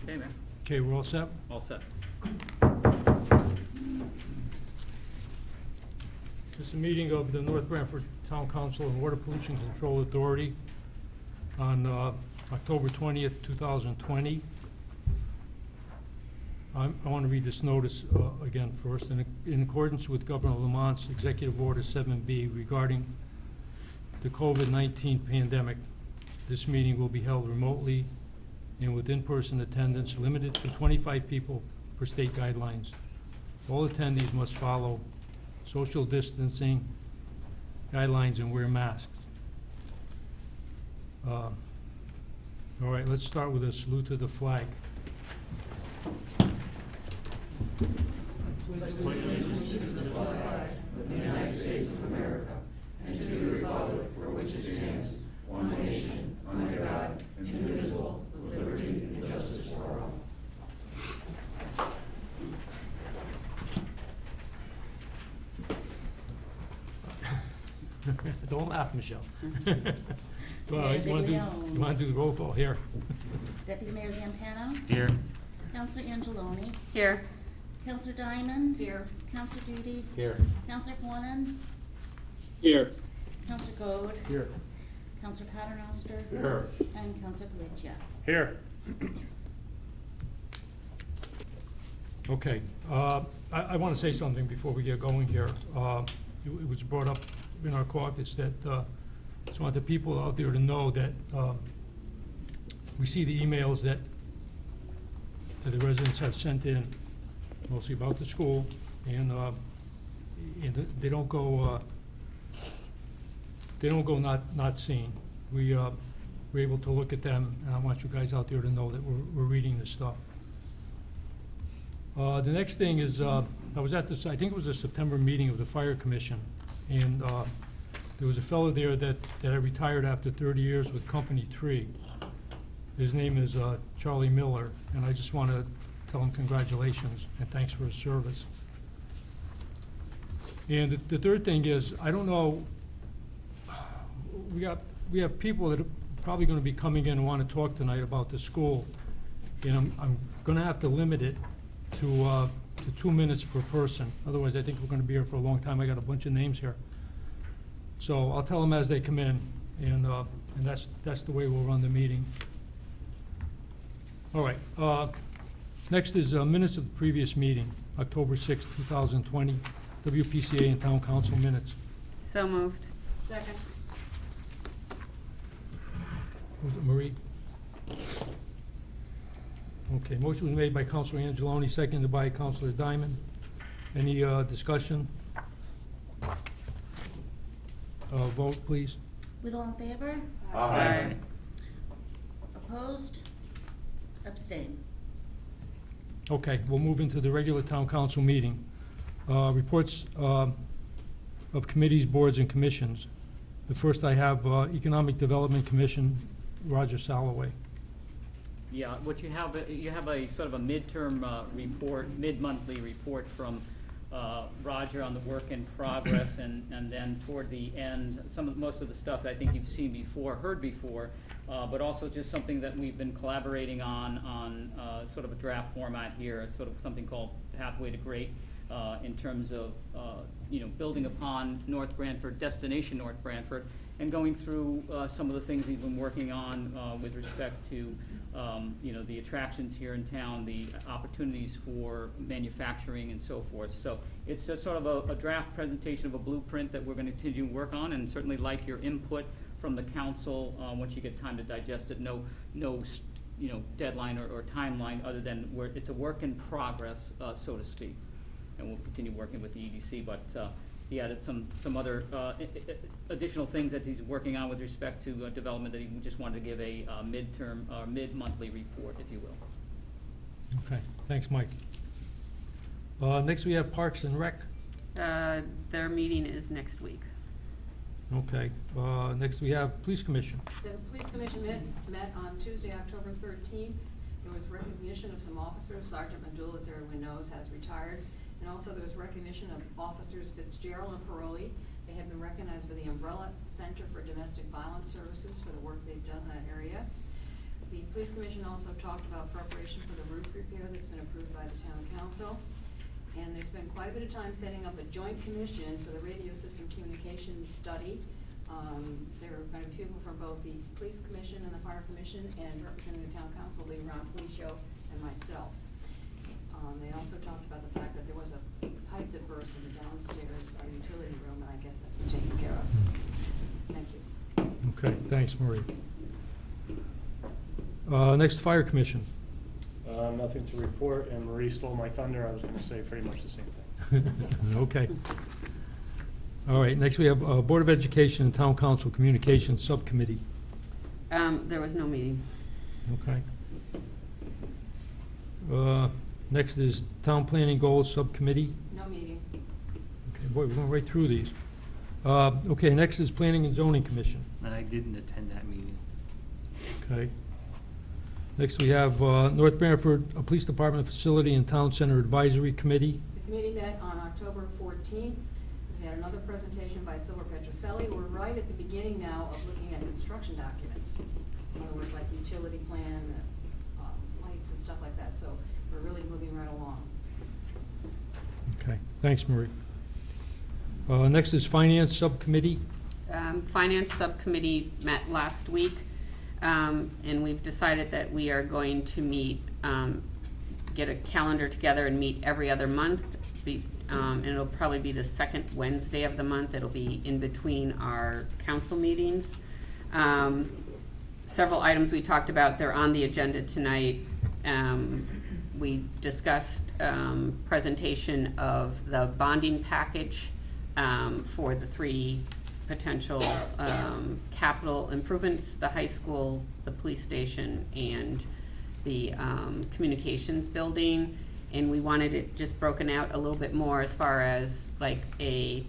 Okay, man. Okay, we're all set? All set. This is a meeting of the North Branford Town Council and Water Pollution Control Authority on October 20th, 2020. I want to read this notice again first. In accordance with Governor Lamont's Executive Order 7B regarding the COVID-19 pandemic, this meeting will be held remotely and with in-person attendance limited to 25 people per state guidelines. All attendees must follow social distancing guidelines and wear masks. All right, let's start with a salute to the flag. Allegiance to the flag of the United States of America and to the republic for which it stands, one nation, under God, indivisible, with liberty and justice for all. Don't laugh, Michelle. Yeah, You want to do the roll call here? Deputy Mayor Zampano? Here. Counselor Angeloni? Here. Counselor Diamond? Here. Counselor Duty? Here. Counselor Fawnin? Here. Counselor Goad? Here. Counselor Paternoster? Here. And Counselor Palacia. Here. Okay, I want to say something before we get going here. It was brought up in our caucus that I just want the people out there to know that we see the emails that the residents have sent in, mostly about the school, and they don't go not seen. We're able to look at them, and I want you guys out there to know that we're reading this stuff. The next thing is, I was at this, I think it was a September meeting of the Fire Commission, and there was a fellow there that had retired after 30 years with Company 3. His name is Charlie Miller, and I just want to tell him congratulations and thanks for his service. And the third thing is, I don't know, we have people that are probably going to be coming in and want to talk tonight about the school, and I'm going to have to limit it to 2 minutes per person. Otherwise, I think we're going to be here for a long time. I got a bunch of names here. So I'll tell them as they come in, and that's the way we'll run the meeting. All right. Next is minutes of the previous meeting, October 6, 2020, WPCA and Town Council minutes. So moved. Second. Was it Marie? Okay, motion was made by Councilor Angeloni, seconded by Councilor Diamond. Any discussion? Vote, please. With all in favor? Aye. Opposed? Abstain. Okay, we'll move into the regular Town Council meeting. Reports of committees, boards, and commissions. The first I have Economic Development Commission, Roger Salloway. Yeah, what you have a sort of a midterm report, mid-monthly report from Roger on the work in progress, and then toward the end, most of the stuff I think you've seen before, heard before, but also just something that we've been collaborating on sort of a draft format here, sort of something called Pathway to Great, in terms of building upon North Branford, Destination North Branford, and going through some of the things we've been working on with respect to the attractions here in town, the opportunities for manufacturing and so forth. So it's just sort of a draft presentation of a blueprint that we're going to continue to work on, and certainly like your input from the council once you get time to digest it. No deadline or timeline other than it's a work in progress, so to speak. And we'll continue working with the EDC, but he added some other additional things that he's working on with respect to development that he just wanted to give a midterm or mid-monthly report, if you will. Okay, thanks, Mike. Next we have Parks and Rec. Their meeting is next week. Okay, next we have Police Commission. The Police Commission met on Tuesday, October 13th. There was recognition of some officers. Sergeant Mandula, as everyone knows, has retired. And also there was recognition of officers Fitzgerald and Paroli. They have been recognized by the Umbrella Center for Domestic Violence Services for the work they've done in that area. The police commission also talked about preparation for the roof repair that's been approved by the town council. And they spent quite a bit of time setting up a joint commission for the radio system communications study. There are going to be people from both the police commission and the fire commission, and representing the town council, the Ron Felicio and myself. They also talked about the fact that there was a pipe that burst in the downstairs, our utility room, and I guess that's been taken care of. Thank you. Okay, thanks, Marie. Next, Fire Commission. Nothing to report, and Marie stole my thunder. I was going to say pretty much the same thing. Okay. All right, next we have Board of Education and Town Council Communications Subcommittee. There was no meeting. Okay. Next is Town Planning Goals Subcommittee. No meeting. Okay, boy, we're going right through these. Okay, next is Planning and Zoning Commission. I didn't attend that meeting. Okay. Next, we have North Branford Police Department Facility and Town Center Advisory Committee. The committee met on October 14th. We had another presentation by Silver Petroselli. We're right at the beginning now of looking at construction documents. In other words, like the utility plan, lights and stuff like that. So we're really moving right along. Okay, thanks, Marie. Next is Finance Subcommittee. Finance Subcommittee met last week, and we've decided that we are going to meet, get a calendar together and meet every other month. And it'll probably be the second Wednesday of the month. It'll be in between our council meetings. Several items we talked about, they're on the agenda tonight. We discussed presentation of the bonding package for the three potential capital improvements, the high school, the police station, and the communications building. And we wanted it just broken out a little bit more as far as like a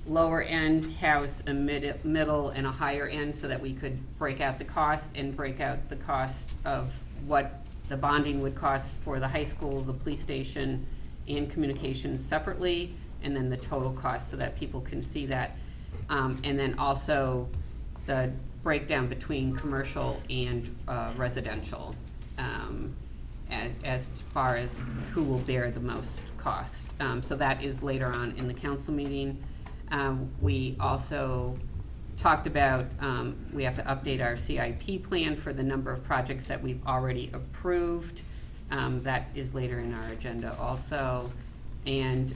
lower end house, a middle, and a higher end, so that we could break out the cost and break out the cost of what the bonding would cost for the high school, the police station, and communications separately, and then the total cost so that people can see that. And then also the breakdown between commercial and residential, as far as who will bear the most cost. So that is later on in the council meeting. We also talked about, we have to update our CIP plan for the number of projects that we've already approved. That is later in our agenda also. And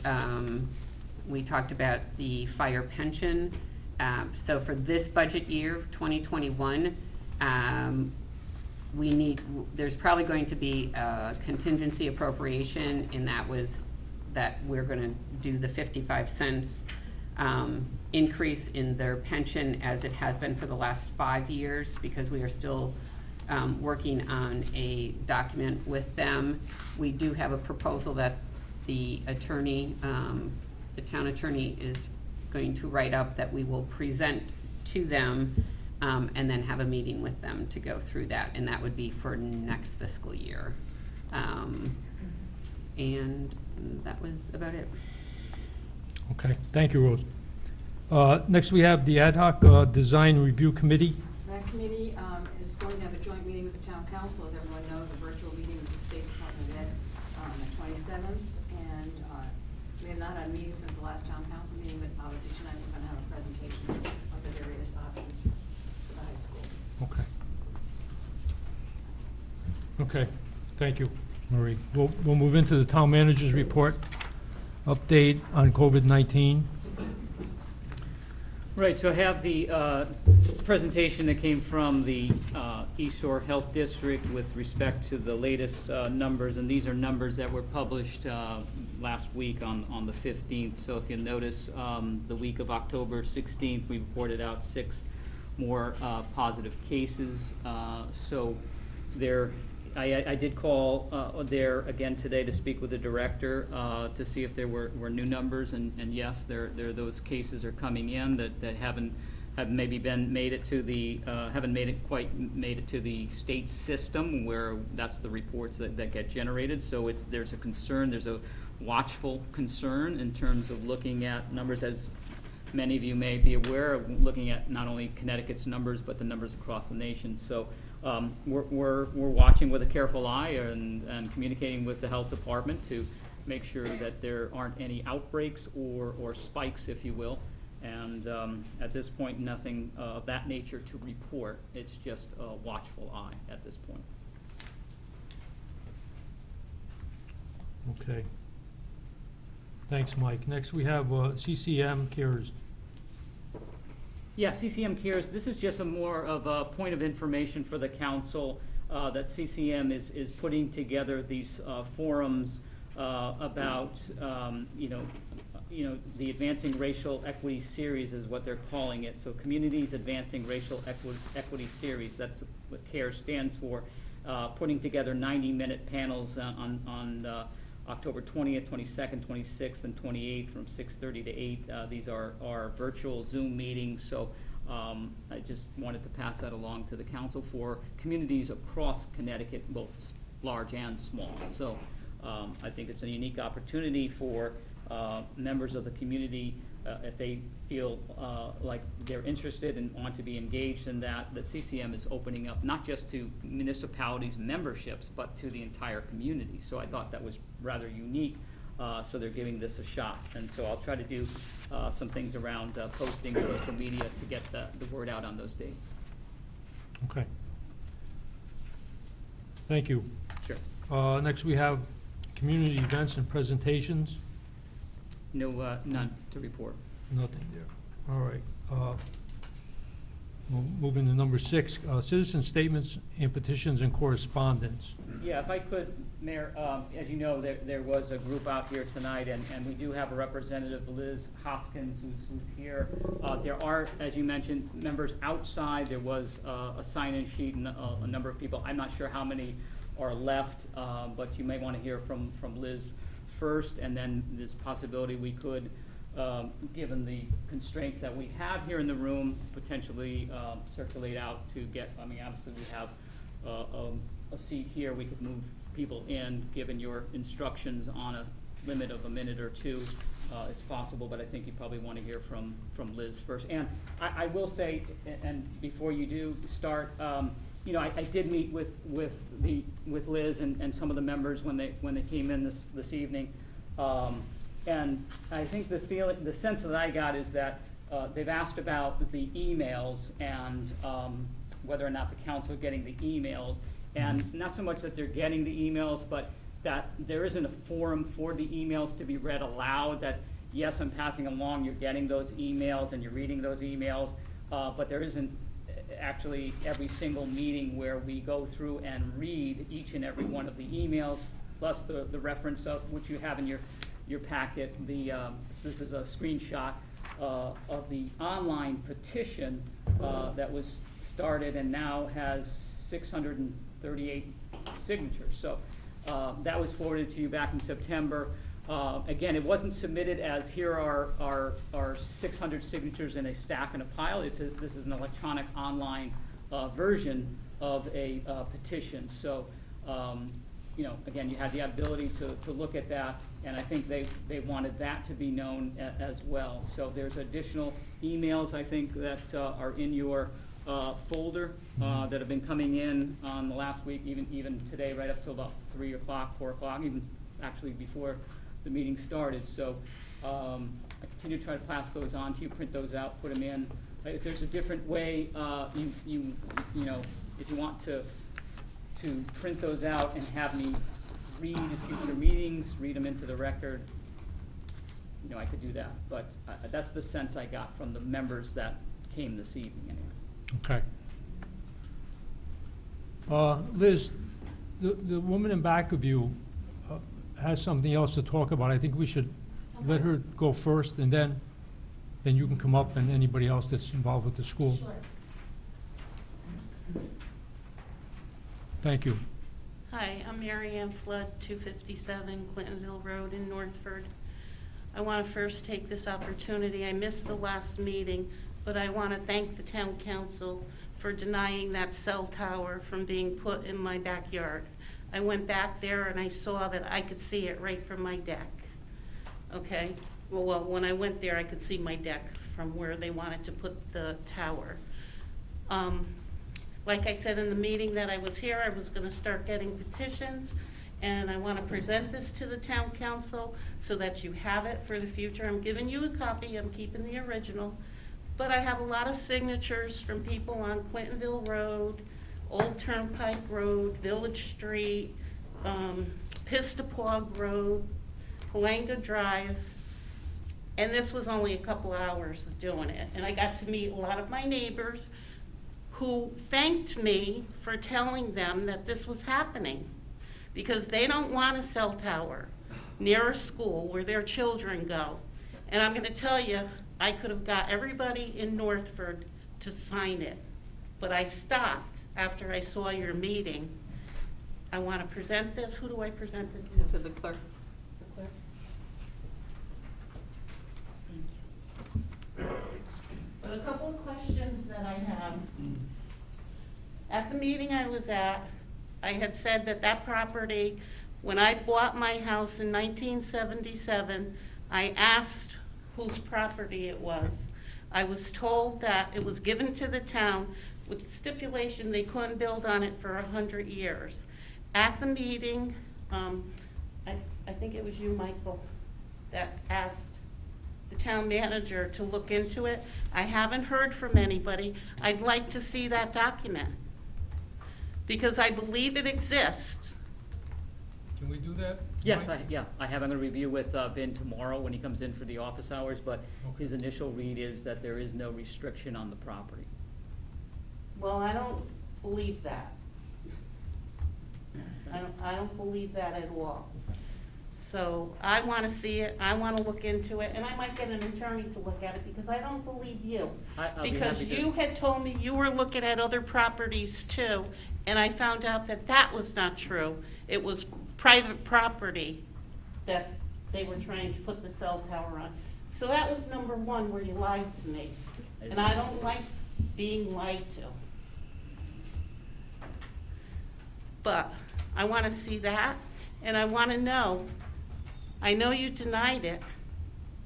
we talked about the fire pension. So for this budget year, 2021, there's probably going to be a contingency appropriation, and that we're gonna do the 55 cents increase in their pension as it has been for the last 5 years, because we are still working on a document with them. We do have a proposal that the attorney, the town attorney, is going to write up that we will present to them, and then have a meeting with them to go through that, and that would be for next fiscal year. And that was about it. Okay, thank you, Rose. Next, we have the Ad hoc Design Review Committee. That committee is going to have a joint meeting with the town council, as everyone knows, a virtual meeting with the State Department of Ed on the 27th. And we have not had a meeting since the last town council meeting, but obviously tonight we're going to have a presentation of the various options for the high school. Okay. Okay, thank you, Marie. We'll move into the Town Manager's Report. Update on COVID-19. Right, so I have the presentation that came from the East Shore Health District with respect to the latest numbers, and these are numbers that were published last week on the 15th. So if you notice, the week of October 16th, we reported out 6 more positive cases. So there, I did call there again today to speak with the director to see if there were new numbers, and yes, those cases are coming in that haven't maybe been made it to the haven't quite made it to the state system, where that's the reports that get generated. So there's a concern, there's a watchful concern in terms of looking at numbers, as many of you may be aware, of looking at not only Connecticut's numbers but the numbers across the nation. So we're watching with a careful eye and communicating with the health department to make sure that there aren't any outbreaks or spikes, if you will. And at this point, nothing of that nature to report. It's just a watchful eye at this point. Okay. Thanks, Mike. Next, we have CCM Cares. Yeah, CCM Cares, this is just a more of a point of information for the council that CCM is putting together these forums about, the Advancing Racial Equity Series is what they're calling it. So Communities Advancing Racial Equity Series, that's what CARES stands for, putting together 90-minute panels on October 20th, 22nd, 26th, and 28th from 6:30 to 8. These are virtual Zoom meetings, so I just wanted to pass that along to the council for communities across Connecticut, both large and small. So I think it's a unique opportunity for members of the community, if they feel like they're interested and want to be engaged in that CCM is opening up not just to municipalities' memberships, but to the entire community. So I thought that was rather unique, so they're giving this a shot. And so I'll try to do some things around posting social media to get the word out on those dates. Okay. Thank you. Sure. Next, we have community events and presentations. No, none to report. Nothing there. All right. We'll move into number 6, citizen statements and petitions and correspondence. Yeah, if I could, Mayor, as you know, there was a group out here tonight, and we do have a representative, Liz Hoskins, who's here. There are, as you mentioned, members outside. There was a sign-in sheet and a number of people. I'm not sure how many are left, but you may want to hear from Liz first, and then this possibility we could, given the constraints that we have here in the room, potentially circulate out to get, I mean, obviously we have a seat here, we could move people in, given your instructions on a limit of a minute or two. It's possible, but I think you probably want to hear from Liz first. And I will say, and before you do start, I did meet with Liz and some of the members when they came in this evening, and I think the sense that I got is that they've asked about the emails and whether or not the council are getting the emails, and not so much that they're getting the emails, but that there isn't a forum for the emails to be read aloud. That yes, I'm passing along, you're getting those emails and you're reading those emails, but there isn't actually every single meeting where we go through and read each and every one of the emails, plus the reference of which you have in your packet. So this is a screenshot of the online petition that was started and now has 638 signatures. So that was forwarded to you back in September. Again, it wasn't submitted as here are 600 signatures in a stack and a pile. This is an electronic online version of a petition. So, again, you have the ability to look at that, and I think they wanted that to be known as well. So there's additional emails, I think, that are in your folder that have been coming in on the last week, even today, right up till about 3 o'clock, 4 o'clock, even actually before the meeting started. So I continue to try to pass those on to you, print those out, put them in. If there's a different way, if you want to print those out and have me read at future meetings, read them into the record, I could do that. But that's the sense I got from the members that came this evening anyway. Okay. Liz, the woman in back of you has something else to talk about. I think we should let her go first, and then you can come up, and anybody else that's involved with the school. Sure. Thank you. Hi, I'm Mary Ann Flood, 257 Clinton Hill Road in Northford. I want to first take this opportunity. I missed the last meeting, but I want to thank the town council for denying that cell tower from being put in my backyard. I went back there and I saw that I could see it right from my deck. Okay? Well, when I went there, I could see my deck from where they wanted to put the tower. like I said in the meeting that I was here, I was gonna start getting petitions, and I wanna present this to the town council so that you have it for the future. I'm giving you a copy, I'm keeping the original, but I have a lot of signatures from people on Quintonville Road, Old Turnpike Road, Village Street, Pistapog Road, Palanga Drive, and this was only a couple hours of doing it. And I got to meet a lot of my neighbors who thanked me for telling them that this was happening, because they don't want a cell tower near a school where their children go. And I'm gonna tell you, I could have got everybody in Northford to sign it, but I stopped after I saw your meeting. I want to present this. Who do I present it to? To the clerk. The clerk? Thank you. But a couple of questions that I have. At the meeting I was at, I had said that that property, when I bought my house in 1977, I asked whose property it was. I was told that it was given to the town with the stipulation they couldn't build on it for 100 years. At the meeting, I think it was you, Michael, that asked the town manager to look into it. I haven't heard from anybody. I'd like to see that document, because I believe it exists. Can we do that? Yes, Mike? I have, I'm gonna review with Ben tomorrow when he comes in for the office hours, but Okay. his initial read is that there is no restriction on the property. Well, I don't believe that. I don't believe that at all. So I want to see it, I want to look into it, and I might get an attorney to look at it, because I don't believe you. I'll be Because happy to. you had told me you were looking at other properties too, and I found out that that was not true. It was private property that they were trying to put the cell tower on. So that was number one, where you lied to me. And I don't like being lied to. But I want to see that, and I want to know, I know you denied it,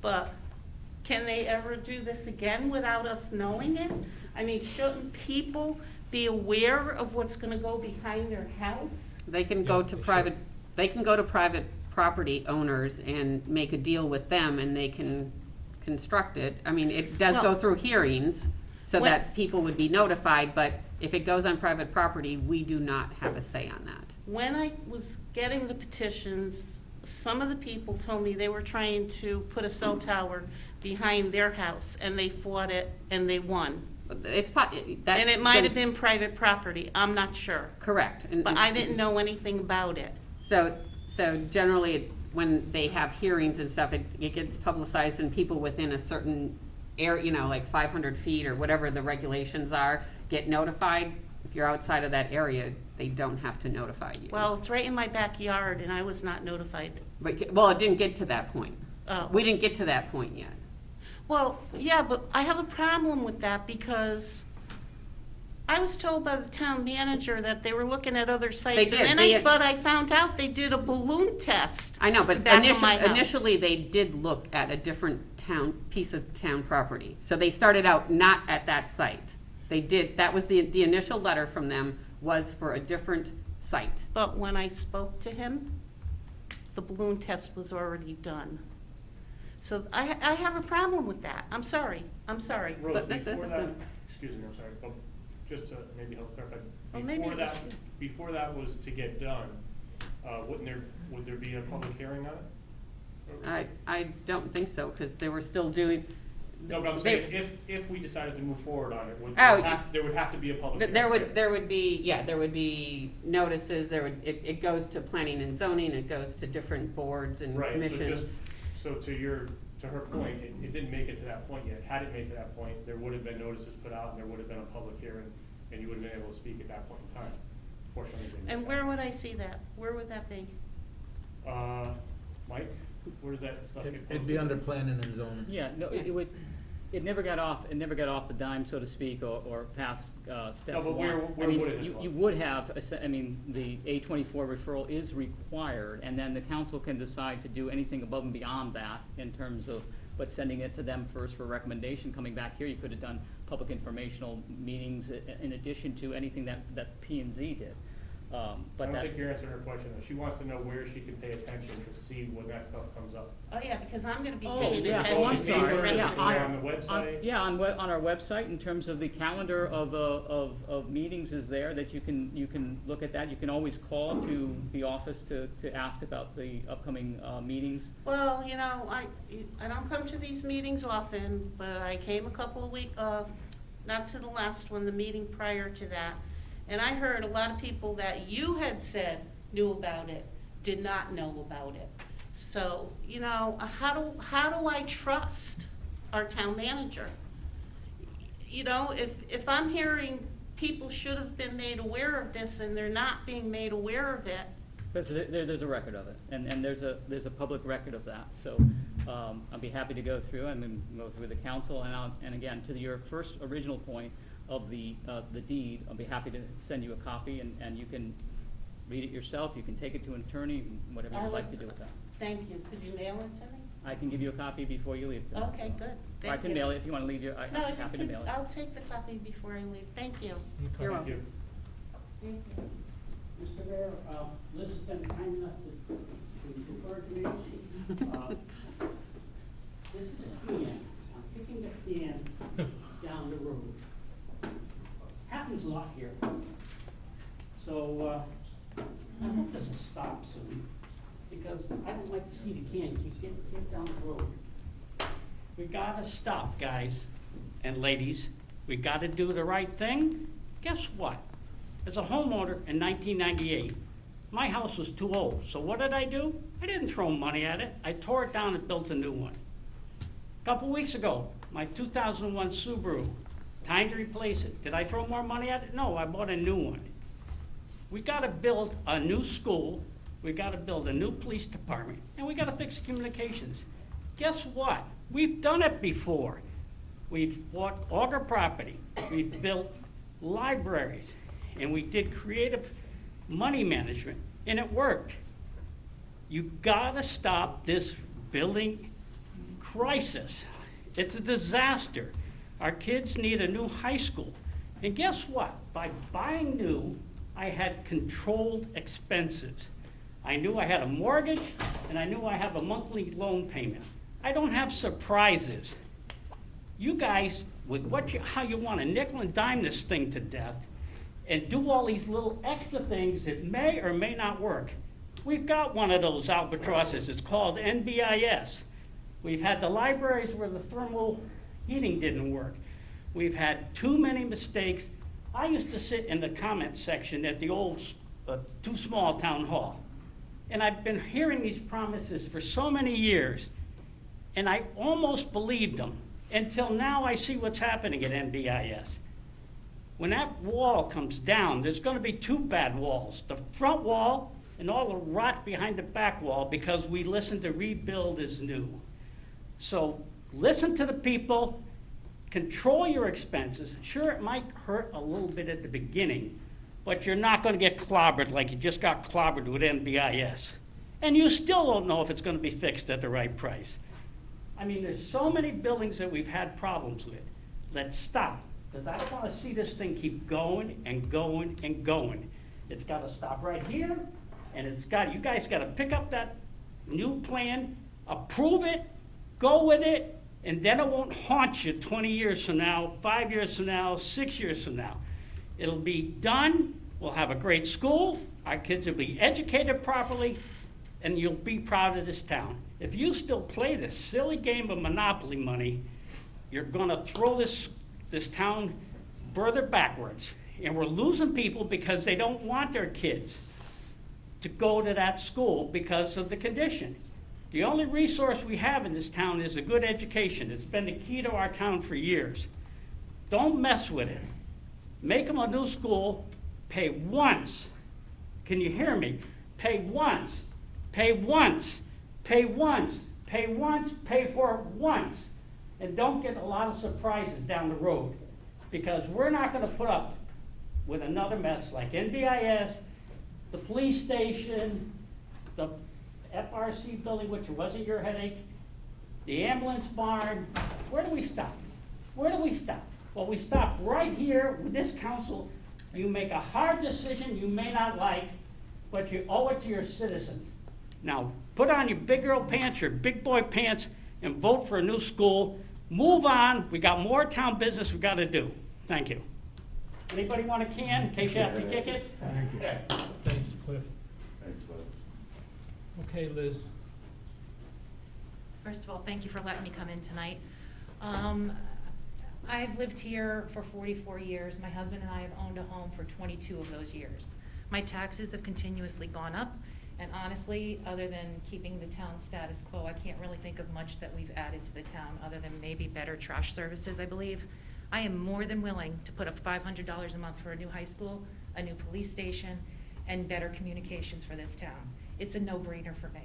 but can they ever do this again without us knowing it? I mean, shouldn't people be aware of what's going to go behind their house? They can go Yeah, to they private, they can go to private property owners and make a deal with them, and they can construct it. I mean, it does go Well, through hearings so when- that people would be notified, but if it goes on private property, we do not have a say on that. When I was getting the petitions, some of the people told me they were trying to put a cell tower behind their house, and they fought it, and they won. It's that. And it might have been private property, I'm not sure. Correct. But I didn't know anything about it. So generally, when they have hearings and stuff, it gets publicized, and people within a certain area, you know, like 500 feet or whatever the regulations are, get notified. If you're outside of that area, they don't have to notify you. Well, it's right in my backyard, and I was not notified. Well, it didn't get to that point. Oh. We didn't get to that point yet. Well, yeah, but I have a problem with that, because I was told by the town manager that they were looking at other sites. They did. And then but I found out they did a balloon test. I know, but back of my house. initially, they did look at a different piece of town property. So they started out not at that site. They did, that was the initial letter from them was for a different site. But when I spoke to him, the balloon test was already done. So I have a problem with that. I'm sorry. Rose, But that's- before that's- that, excuse me, I'm sorry, but just to maybe help clarify, Well, maybe before we that, should- before that was to get done, would there be a public hearing on it? I don't think so, because they were still doing. No, but I'm they- saying, if we decided to move forward on it, Oh, there would have to be a public hearing. There right? would be notices, it goes to planning and zoning, it goes to different boards and Right, so commissions. so to her point, it didn't make it to that point yet. Had it made to that point, there would have been notices put out, and there would have been a public hearing, and you would have been able to speak at that point in time. Fortunately, it didn't. And where would I see that? Where would that be? Mike, where does that stuff get posted? It'd be under planning and zoning. Yeah, no, it never got off the dime, so to speak, or past step No, but one. where I mean, would it have you gone? would have, I mean, the A24 referral is required, and then the council can decide to do anything above and beyond that in terms of, but sending it to them first for recommendation, coming back here, you could have done public informational meetings in addition to anything that P and Z did. I But don't that, think you're answering her question, though. She wants to know where she can pay attention to see when that stuff comes up. Oh, yeah, because I'm gonna be Oh, paying yeah. attention. Oh, I'm to the sorry. rest Yeah, of Is it. it on the website? yeah, on our website, in terms of the calendar of meetings is there, that you can look at that. You can always call to the office to ask about the upcoming meetings. Well, you know, I don't come to these meetings often, but I came a couple of weeks, not to the last one, the meeting prior to that. And I heard a lot of people that you had said knew about it, did not know about it. So, you know, how do I trust our town manager? You know, if I'm hearing people should have been made aware of this and they're not being made aware of it, There's a record of it, and there's a public record of that. So I'll be happy to go through and go through the council, and again, to your first original point of the deed, I'll be happy to send you a copy, and you can read it yourself. You can take it to an attorney, whatever you'd like to do with that. thank you. Could you mail it to me? I can give you a copy before you leave. Today. Okay, good. Or I Thank can you. mail it if you want to leave. I'm No, if happy you to could, mail it. I'll take the copy before I leave. Thank you. You're Thank welcome. you. Thank you. Mr. Mayor, Liz has been kind enough to refer to me. This is a can. I'm kicking the can down the road. Happens a lot here. So, I hope this will stop soon, because I don't like to see the can keep getting kicked down the road. We gotta stop, guys and ladies. We gotta do the right thing. Guess what? As a homeowner in 1998, my house was too old, so what did I do? I didn't throw money at it. I tore it down and built a new one. A couple weeks ago, my 2001 Subaru, time to replace it. Did I throw more money at it? No, I bought a new one. We gotta build a new school, we gotta build a new police department, and we gotta fix communications. Guess what? We've done it before. We've bought Auger property, we've built libraries, and we did creative money management, and it worked. You gotta stop this building crisis. It's a disaster. Our kids need a new high school. And guess what? By buying new, I had controlled expenses. I knew I had a mortgage, and I knew I have a monthly loan payment. I don't have surprises. You guys, with how you want to nickel and dime this thing to death, and do all these little extra things that may or may not work. We've got one of those albatrosses. It's called NBIS. We've had the libraries where the thermal heating didn't work. We've had too many mistakes. I used to sit in the comment section at the old too small town hall. And I've been hearing these promises for so many years, and I almost believed them until now I see what's happening at NBIS. When that wall comes down, there's going to be two bad walls, the front wall and all the rot behind the back wall, because we listened to rebuild is new. So listen to the people, control your expenses. Sure, it might hurt a little bit at the beginning, but you're not going to get clobbered like you just got clobbered with NBIS. And you still don't know if it's going to be fixed at the right price. I mean, there's so many buildings that we've had problems with. Let's stop, because I don't want to see this thing keep going and going and going. It's got to stop right here, and you guys got to pick up that new plan, approve it, go with it, and then it won't haunt you 20 years from now, 5 years from now, 6 years from now. It'll be done, we'll have a great school, our kids will be educated properly, and you'll be proud of this town. If you still play this silly game of monopoly money, you're gonna throw this town further backwards. And we're losing people because they don't want their kids to go to that school because of the condition. The only resource we have in this town is a good education. It's been the key to our town for years. Don't mess with it. Make them a new school, pay once. Can you hear me? Pay once, pay once, pay once, pay once, pay for it once. And don't get a lot of surprises down the road, because we're not gonna put up with another mess like NBIS, the police station, the FRC building, which wasn't your headache. the ambulance barn. Where do we stop? Where do we stop? Well, we stop right here with this council. You make a hard decision you may not like, but you owe it to your citizens. Now, put on your big girl pants, your big boy pants, and vote for a new school. Move on. We got more town business we got to do. Thank you. Anybody want a can in case you have to kick it? Thank you. Thanks, Cliff. Thanks, Cliff. Okay, Liz. First of all, thank you for letting me come in tonight. I've lived here for 44 years. My husband and I have owned a home for 22 of those years. My taxes have continuously gone up, and honestly, other than keeping the town status quo, I can't really think of much that we've added to the town, other than maybe better trash services, I believe. I am more than willing to put up $500 a month for a new high school, a new police station, and better communications for this town. It's a no-brainer for me.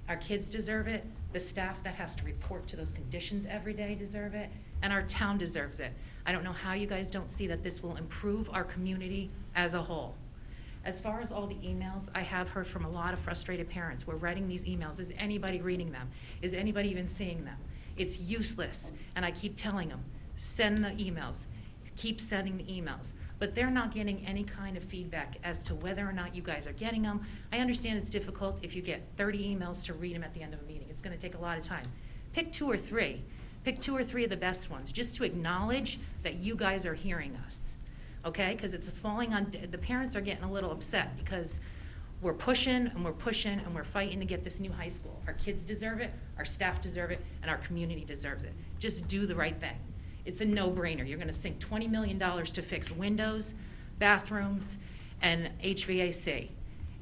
Our kids deserve it, the staff that has to report to those conditions every day deserve it, and our town deserves it. I don't know how you guys don't see that this will improve our community as a whole. As far as all the emails, I have heard from a lot of frustrated parents. We're writing these emails. Is anybody reading them? Is anybody even seeing them? It's useless, and I keep telling them, send the emails, keep sending the emails. But they're not getting any kind of feedback as to whether or not you guys are getting them. I understand it's difficult if you get 30 emails to read them at the end of a meeting. It's gonna take a lot of time. Pick 2 or 3. Pick 2 or 3 of the best ones, just to acknowledge that you guys are hearing us, okay? Because it's falling on, the parents are getting a little upset because we're pushing and we're pushing and we're fighting to get this new high school. Our kids deserve it, our staff deserve it, and our community deserves it. Just do the right thing. It's a no-brainer. You're gonna sink $20 million to fix windows, bathrooms, and HVAC.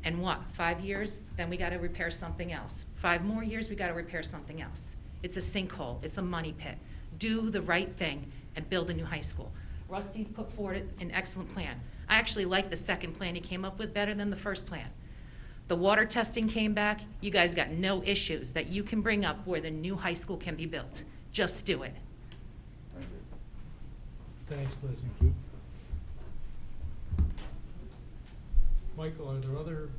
And what, 5 years? Then we gotta repair something else. 5 more years, we gotta repair something else. It's a sinkhole, it's a money pit. Do the right thing and build a new high school. Rusty's put forward an excellent plan. I actually like the second plan he came up with better than the first plan. The water testing came back. You guys got no issues that you can bring up where the new high school can be built. Just do it. Thanks, Liz. Thank you. Michael, are there other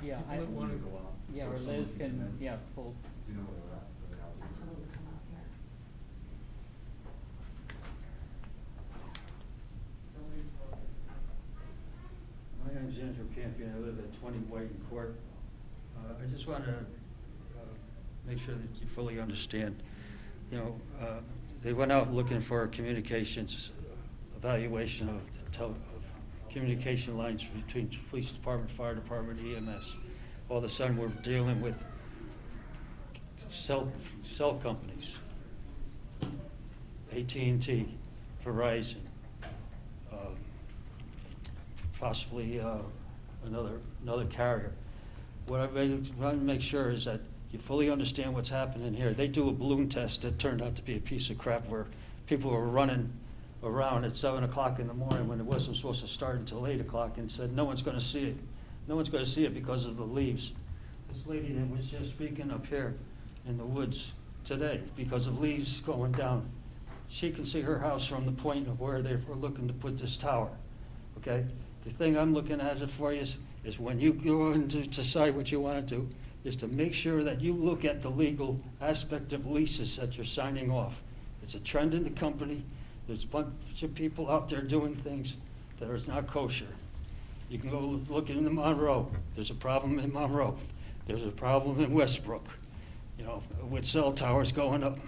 Yeah, people I, that want to go out? yeah, So or Liz someone can, yeah, pull. Do you know where they're at? Are they out? I'll tell them to come out here. My name's Andrew Campion. I live at 20 Whiting Court. I just want to make sure that you fully understand. You know, they went out looking for a communications evaluation of of communication lines between police department, fire department, EMS. All of a sudden, we're dealing with cell companies, AT&T, Verizon, possibly another carrier. What I want to make sure is that you fully understand what's happening here. They do a balloon test that turned out to be a piece of crap where people were running around at 7 o'clock in the morning when it wasn't supposed to start until 8 o'clock and said, no one's going to see it. No one's going to see it because of the leaves. This lady that was just speaking up here in the woods today, because of leaves going down, she can see her house from the point of where they were looking to put this tower, okay? The thing I'm looking at it for you is when you go in to decide what you want to do, is to make sure that you look at the legal aspect of leases that you're signing off. It's a trend in the company. There's a bunch of people out there doing things that are not kosher. You can go look in the Monroe. There's a problem in Monroe. There's a problem in Westbrook, you know, with cell towers going up.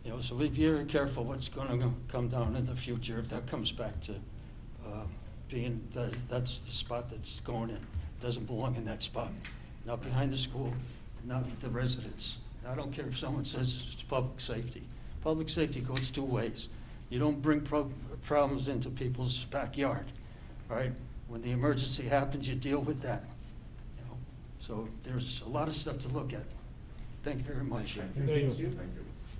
You know, so be very careful what's going to come down in the future if that comes back to being that's the spot that's going in. It doesn't belong in that spot. Not behind the school, not with the residents. I don't care if someone says it's public safety. Public safety goes 2 ways. You don't bring problems into people's backyard, all right? When the emergency happens, you deal with that, you know? So there's a lot of stuff to look at. Thank you very much. Thank you.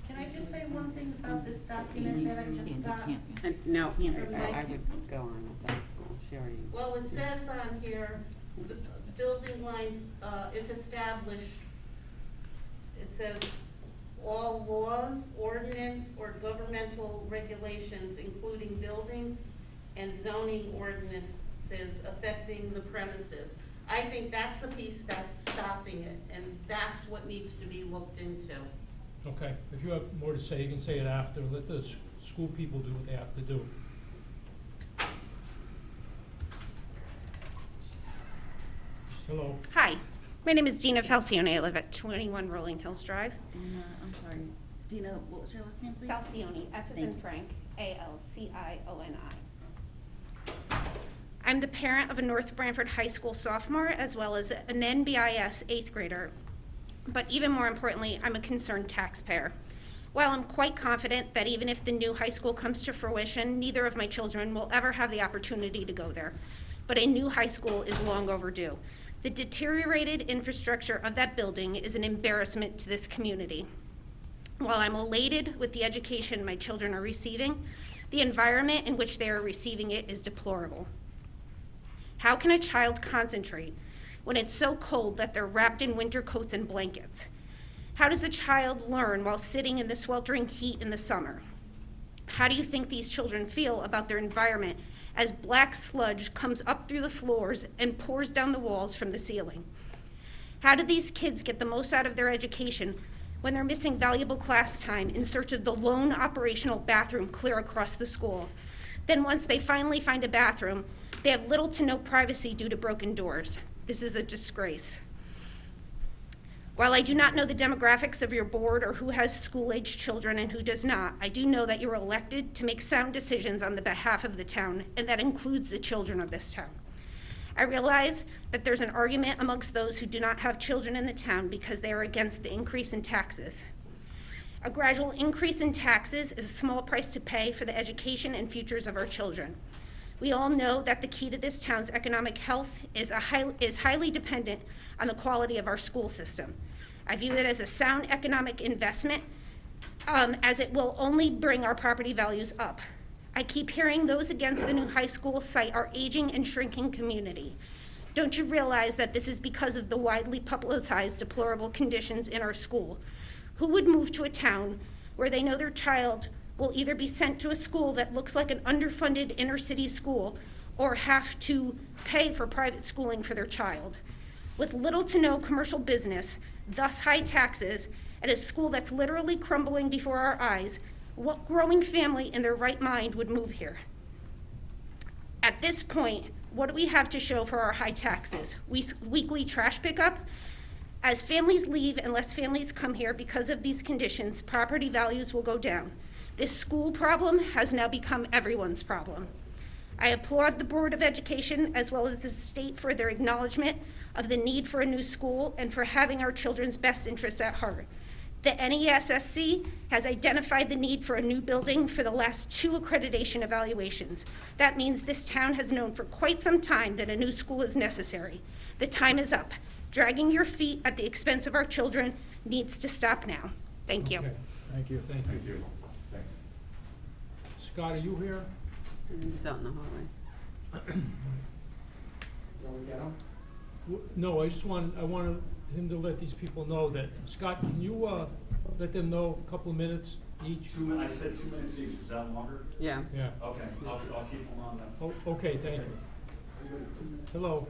Can I just say one thing about this document that I just got? No, I would go on with that school, Sherry. Well, it says on here, the building lines, if established, it says, all laws, ordinance, or governmental regulations, including building and zoning ordinances affecting the premises. I think that's the piece that's stopping it, and that's what needs to be looked into. Okay, if you have more to say, you can say it after. Let the school people do what they have to do. Hello. Hi, my name is Dina Falcione. I live at 21 Rolling Hills Drive. Dina, I'm sorry. Dina, what was your last name, please? Falcione, F as in Thank you. Frank, A-L-C-I-O-N-I. I'm the parent of a North Branford High School sophomore as well as an NBIS 8th grader. But even more importantly, I'm a concerned taxpayer. While I'm quite confident that even if the new high school comes to fruition, neither of my children will ever have the opportunity to go there. But a new high school is long overdue. The deteriorated infrastructure of that building is an embarrassment to this community. While I'm elated with the education my children are receiving, the environment in which they are receiving it is deplorable. How can a child concentrate when it's so cold that they're wrapped in winter coats and blankets? How does a child learn while sitting in the sweltering heat in the summer? How do you think these children feel about their environment as black sludge comes up through the floors and pours down the walls from the ceiling? How do these kids get the most out of their education when they're missing valuable class time in search of the lone operational bathroom clear across the school? Then once they finally find a bathroom, they have little to no privacy due to broken doors. This is a disgrace. While I do not know the demographics of your board or who has school-aged children and who does not, I do know that you're elected to make sound decisions on the behalf of the town, and that includes the children of this town. I realize that there's an argument amongst those who do not have children in the town because they are against the increase in taxes. A gradual increase in taxes is a small price to pay for the education and futures of our children. We all know that the key to this town's economic health is highly dependent on the quality of our school system. I view it as a sound economic investment, as it will only bring our property values up. I keep hearing those against the new high school cite our aging and shrinking community. Don't you realize that this is because of the widely publicized deplorable conditions in our school? Who would move to a town where they know their child will either be sent to a school that looks like an underfunded inner city school or have to pay for private schooling for their child? With little to no commercial business, thus high taxes, at a school that's literally crumbling before our eyes, what growing family in their right mind would move here? At this point, what do we have to show for our high taxes? Weekly trash pickup? As families leave and less families come here because of these conditions, property values will go down. This school problem has now become everyone's problem. I applaud the Board of Education as well as the state for their acknowledgement of the need for a new school and for having our children's best interests at heart. The NESSC has identified the need for a new building for the last 2 accreditation evaluations. That means this town has known for quite some time that a new school is necessary. The time is up. Dragging your feet at the expense of our children needs to stop now. Thank you. Okay. Thank you. Thank you. Thanks. Scott, are you here? He's out in the hallway. No, I wanted him to let these people know that, Scott, can you, let them know a couple of minutes each? I said 2 minutes each, was that longer? Yeah. Yeah. Okay, I'll keep them on then. Oh, okay, thank you. Hello.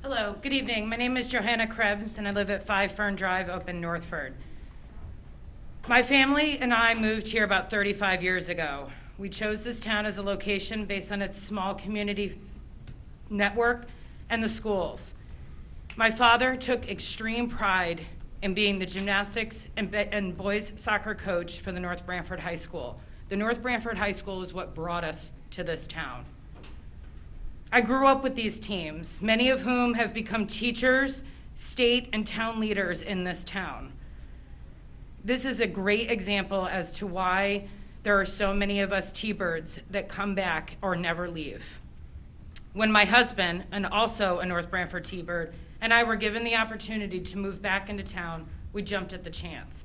Hello, good evening. My name is Johanna Krebs, and I live at 5 Fern Drive up in Northford. My family and I moved here about 35 years ago. We chose this town as a location based on its small community network and the schools. My father took extreme pride in being the gymnastics and boys soccer coach for the North Branford High School. The North Branford High School is what brought us to this town. I grew up with these teams, many of whom have become teachers, state and town leaders in this town. This is a great example as to why there are so many of us T-Birds that come back or never leave. When my husband, and also a North Branford T-Bird, and I were given the opportunity to move back into town, we jumped at the chance.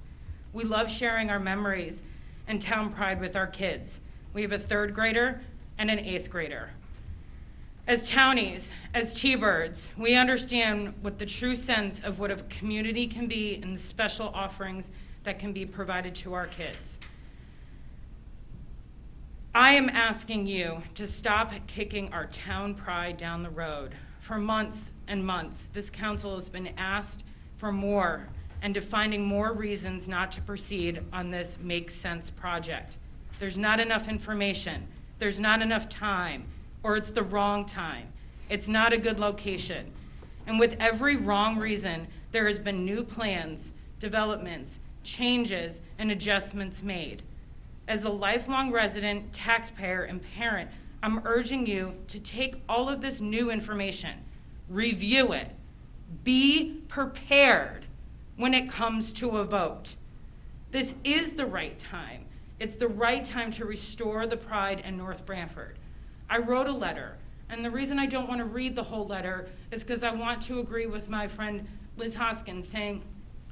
We love sharing our memories and town pride with our kids. We have a 3rd grader and an 8th grader. As townies, as T-Birds, we understand what the true sense of what a community can be and the special offerings that can be provided to our kids. I am asking you to stop kicking our town pride down the road. For months and months, this council has been asked for more and to finding more reasons not to proceed on this makes sense project. There's not enough information, there's not enough time, or it's the wrong time. It's not a good location. And with every wrong reason, there has been new plans, developments, changes, and adjustments made. As a lifelong resident, taxpayer, and parent, I'm urging you to take all of this new information, review it, be prepared when it comes to a vote. This is the right time. It's the right time to restore the pride in North Branford. I wrote a letter, and the reason I don't want to read the whole letter is because I want to agree with my friend Liz Hoskins saying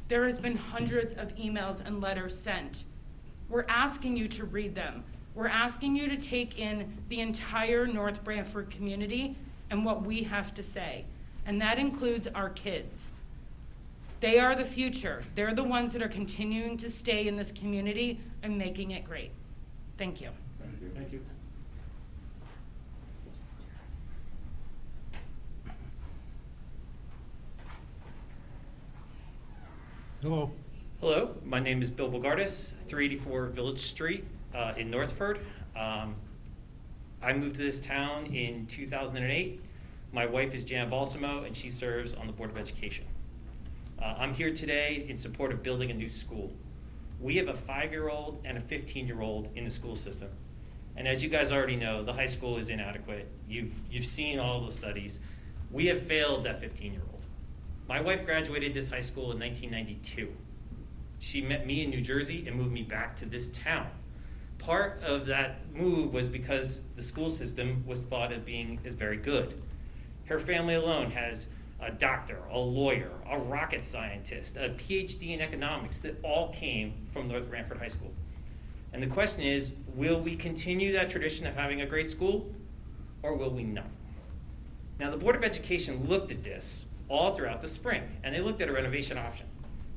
there has been hundreds of emails and letters sent. We're asking you to read them. We're asking you to take in the entire North Branford community and what we have to say, and that includes our kids. They are the future. They're the ones that are continuing to stay in this community and making it great. Thank you. Thank you. Thank you. Hello. Hello, my name is Bill Bogardus, 384 Village Street in Northford. I moved to this town in 2008. My wife is Jan Balsamo, and she serves on the Board of Education. I'm here today in support of building a new school. We have a 5-year-old and a 15-year-old in the school system. And as you guys already know, the high school is inadequate. You've seen all the studies. We have failed that 15-year-old. My wife graduated this high school in 1992. She met me in New Jersey and moved me back to this town. Part of that move was because the school system was thought of being as very good. Her family alone has a doctor, a lawyer, a rocket scientist, a PhD in economics that all came from North Branford High School. And the question is, will we continue that tradition of having a great school, or will we not? Now, the Board of Education looked at this all throughout the spring, and they looked at a renovation option.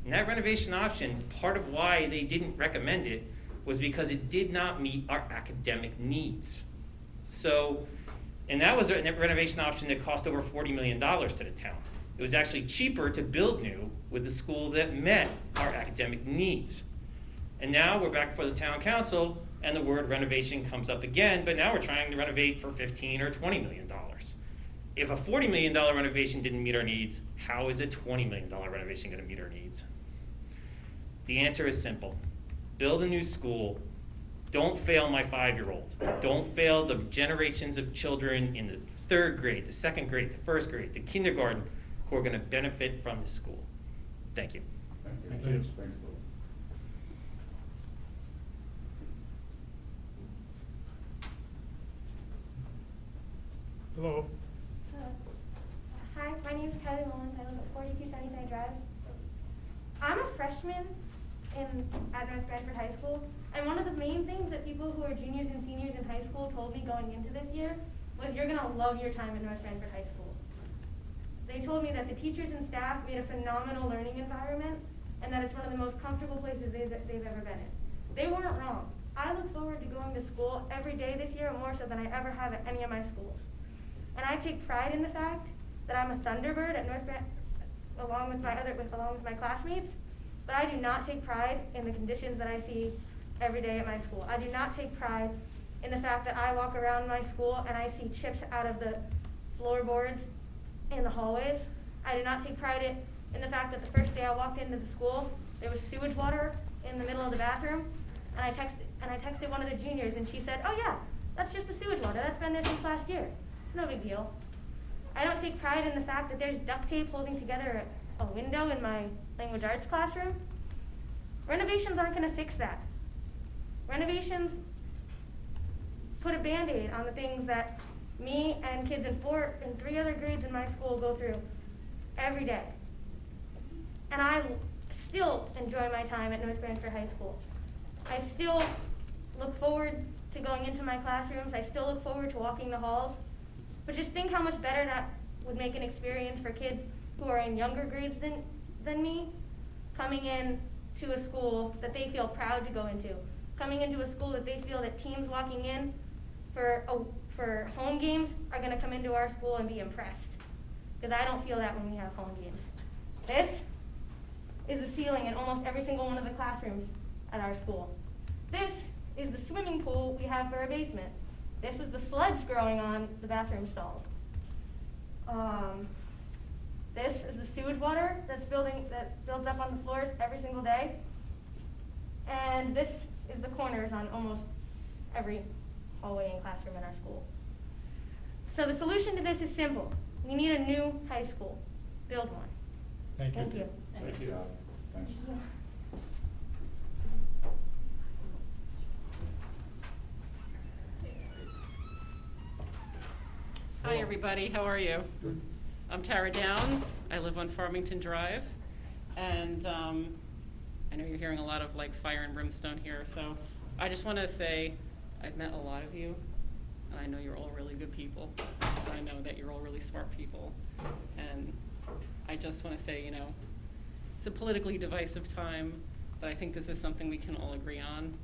And that renovation option, part of why they didn't recommend it was because it did not meet our academic needs. So, and that was a renovation option that cost over $40 million to the town. It was actually cheaper to build new with a school that met our academic needs. And now we're back before the town council, and the word renovation comes up again, but now we're trying to renovate for $15 or $20 million. If a $40 million renovation didn't meet our needs, how is a $20 million renovation going to meet our needs? The answer is simple. Build a new school. Don't fail my 5-year-old. Don't fail the generations of children in the 3rd grade, the 2nd grade, the 1st grade, the kindergarten, who are going to benefit from this school. Thank you. Thank you. Thanks. Thanks, Bill. Hello. Hi, my name is Kylie Mullins. I live at 42 Sunnyside Drive. I'm a freshman at North Branford High School, and one of the main things that people who are juniors and seniors in high school told me going into this year was you're going to love your time at North Branford High School. They told me that the teachers and staff made a phenomenal learning environment and that it's one of the most comfortable places they've ever been in. They weren't wrong. I look forward to going to school every day this year, more so than I ever have at any of my schools. And I take pride in the fact that I'm a Thunderbird at North Branford, along with my classmates, but I do not take pride in the conditions that I see every day at my school. I do not take pride in the fact that I walk around my school and I see chips out of the floorboards in the hallways. I do not take pride in the fact that the first day I walked into the school, there was sewage water in the middle of the bathroom, and I texted one of the juniors, and she said, "Oh yeah, that's just the sewage water. That's been there since last year. It's no big deal." I don't take pride in the fact that there's duct tape holding together a window in my language arts classroom. Renovations aren't going to fix that. Renovations put a Band-Aid on the things that me and kids in 4 and 3 other grades in my school go through every day. And I still enjoy my time at North Branford High School. I still look forward to going into my classrooms. I still look forward to walking the halls. But just think how much better that would make an experience for kids who are in younger grades than me, coming in to a school that they feel proud to go into, coming into a school that they feel that teams walking in for home games are going to come into our school and be impressed. Because I don't feel that when we have home games. This is the ceiling in almost every single one of the classrooms at our school. This is the swimming pool we have for our basement. This is the sludge growing on the bathroom stalls. This is the sewage water that builds up on the floors every single day. And this is the corners on almost every hallway and classroom in our school. So the solution to this is simple. We need a new high school. Build one. Thank you. Thank you. Thank you. Thanks. Hi, everybody. How are you? I'm Tara Downs. I live on Farmington Drive. And I know you're hearing a lot of like fire and brimstone here. So I just want to say I've met a lot of you. And I know you're all really good people. And I know that you're all really smart people. And I just want to say, you know, it's a politically divisive time, but I think this is something we can all agree on.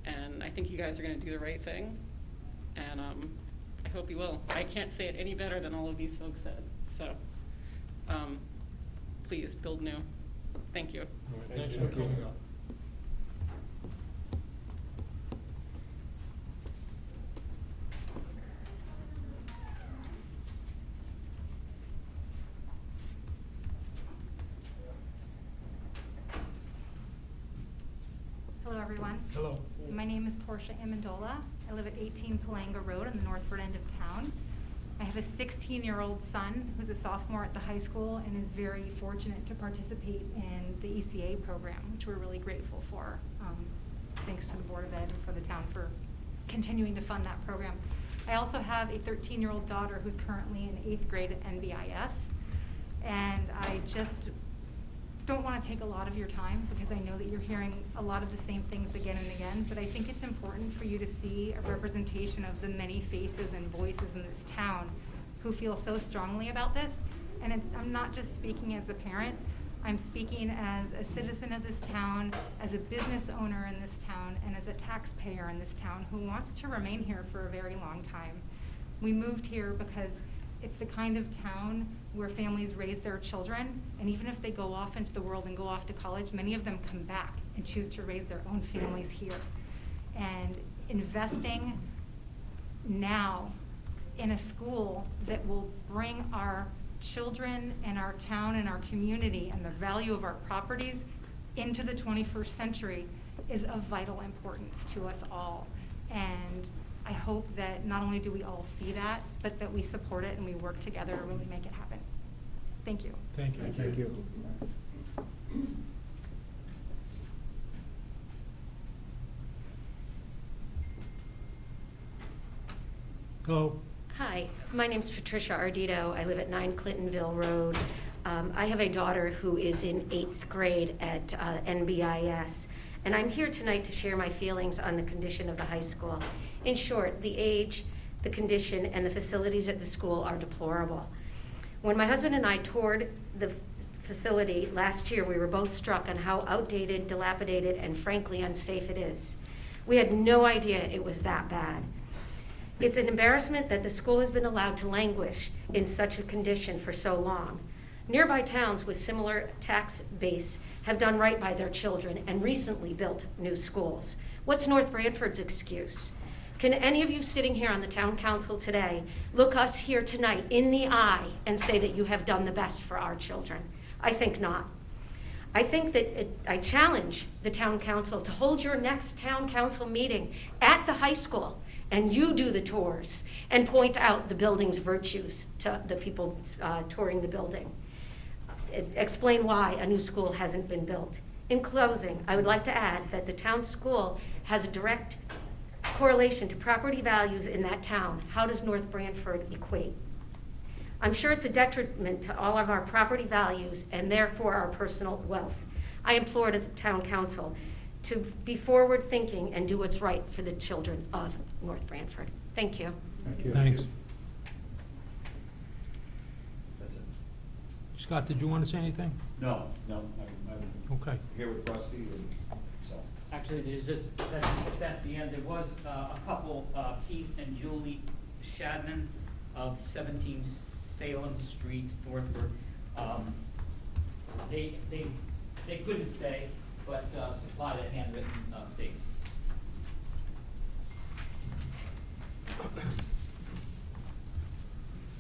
And I think you guys are going to do the right thing. And I hope you will. I can't say it any better than all of these folks said. So please build new. Thank you. Thanks for coming up. Hello, everyone. Hello. My name is Portia Amendola. I live at 18 Palanga Road on the Northford end of town. I have a 16-year-old son who's a sophomore at the high school and is very fortunate to participate in the ECA program, which we're really grateful for. Thanks to the Board of Ed and for the town for continuing to fund that program. I also have a 13-year-old daughter who's currently in 8th grade at NBIS. And I just don't want to take a lot of your time because I know that you're hearing a lot of the same things again and again, but I think it's important for you to see a representation of the many faces and voices in this town who feel so strongly about this. And I'm not just speaking as a parent, I'm speaking as a citizen of this town, as a business owner in this town, and as a taxpayer in this town who wants to remain here for a very long time. We moved here because it's the kind of town where families raise their children, and even if they go off into the world and go off to college, many of them come back and choose to raise their own families here. And investing now in a school that will bring our children and our town and our community and the value of our properties into the 21st century is of vital importance to us all. And I hope that not only do we all see that, but that we support it and we work together to really make it happen. Thank you. Thank you. Thank you. Hello. Hi, my name's Patricia Ardito. I live at 9 Clintonville Road. I have a daughter who is in 8th grade at NBIS, and I'm here tonight to share my feelings on the condition of the high school. In short, the age, the condition, and the facilities at the school are deplorable. When my husband and I toured the facility last year, we were both struck on how outdated, dilapidated, and frankly unsafe it is. We had no idea it was that bad. It's an embarrassment that the school has been allowed to languish in such a condition for so long. Nearby towns with similar tax base have done right by their children and recently built new schools. What's North Branford's excuse? Can any of you sitting here on the town council today look us here tonight in the eye and say that you have done the best for our children? I think not. I think that I challenge the town council to hold your next town council meeting at the high school and you do the tours and point out the building's virtues to the people touring the building. Explain why a new school hasn't been built. In closing, I would like to add that the town school has a direct correlation to property values in that town. How does North Branford equate? I'm sure it's a detriment to all of our property values and therefore our personal wealth. I implore the town council to be forward thinking and do what's right for the children of North Branford. Thank you. Thank you. Thanks. That's it. Scott, did you want to say anything? No, I'm Okay. here with Rusty and so. Actually, there's just, that's the end. There was a couple, Keith and Julie Shadman of 17 Salem Street, Northford. They they couldn't stay, but supplied a handwritten statement.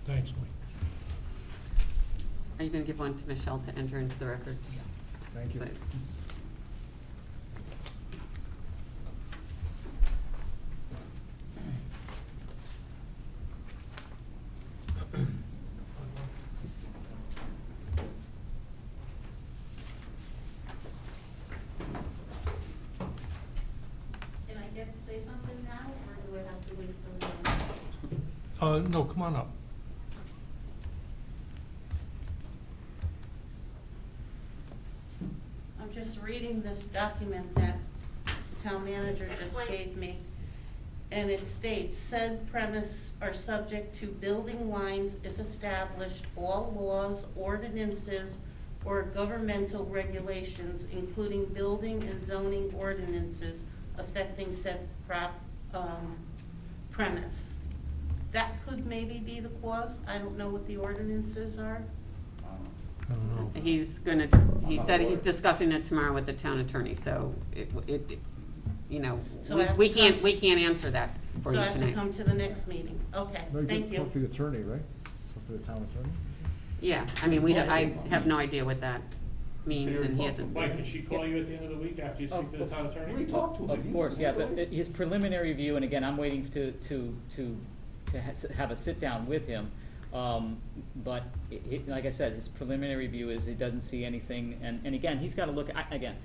Thanks, Mike. Are you going to give one to Michelle to enter into the record? Thank you. Thanks. Can I get to say something now, or do I have to wait till the end? No, come on up. I'm just reading this document that the town manager just gave me. And it states, said premise are subject to building lines if established, all laws, ordinances, or governmental regulations, including building and zoning ordinances affecting said premise. That could maybe be the clause. I don't know what the ordinances are. I don't know. He said he's discussing it tomorrow with the town attorney, so So I have we to can't come- answer that for So you I have to tonight. come to the next meeting. Okay, No, thank you. Talk to the attorney, right? Talk to the town attorney? Yeah, I mean, I have no idea what that means, and he hasn't. Mike, can she call you at the end of the week after you speak to the town attorney? We talked to him. Of course, yeah, but his preliminary review, and again, I'm waiting to have a sit-down with him. But like I said, his preliminary review is he doesn't see anything, and again, he's gotta look, again,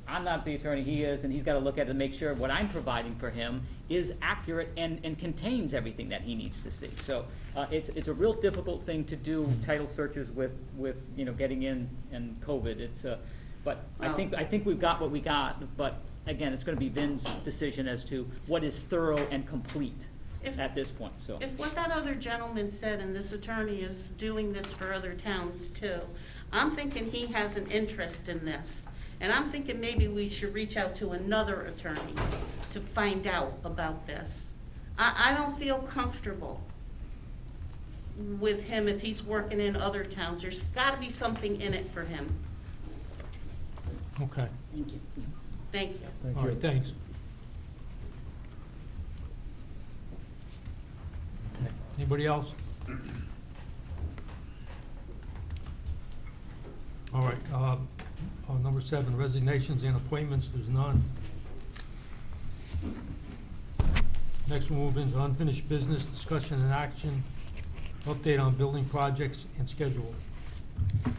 I'm not the attorney, he is, and he's gotta look at it and make sure what I'm providing for him is accurate and contains everything that he needs to see. So, it's a real difficult thing to do, title searches with, getting in and COVID, but I think we've got what we got, but again, it's gonna be Vin's decision as to what is thorough and complete at this point, so. If what that other gentleman said, and this attorney is doing this for other towns too, I'm thinking he has an interest in this. And I'm thinking maybe we should reach out to another attorney to find out about this. I don't feel comfortable with him if he's working in other towns. There's gotta be something in it for him. Okay. Thank you. Thank you. Thank All you. right, thanks. Okay. Anybody else? All right, number 7, resignations and appointments, there's none. Next, we'll move into unfinished business, discussion and action, update on building projects and schedule.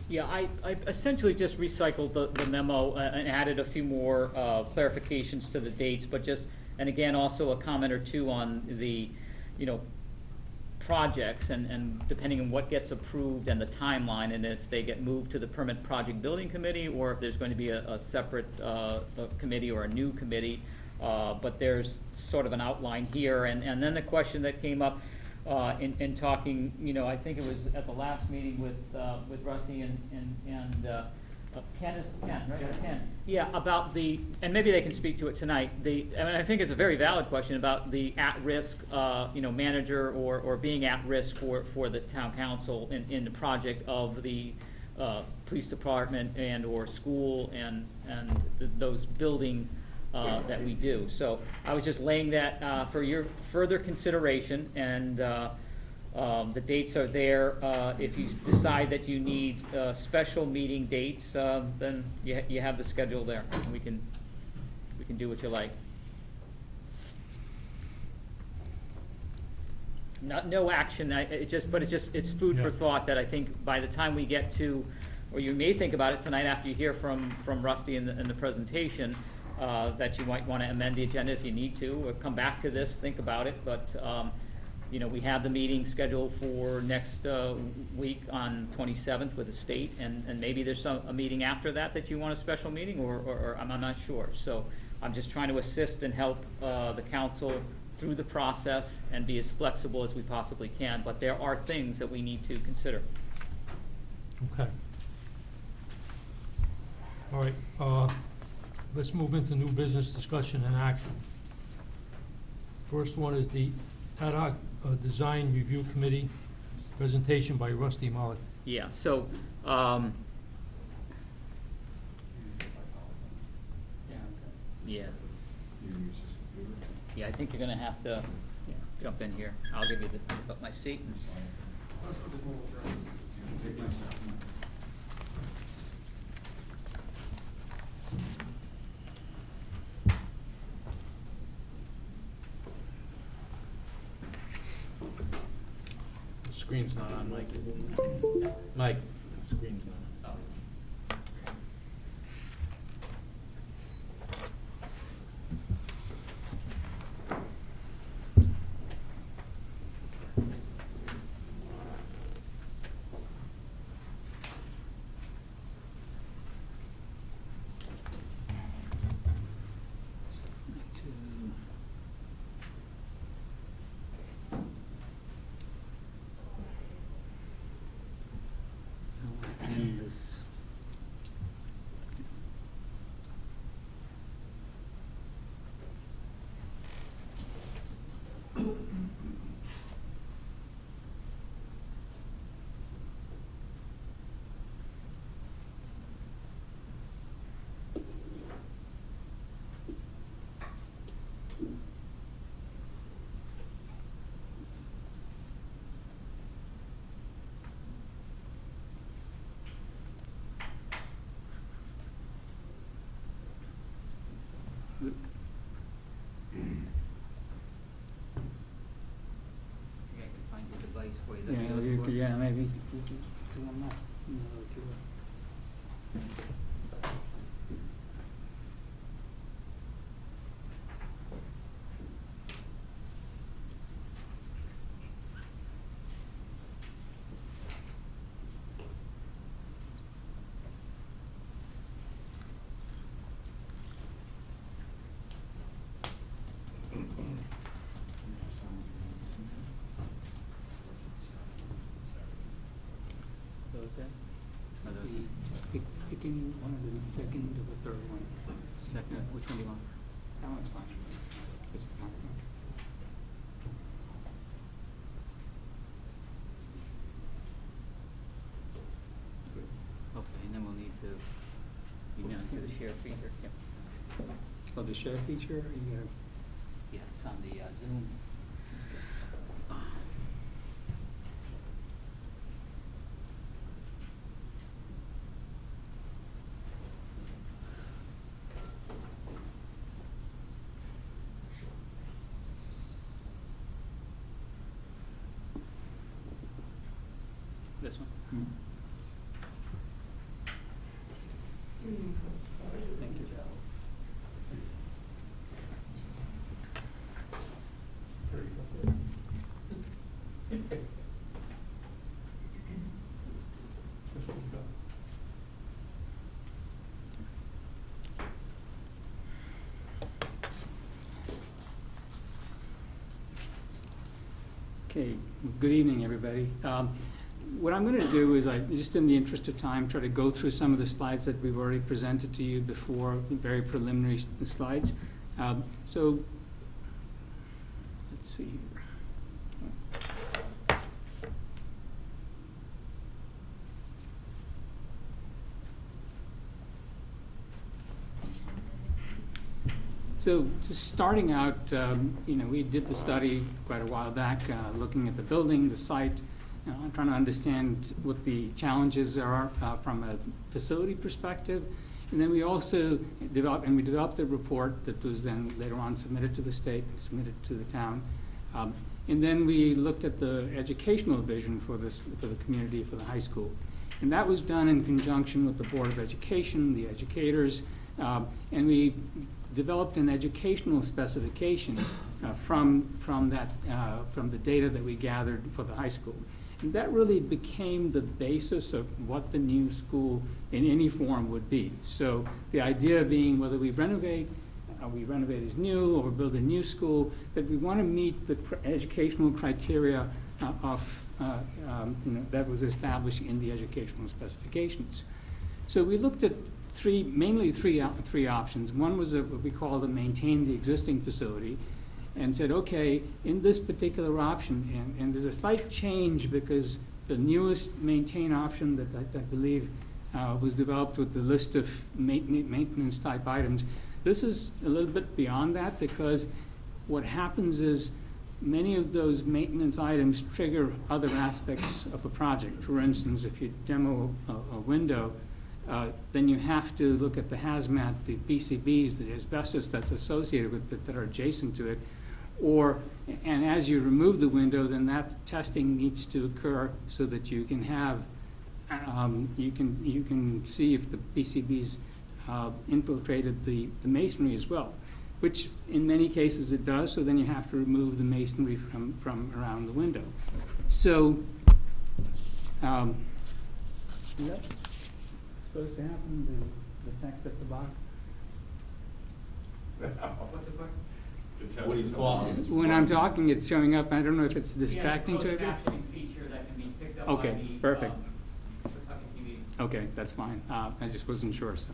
Yeah, I essentially just recycled the memo and added a few more clarifications to the dates, but and again, also a comment or two on the, projects and depending on what gets approved and the timeline, and if they get moved to the Permit Project Building Committee, or if there's going to be a separate committee or a new committee. But there's sort of an outline here, and then the question that came up in talking, I think it was at the last meeting with Rusty and Ken, right? Ken. Yeah, about and maybe they can speak to it tonight, I think it's a very valid question about the at-risk, manager or being at risk for the town council in the project of the police department and or school and those building that we do. So I was just laying that for your further consideration, and the dates are there. If you decide that you need special meeting dates, then you have the schedule there. We can do what you like. No action. It's food for thought that I think by the time we get to, or you may think about it tonight after you hear from Rusty in the presentation, that you might want to amend the agenda if you need to, or come back to this, think about it. But we have the meeting scheduled for next week on 27th with the state, and maybe there's a meeting after that you want a special meeting, or I'm not sure. So I'm just trying to assist and help the council through the process and be as flexible as we possibly can. But there are things that we need to consider. Okay. All right, let's move into new business discussion and action. First one is the ad hoc design review committee presentation by Rusty Molly. Yeah, so Yeah. You use his computer? Yeah, I think you're gonna have to jump in here. I'll give you my seat. And Take my stuff. The screen's not on, Mike. Mike, the screen's not on. end this. Yeah, maybe, because I'm not, too. Picking one of the second or the third one. Second, which one do you want? That one's fine. This one. Okay, and then we'll need to email to the share feature. Yep. Oh, the share feature? Or you gotta... Yeah, it's on the Zoom. This one? Thank you. Okay, good evening, everybody. What I'm going to do is, just in the interest of time, try to go through some of the slides that we've already presented to you before, the very preliminary slides. So, let's see here. So just starting out, we did the study quite a while back, looking at the building, the site, trying to understand what the challenges are from a facility perspective. And then we also developed a report that was then later on submitted to the state, submitted to the town. And then we looked at the educational vision for the community, for the high school. And that was done in conjunction with the Board of Education, the educators, and we developed an educational specification from the data that we gathered for the high school. And that really became the basis of what the new school in any form would be. So the idea being whether we renovate as new or build a new school, that we want to meet the educational criteria that was established in the educational specifications. So we looked at mainly three options. One was what we call to maintain the existing facility, and said, okay, in this particular option, and there's a slight change because the newest maintain option that I believe was developed with the list of maintenance type items This is a little bit beyond that, because what happens is many of those maintenance items trigger other aspects of a project. For instance, if you demo a window, then you have to look at the hazmat, the PCBs, the asbestos that's associated with it that are adjacent to it. And as you remove the window, then that testing needs to occur so that you can have, you can see if the PCBs infiltrated the masonry as well, which in many cases it does, so then you have to remove the masonry from around the window. So, is that supposed to happen, the text at the bottom? What's the question? What he's talking. When I'm talking, it's showing up. I don't know if it's distracting to Yeah, you. it's a closed captioning feature that can be picked up by Okay, the, perfect. TV. Okay, that's fine. I just wasn't sure. So,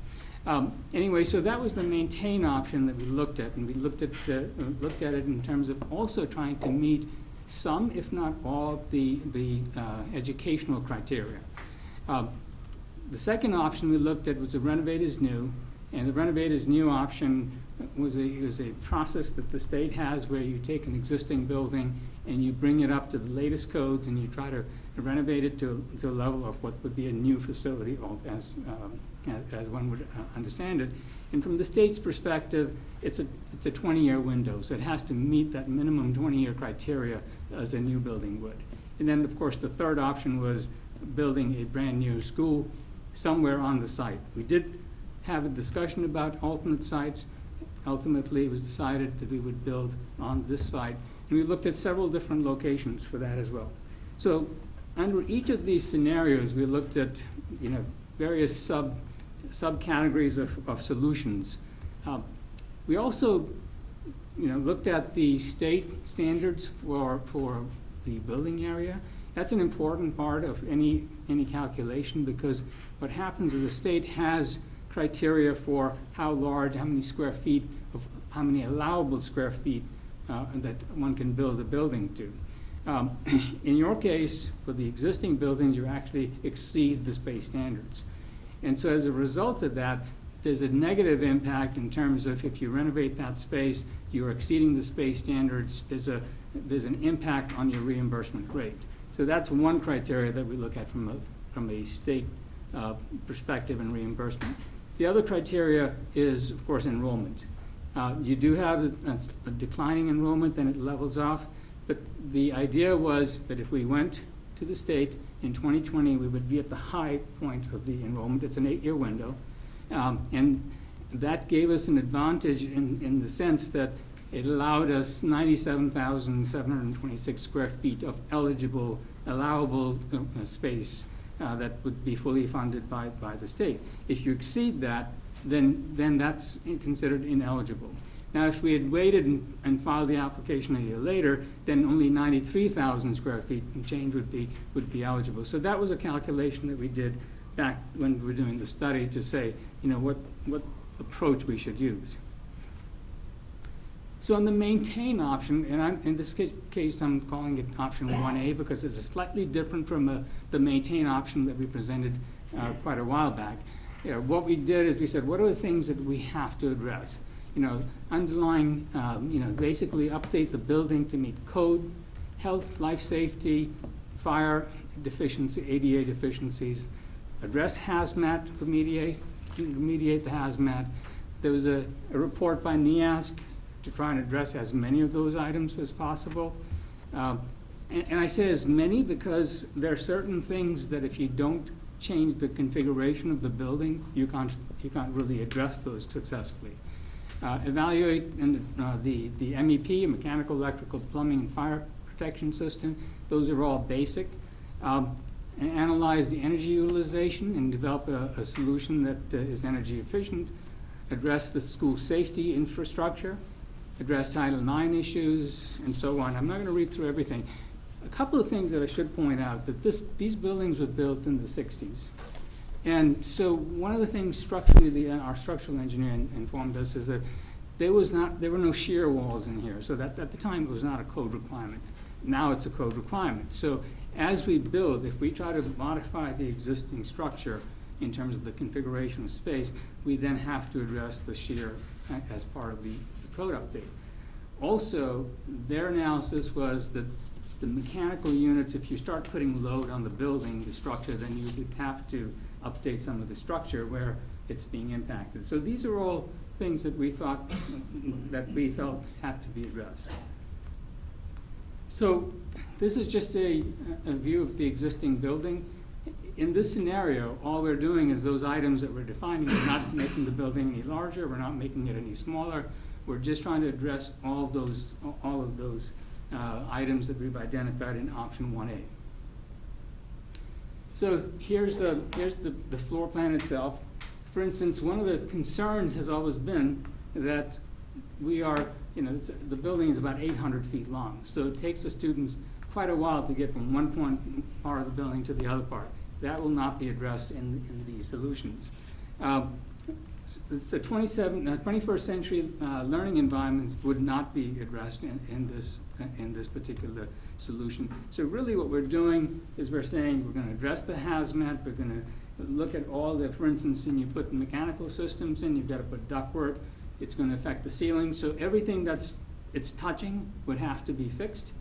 anyway, so that was the maintain option that we looked at, and we looked at it in terms of also trying to meet some, if not all, the educational criteria. The second option we looked at was the renovate as new, and the renovate as new option was a process that the state has where you take an existing building and you bring it up to the latest codes and you try to renovate it to a level of what would be a new facility, as one would understand it. And from the state's perspective, it's a 20-year window, so it has to meet that minimum 20-year criteria as a new building would. And then, of course, the third option was building a brand new school somewhere on the site. We did have a discussion about alternate sites. Ultimately, it was decided that we would build on this site, and we looked at several different locations for that as well. So under each of these scenarios, we looked at various subcategories of solutions. We also looked at the state standards for the building area. That's an important part of any calculation, because what happens is the state has criteria for how large, how many square feet, how many allowable square feet that one can build a building to. In your case, for the existing buildings, you actually exceed the space standards. And so as a result of that, there's a negative impact in terms of if you renovate that space, you're exceeding the space standards, there's an impact on your reimbursement rate. So that's one criteria that we look at from a state perspective and reimbursement. The other criteria is, of course, enrollment. You do have a declining enrollment, then it levels off. But the idea was that if we went to the state in 2020, we would be at the high point of the enrollment. It's an 8-year window. And that gave us an advantage in the sense that it allowed us 97,726 square feet of eligible, allowable space that would be fully funded by the state. If you exceed that, then that's considered ineligible. Now, if we had waited and filed the application a year later, then only 93,000 square feet and change would be eligible. So that was a calculation that we did back when we were doing the study to say, what approach we should use. So on the maintain option, and in this case I'm calling it option 1A because it's slightly different from the maintain option that we presented quite a while back. What we did is we said, what are the things that we have to address? Underlying, basically update the building to meet code, health, life safety, fire deficiency, ADA deficiencies, address hazmat, remediate the hazmat. There was a report by NEASC to try and address as many of those items as possible. And I say as many because there are certain things that if you don't change the configuration of the building, you can't really address those successfully. Evaluate the MEP, mechanical, electrical, plumbing, and fire protection system. Those are all basic. And analyze the energy utilization and develop a solution that is energy efficient. Address the school safety infrastructure. Address Title IX issues, and so on. I'm not going to read through everything. A couple of things that I should point out, that these buildings were built in the 60s. And so one of the things structurally our structural engineer informed us is that there were no shear walls in here. So that at the time it was not a code requirement. Now it's a code requirement. So as we build, if we try to modify the existing structure in terms of the configuration of space, we then have to address the shear as part of the code update. Also, their analysis was that the mechanical units, if you start putting load on the building, the structure, then you would have to update some of the structure where it's being impacted. So these are all things that we thought, that we felt had to be addressed. So this is just a view of the existing building. In this scenario, all we're doing is those items that we're defining. We're not making the building any larger. We're not making it any smaller. We're just trying to address all of those items that we've identified in option 1A. So here's the floor plan itself. For instance, one of the concerns has always been that we are, the building is about 800 feet long. So it takes the students quite a while to get from one part of the building to the other part. That will not be addressed in the solutions. It's a 21st century learning environment would not be addressed in this particular solution. So really what we're doing is we're saying we're going to address the hazmat, we're going to look at all the, for instance, when you put mechanical systems in, you've got to put ductwork, it's going to affect the ceiling. So everything it's touching would have to be fixed,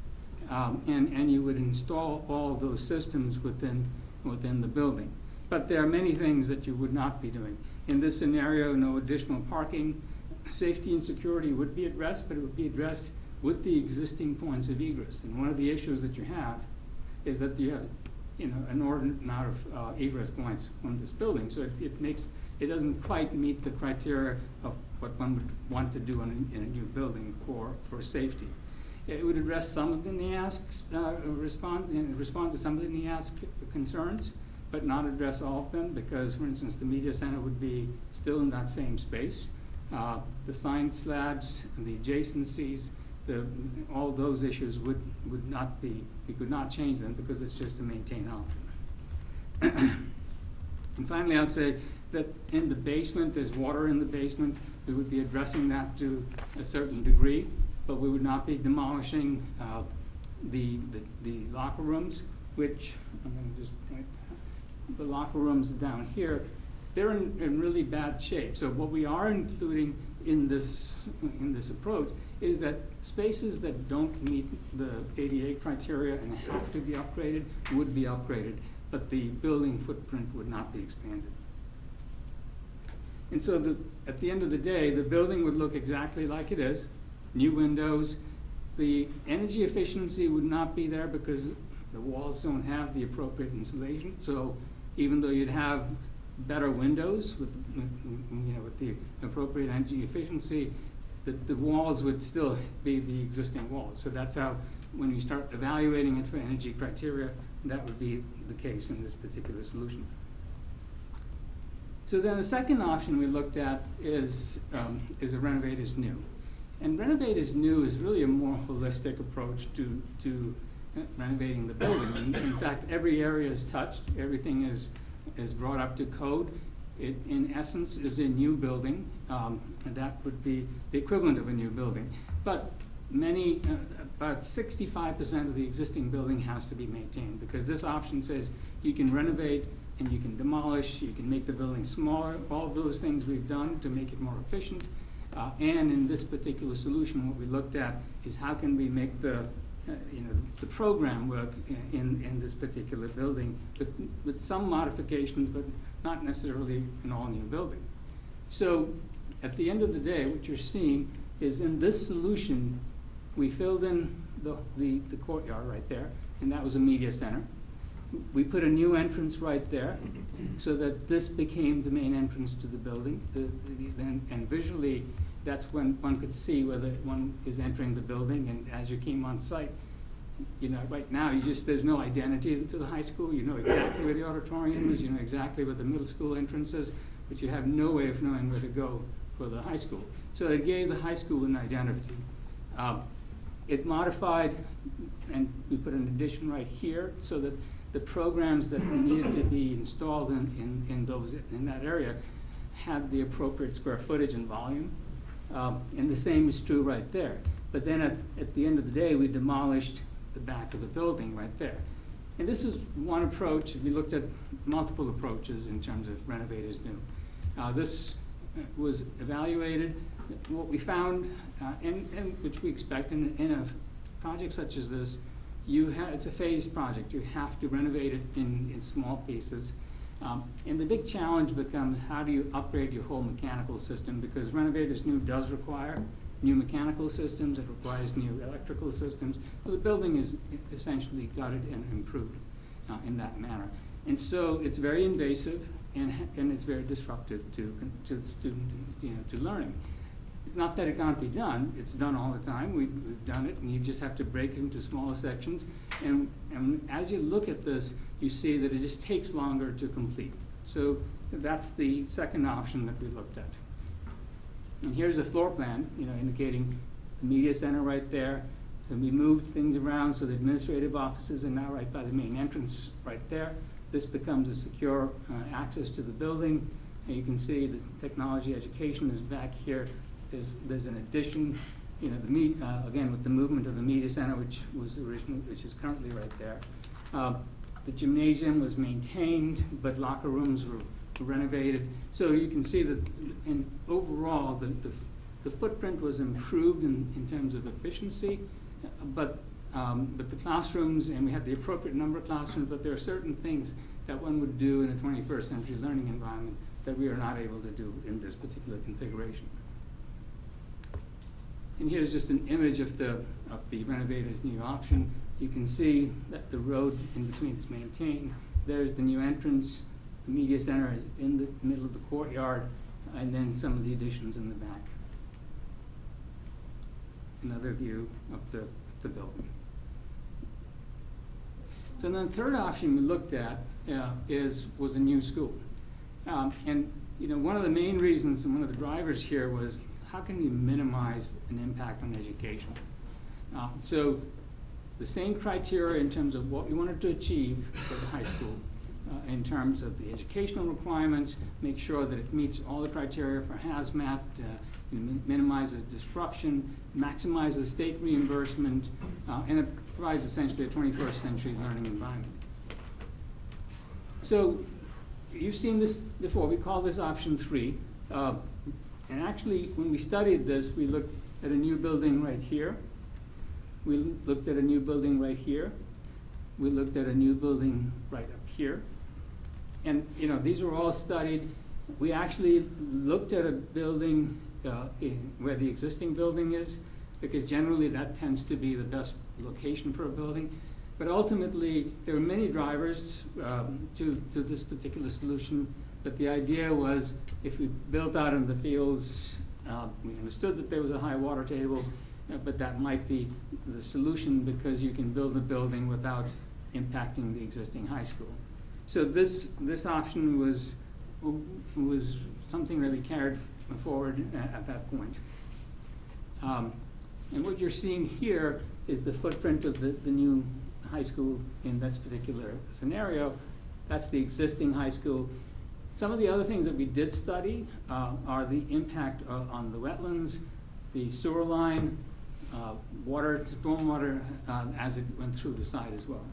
and you would install all of those systems within the building. But there are many things that you would not be doing. In this scenario, no additional parking. Safety and security would be addressed, but it would be addressed with the existing points of egress. And one of the issues that you have is that you have an inordinate amount of egress points from this building. So it doesn't quite meet the criteria of what one would want to do in a new building for safety. It would address some of the NEASC, respond to some of the NEASC concerns, but not address all of them, because, for instance, the media center would be still in that same space. The sign slabs, the adjacencies, all those issues would not be, we could not change them because it's just a maintain option. And finally, I'll say that in the basement, there's water in the basement. We would be addressing that to a certain degree, but we would not be demolishing the locker rooms, which, I'm going to just point out, the locker rooms down here, they're in really bad shape. So what we are including in this approach is that spaces that don't meet the ADA criteria and have to be upgraded would be upgraded, but the building footprint would not be expanded. And so at the end of the day, the building would look exactly like it is, new windows. The energy efficiency would not be there because the walls don't have the appropriate insulation. So even though you'd have better windows with the appropriate energy efficiency, the walls would still be the existing walls. So that's how, when you start evaluating it for energy criteria, that would be the case in this particular solution. So then the second option we looked at is a renovate as new. And renovate as new is really a more holistic approach to renovating the building. In fact, every area is touched, everything is brought up to code. It, in essence, is a new building, and that would be the equivalent of a new building. But about 65% of the existing building has to be maintained, because this option says you can renovate and you can demolish, you can make the building smaller, all of those things we've done to make it more efficient. And in this particular solution, what we looked at is how can we make the program work in this particular building with some modifications, but not necessarily an all-new building. So at the end of the day, what you're seeing is in this solution, we filled in the courtyard right there, and that was a media center. We put a new entrance right there so that this became the main entrance to the building. And visually, that's when one could see whether one is entering the building. And as you came on site, right now, there's no identity to the high school. You know exactly where the auditorium is, you know exactly where the middle school entrance is, but you have no way of knowing where to go for the high school. So it gave the high school an identity. It modified, and we put an addition right here so that the programs that needed to be installed in that area had the appropriate square footage and volume. And the same is true right there. But then at the end of the day, we demolished the back of the building right there. And this is one approach. We looked at multiple approaches in terms of renovate as new. This was evaluated. What we found, and which we expect in a project such as this, it's a phased project. You have to renovate it in small pieces. And the big challenge becomes, how do you upgrade your whole mechanical system? Because Renovators New does require new mechanical systems, it requires new electrical systems. So the building is essentially gutted and improved in that manner. And so it's very invasive and it's very disruptive to the student, to learning. Not that it can't be done, it's done all the time. We've done it, and you just have to break it into smaller sections. And as you look at this, you see that it just takes longer to complete. So that's the second option that we looked at. And here's a floor plan, indicating the media center right there. So we moved things around, so the administrative offices are now right by the main entrance right there. This becomes a secure access to the building. And you can see the technology education is back here. There's an addition, again, with the movement of the media center, which is currently right there. The gymnasium was maintained, but locker rooms were renovated. So you can see that overall, the footprint was improved in terms of efficiency, but the classrooms, and we had the appropriate number of classrooms, but there are certain things that one would do in a 21st century learning environment that we are not able to do in this particular configuration. And here's just an image of the Renovators New option. You can see that the road in between is maintained. There's the new entrance. The media center is in the middle of the courtyard, and then some of the additions in the back. Another view of the building. So then the third option we looked at was a new school. And one of the main reasons and one of the drivers here was, how can we minimize an impact on education? So the same criteria in terms of what we wanted to achieve for the high school, in terms of the educational requirements, make sure that it meets all the criteria for hazmat, minimizes disruption, maximizes state reimbursement, and it provides essentially a 21st century learning environment. So you've seen this before. We call this option 3. And actually, when we studied this, we looked at a new building right here. We looked at a new building right here. We looked at a new building right up here. And these were all studied. We actually looked at a building where the existing building is, because generally that tends to be the best location for a building. But ultimately, there were many drivers to this particular solution. But the idea was, if we built out in the fields, we understood that there was a high water table, but that might be the solution, because you can build a building without impacting the existing high school. So this option was something that we carried forward at that point. And what you're seeing here is the footprint of the new high school in this particular scenario. That's the existing high school. Some of the other things that we did study are the impact on the wetlands, the sewer line, water, stormwater, as it went through the site as well.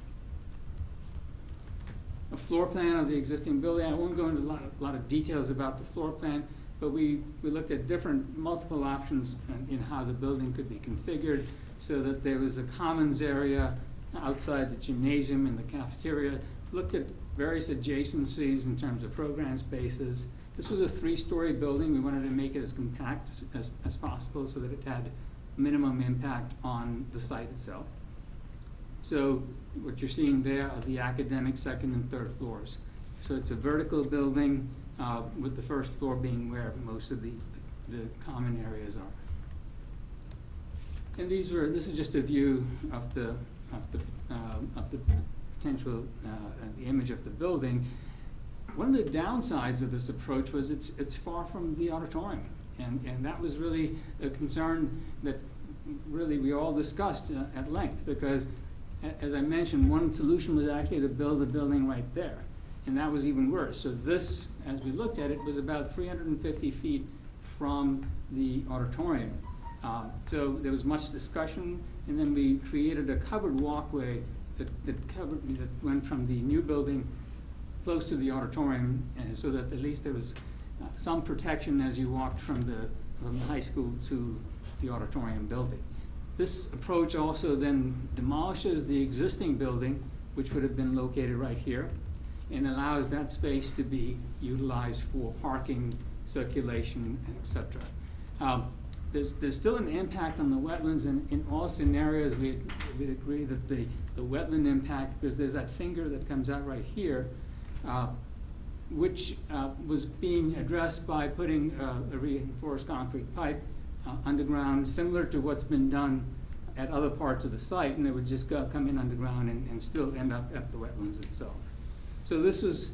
A floor plan of the existing building. I won't go into a lot of details about the floor plan, but we looked at multiple options in how the building could be configured, so that there was a commons area outside the gymnasium and the cafeteria. Looked at various adjacencies in terms of program spaces. This was a 3-story building. We wanted to make it as compact as possible, so that it had minimum impact on the site itself. So what you're seeing there are the academic second and third floors. So it's a vertical building, with the first floor being where most of the common areas are. And this is just a view of the potential, the image of the building. One of the downsides of this approach was it's far from the auditorium, and that was really a concern that really we all discussed at length, because as I mentioned, one solution was actually to build a building right there, and that was even worse. So this, as we looked at it, was about 350 feet from the auditorium. So there was much discussion, and then we created a covered walkway that went from the new building close to the auditorium, so that at least there was some protection as you walked from the high school to the auditorium building. This approach also then demolishes the existing building, which would have been located right here, and allows that space to be utilized for parking, circulation, etc. There's still an impact on the wetlands, and in all scenarios we'd agree that the wetland impact, because there's that finger that comes out right here, which was being addressed by putting a reinforced concrete pipe underground, similar to what's been done at other parts of the site, and it would just come in underground and still end up at the wetlands itself. So this is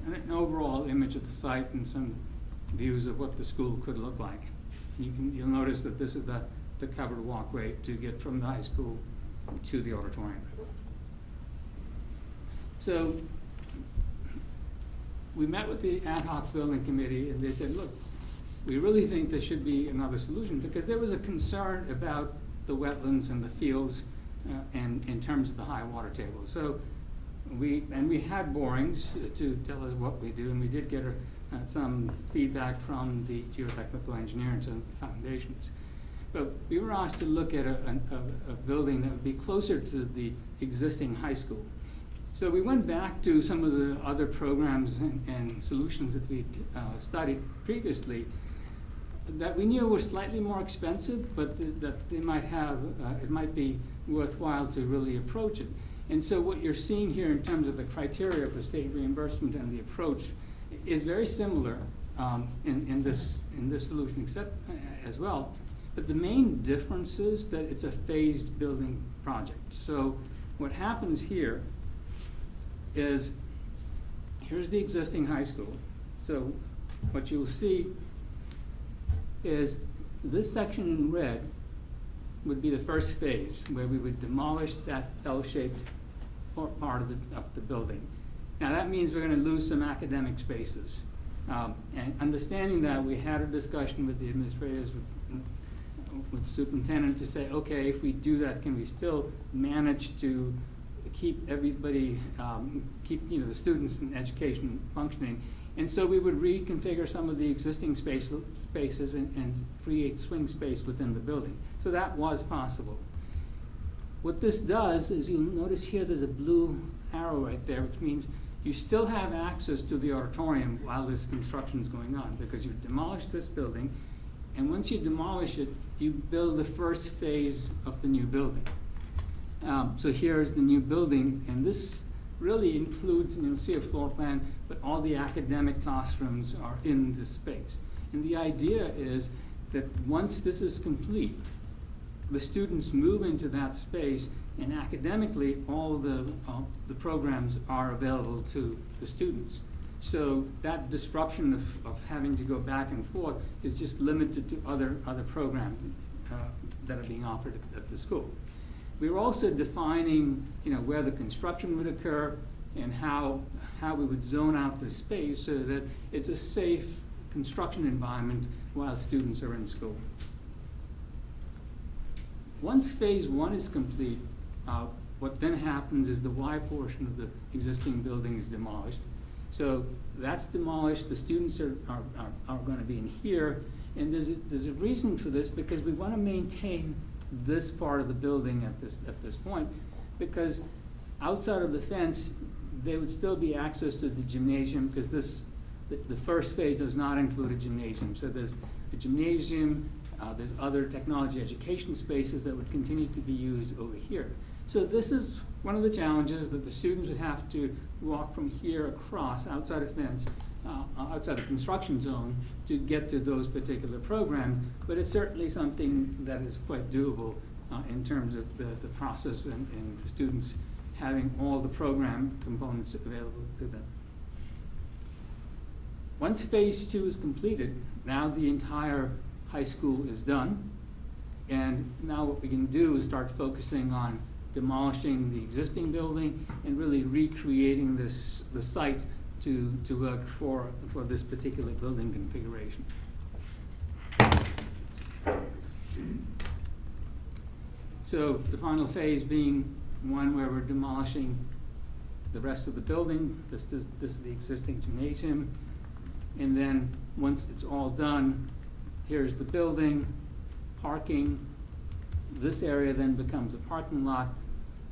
an overall image of the site and some views of what the school could look like. You'll notice that this is the covered walkway to get from the high school to the auditorium. So we met with the ad hoc building committee, and they said, look, we really think there should be another solution, because there was a concern about the wetlands and the fields and in terms of the high water table. So we had borings to tell us what we do, and we did get some feedback from the geotechnical engineer in terms of the foundations. But we were asked to look at a building that would be closer to the existing high school. So we went back to some of the other programs and solutions that we'd studied previously that we knew were slightly more expensive, but that they might have, it might be worthwhile to really approach it. And so what you're seeing here in terms of the criteria for state reimbursement and the approach is very similar in this solution, except as well. But the main difference is that it's a phased building project. So what happens here is, here's the existing high school. So what you'll see is this section in red would be the first phase, where we would demolish that L-shaped part of the building. Now that means we're going to lose some academic spaces. And understanding that, we had a discussion with the administrators, with the superintendent, to say, okay, if we do that, can we still manage to keep everybody, keep the students in education functioning? And so we would reconfigure some of the existing spaces and create swing space within the building. So that was possible. What this does is, you'll notice here there's a blue arrow right there, which means you still have access to the auditorium while this construction is going on, because you demolish this building, and once you demolish it, you build the first phase of the new building. So here's the new building, and this really includes, you'll see a floor plan, but all the academic classrooms are in this space. And the idea is that once this is complete, the students move into that space, and academically, all the programs are available to the students. So that disruption of having to go back and forth is just limited to other programs that are being offered at the school. We were also defining, where the construction would occur and how we would zone out the space so that it's a safe construction environment while students are in school. Once phase one is complete, what then happens is the Y portion of the existing building is demolished. So that's demolished. The students are going to be in here, and there's a reason for this, because we want to maintain this part of the building at this point, because outside of the fence there would still be access to the gymnasium, because the first phase does not include a gymnasium. So there's a gymnasium, there's other technology education spaces that would continue to be used over here. So this is one of the challenges, that the students would have to walk from here across, outside of fence, outside the construction zone, to get to those particular programs. But it's certainly something that is quite doable in terms of the process and the students having all the program components available to them. Once phase two is completed, now the entire high school is done. And now what we can do is start focusing on demolishing the existing building and really recreating the site to work for this particular building configuration. So the final phase being one where we're demolishing the rest of the building. This is the existing gymnasium. And then, once it's all done, here's the building, parking. This area then becomes a parking lot.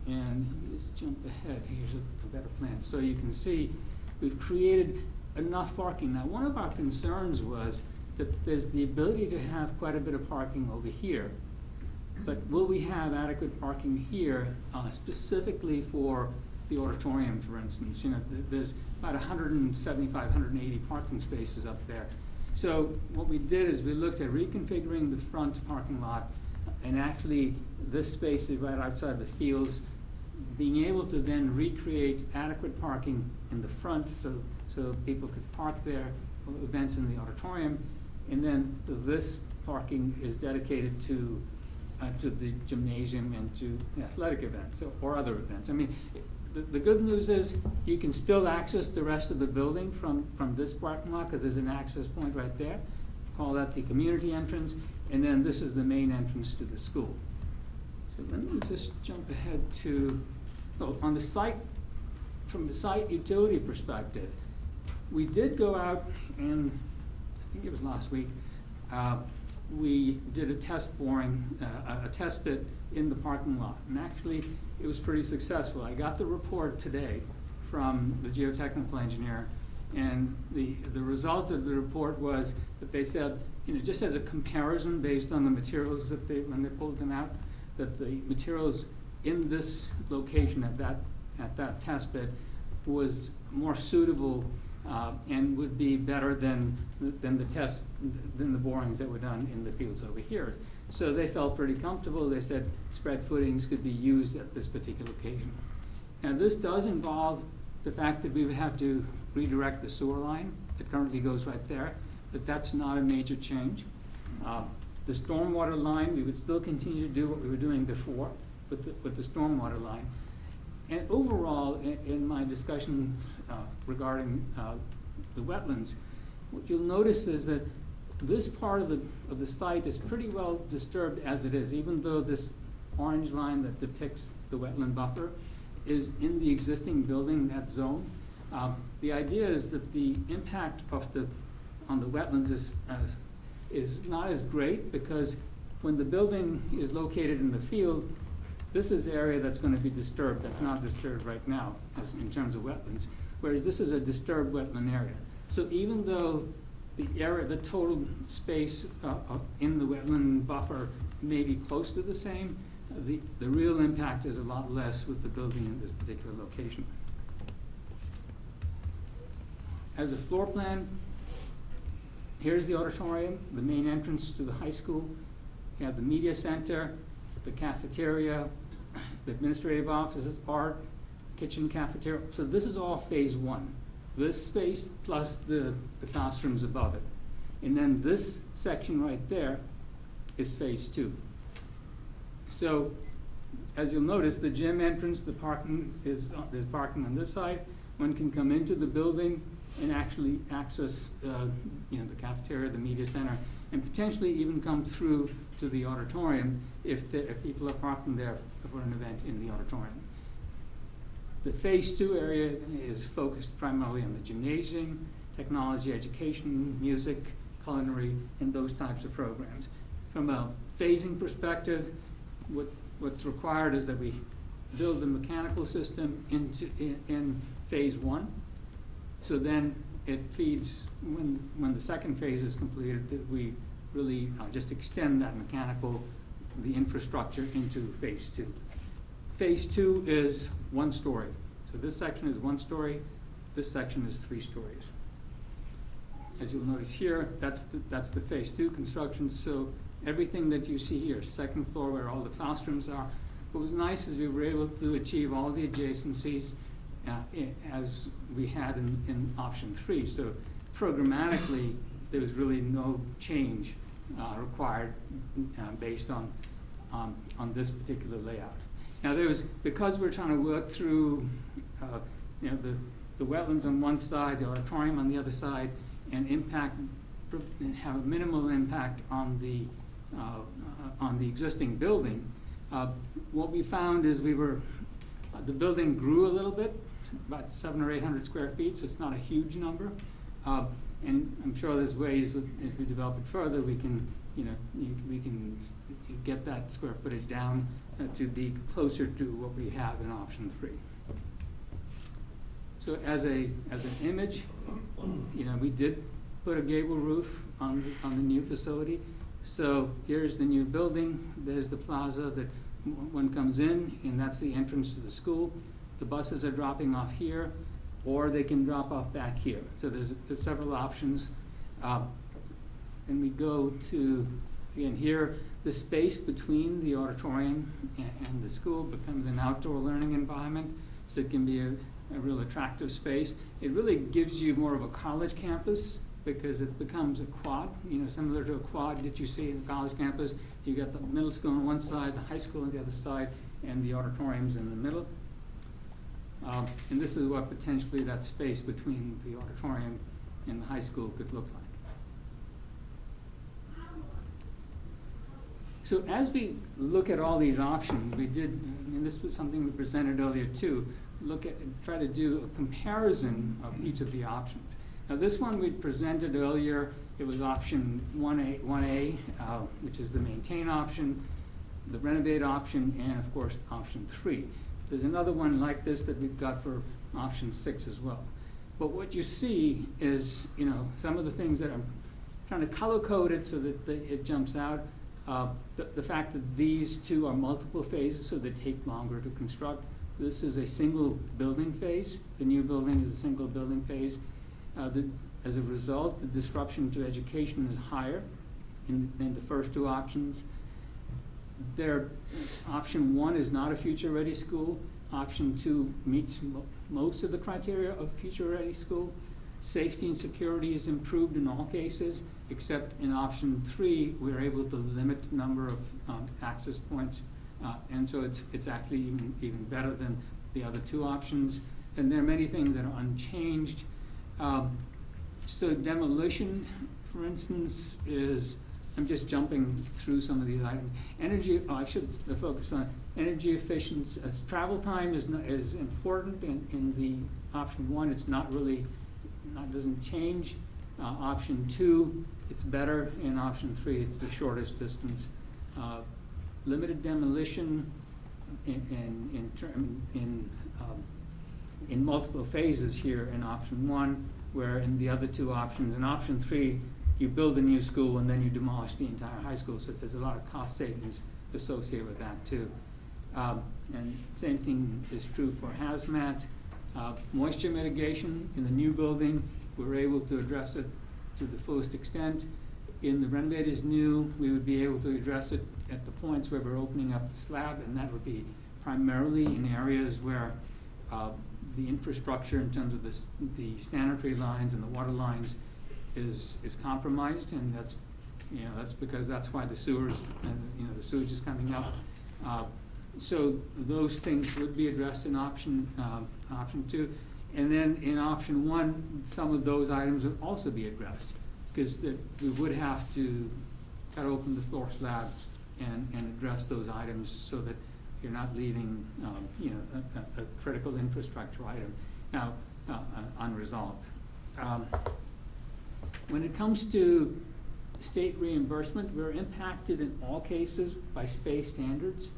And let me just jump ahead. Here's a better plan. So you can see we've created enough parking. Now, one of our concerns was that there's the ability to have quite a bit of parking over here. But will we have adequate parking here, specifically for the auditorium, for instance? You know, there's about 175, 180 parking spaces up there. So what we did is we looked at reconfiguring the front parking lot, and actually this space is right outside the fields, being able to then recreate adequate parking in the front so people could park there, events in the auditorium, and then this parking is dedicated to the gymnasium and to athletic events or other events. I mean, the good news is you can still access the rest of the building from this parking lot, because there's an access point right there. Call that the community entrance, and then this is the main entrance to the school. So let me just jump ahead to, on the site, from the site utility perspective, we did go out, and I think it was last week, we did a test boring, a test bit in the parking lot, and actually it was pretty successful. I got the report today from the geotechnical engineer, and the result of the report was that they said, you know, just as a comparison based on the materials that when they pulled them out, that the materials in this location at that test bit was more suitable and would be better than the borings that were done in the fields over here. So they felt pretty comfortable. They said spread footings could be used at this particular occasion. Now this does involve the fact that we would have to redirect the sewer line that currently goes right there, but that's not a major change. The stormwater line, we would still continue to do what we were doing before with the stormwater line. And overall, in my discussions regarding the wetlands, what you'll notice is that this part of the site is pretty well disturbed as it is, even though this orange line that depicts the wetland buffer is in the existing building, that zone. The idea is that the impact on the wetlands is not as great, because when the building is located in the field, this is the area that's going to be disturbed, that's not disturbed right now in terms of wetlands, whereas this is a disturbed wetland area. So even though the total space in the wetland buffer may be close to the same, the real impact is a lot less with the building in this particular location. As a floor plan, here's the auditorium, the main entrance to the high school. You have the media center, the cafeteria, the administrative offices, art, kitchen, cafeteria. So this is all phase one. This space plus the classrooms above it. And then this section right there is phase two. So as you'll notice, the gym entrance, the parking there's parking on this side. One can come into the building and actually access the cafeteria, the media center, and potentially even come through to the auditorium if people are parking there for an event in the auditorium. The phase two area is focused primarily on the gymnasium, technology, education, music, culinary, and those types of programs. From a phasing perspective, what's required is that we build the mechanical system in phase one. So then it feeds, when the second phase is completed, that we really just extend that the infrastructure into phase two. Phase two is 1 story. So this section is 1 story, this section is 3 stories. As you'll notice here, that's the phase two construction. So everything that you see here, second floor where all the classrooms are. What was nice is we were able to achieve all the adjacencies as we had in option 3. So programmatically, there was really no change required based on this particular layout. Now because we're trying to work through the wetlands on one side, the auditorium on the other side, and have a minimal impact on the existing building, what we found is the building grew a little bit, about 700 or 800 square feet, so it's not a huge number. And I'm sure there's ways, as we develop it further, we can, we can get that square footage down to be closer to what we have in option 3. So as an image, we did put a gable roof on the new facility. So here's the new building. There's the plaza that one comes in, and that's the entrance to the school. The buses are dropping off here, or they can drop off back here. So there's several options. And we go to, again, here, the space between the auditorium and the school becomes an outdoor learning environment, so it can be a real attractive space. It really gives you more of a college campus because it becomes a quad, similar to a quad that you see in the college campus. You got the middle school on one side, the high school on the other side, and the auditoriums in the middle. And this is what potentially that space between the auditorium and the high school could look like. So as we look at all these options, we did, and this was something we presented earlier too, try to do a comparison of each of the options. Now this one we presented earlier, it was option 1A, which is the maintain option, the renovate option, and of course option 3. There's another one like this that we've got for option 6 as well. But what you see is, some of the things that I'm trying to color code it so that it jumps out. The fact that these two are multiple phases, so they take longer to construct. This is a single building phase. The new building is a single building phase. As a result, the disruption to education is higher than the first two options. Option 1 is not a future-ready school. Option 2 meets most of the criteria of future-ready school. Safety and security is improved in all cases, except in option 3, we're able to limit the number of access points. And so it's actually even better than the other two options. And there are many things that are unchanged. So demolition, for instance, I'm just jumping through some of these items. I should focus on energy efficiency. As travel time is important in the option 1. It's doesn't change. Option 2, it's better. In option 3, it's the shortest distance. Limited demolition in multiple phases here in option 1, where in the other two options, in option 3, you build a new school and then you demolish the entire high school, so there's a lot of cost savings associated with that too. And same thing is true for hazmat. Moisture mitigation in the new building, we're able to address it to the fullest extent. In the renovated new, we would be able to address it at the points where we're opening up the slab, and that would be primarily in areas where the infrastructure in terms of the sanitary lines and the water lines is compromised, and that's because that's why the sewers and the sewage is coming up. So those things would be addressed in option 2, and then in option 1, some of those items would also be addressed, because we would have to cut open the floor slab and address those items so that you're not leaving a critical infrastructure item now unresolved. When it comes to state reimbursement, we're impacted in all cases by space standards,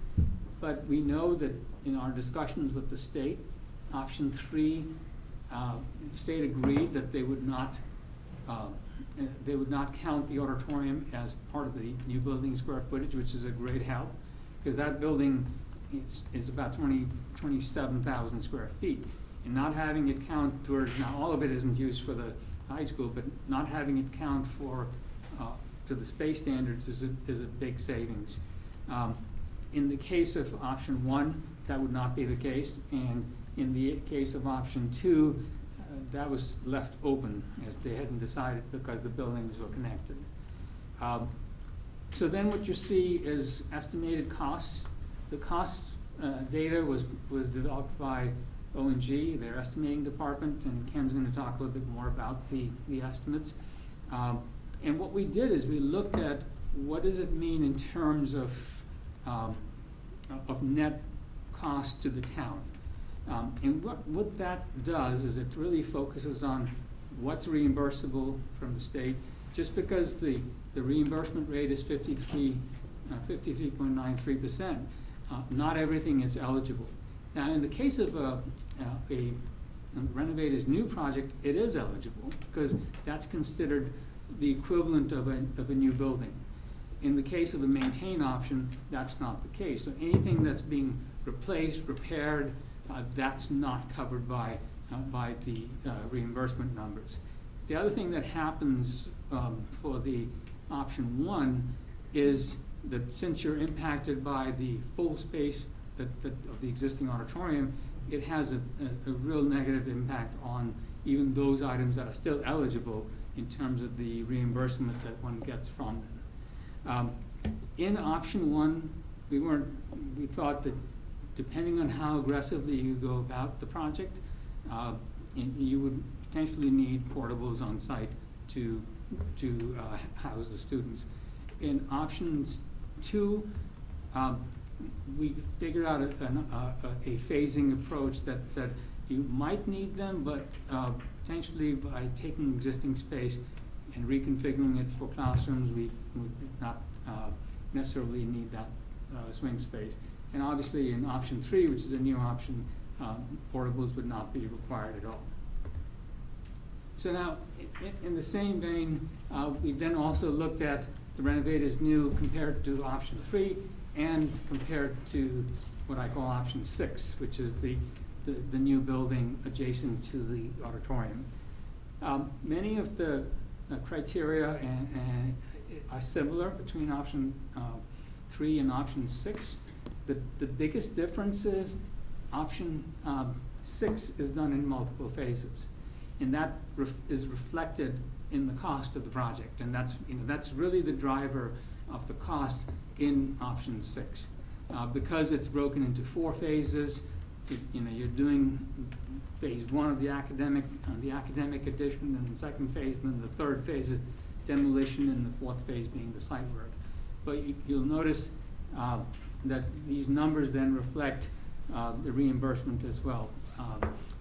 but we know that in our discussions with the state, option 3, the state agreed that they would not count the auditorium as part of the new building square footage, which is a great help, because that building is about 27,000 square feet. And not having it count towards, now all of it isn't used for the high school, but not having it count to the space standards is a big savings. In the case of option 1, that would not be the case, and in the case of option 2, that was left open as they hadn't decided because the buildings were connected. So then what you see is estimated costs. The cost data was developed by O&G, their estimating department, and Ken's going to talk a little bit more about the estimates. And what we did is we looked at what does it mean in terms of net cost to the town. And what that does is it really focuses on what's reimbursable from the state. Just because the reimbursement rate is 53.93%, not everything is eligible. Now, in the case of a Renovator's new project, it is eligible because that's considered the equivalent of a new building. In the case of a maintain option, that's not the case. So anything that's being replaced, repaired, that's not covered by the reimbursement numbers. The other thing that happens for the option 1 is that since you're impacted by the full space of the existing auditorium, it has a real negative impact on even those items that are still eligible in terms of the reimbursement that one gets from them. In option 1, we thought that depending on how aggressively you go about the project, you would potentially need portables on site to house the students. In options 2, we figured out a phasing approach that said you might need them, but potentially by taking existing space and reconfiguring it for classrooms, we would not necessarily need that swing space. And obviously in option 3, which is a new option, portables would not be required at all. So now, in the same vein, we then also looked at the Renovator's new compared to option 3 and compared to what I call option 6, which is the new building adjacent to the auditorium. Many of the criteria are similar between option 3 and option 6. The biggest difference is option 6 is done in multiple phases, and that is reflected in the cost of the project, and that's really the driver of the cost in option 6. Because it's broken into 4 phases, you're doing phase 1 of the academic addition, and the second phase, and then the third phase is demolition, and the fourth phase being the site work. But you'll notice that these numbers then reflect the reimbursement as well.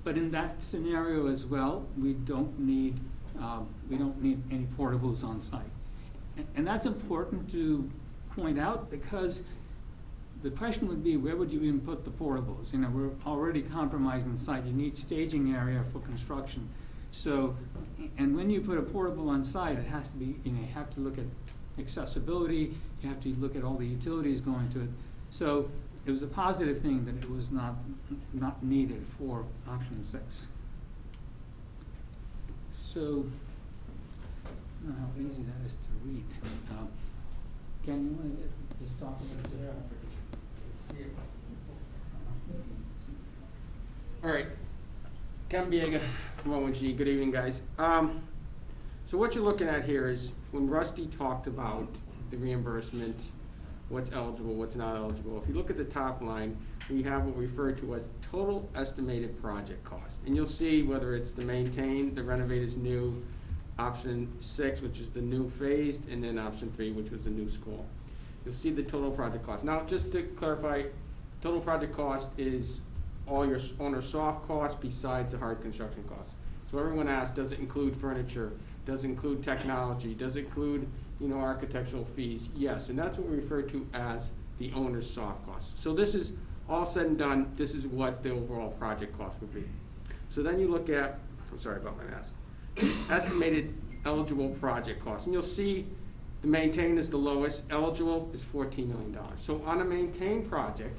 But in that scenario as well, we don't need any portables on site. And that's important to point out because the question would be, where would you even put the portables? We're already compromising the site. You need staging area for construction. So, and when you put a portable on site, it has to be, you have to look at accessibility, you have to look at all the utilities going to it. So it was a positive thing that it was not needed for option 6. So, I don't know how easy that is to read. Ken, you want to just talk a little bit? All right, Ken Biega from ONG. Good evening, guys. So what you're looking at here is when Rusty talked about the reimbursement, what's eligible, what's not eligible. If you look at the top line, we have what we refer to as total estimated project cost. And you'll see whether it's the maintain, the Renovator's new, option 6, which is the new phased, and then option 3, which was the new school. You'll see the total project cost. Now, just to clarify, total project cost is all your owner soft costs besides the hard construction costs. So everyone asks, does it include furniture? Does it include technology? Does it include, architectural fees? Yes, and that's what we refer to as the owner's soft costs. So this is all said and done, this is what the overall project cost would be. So then you look at, I'm sorry about my mask, estimated eligible project cost. And you'll see the maintain is the lowest, eligible is $14 million. So on a maintain project,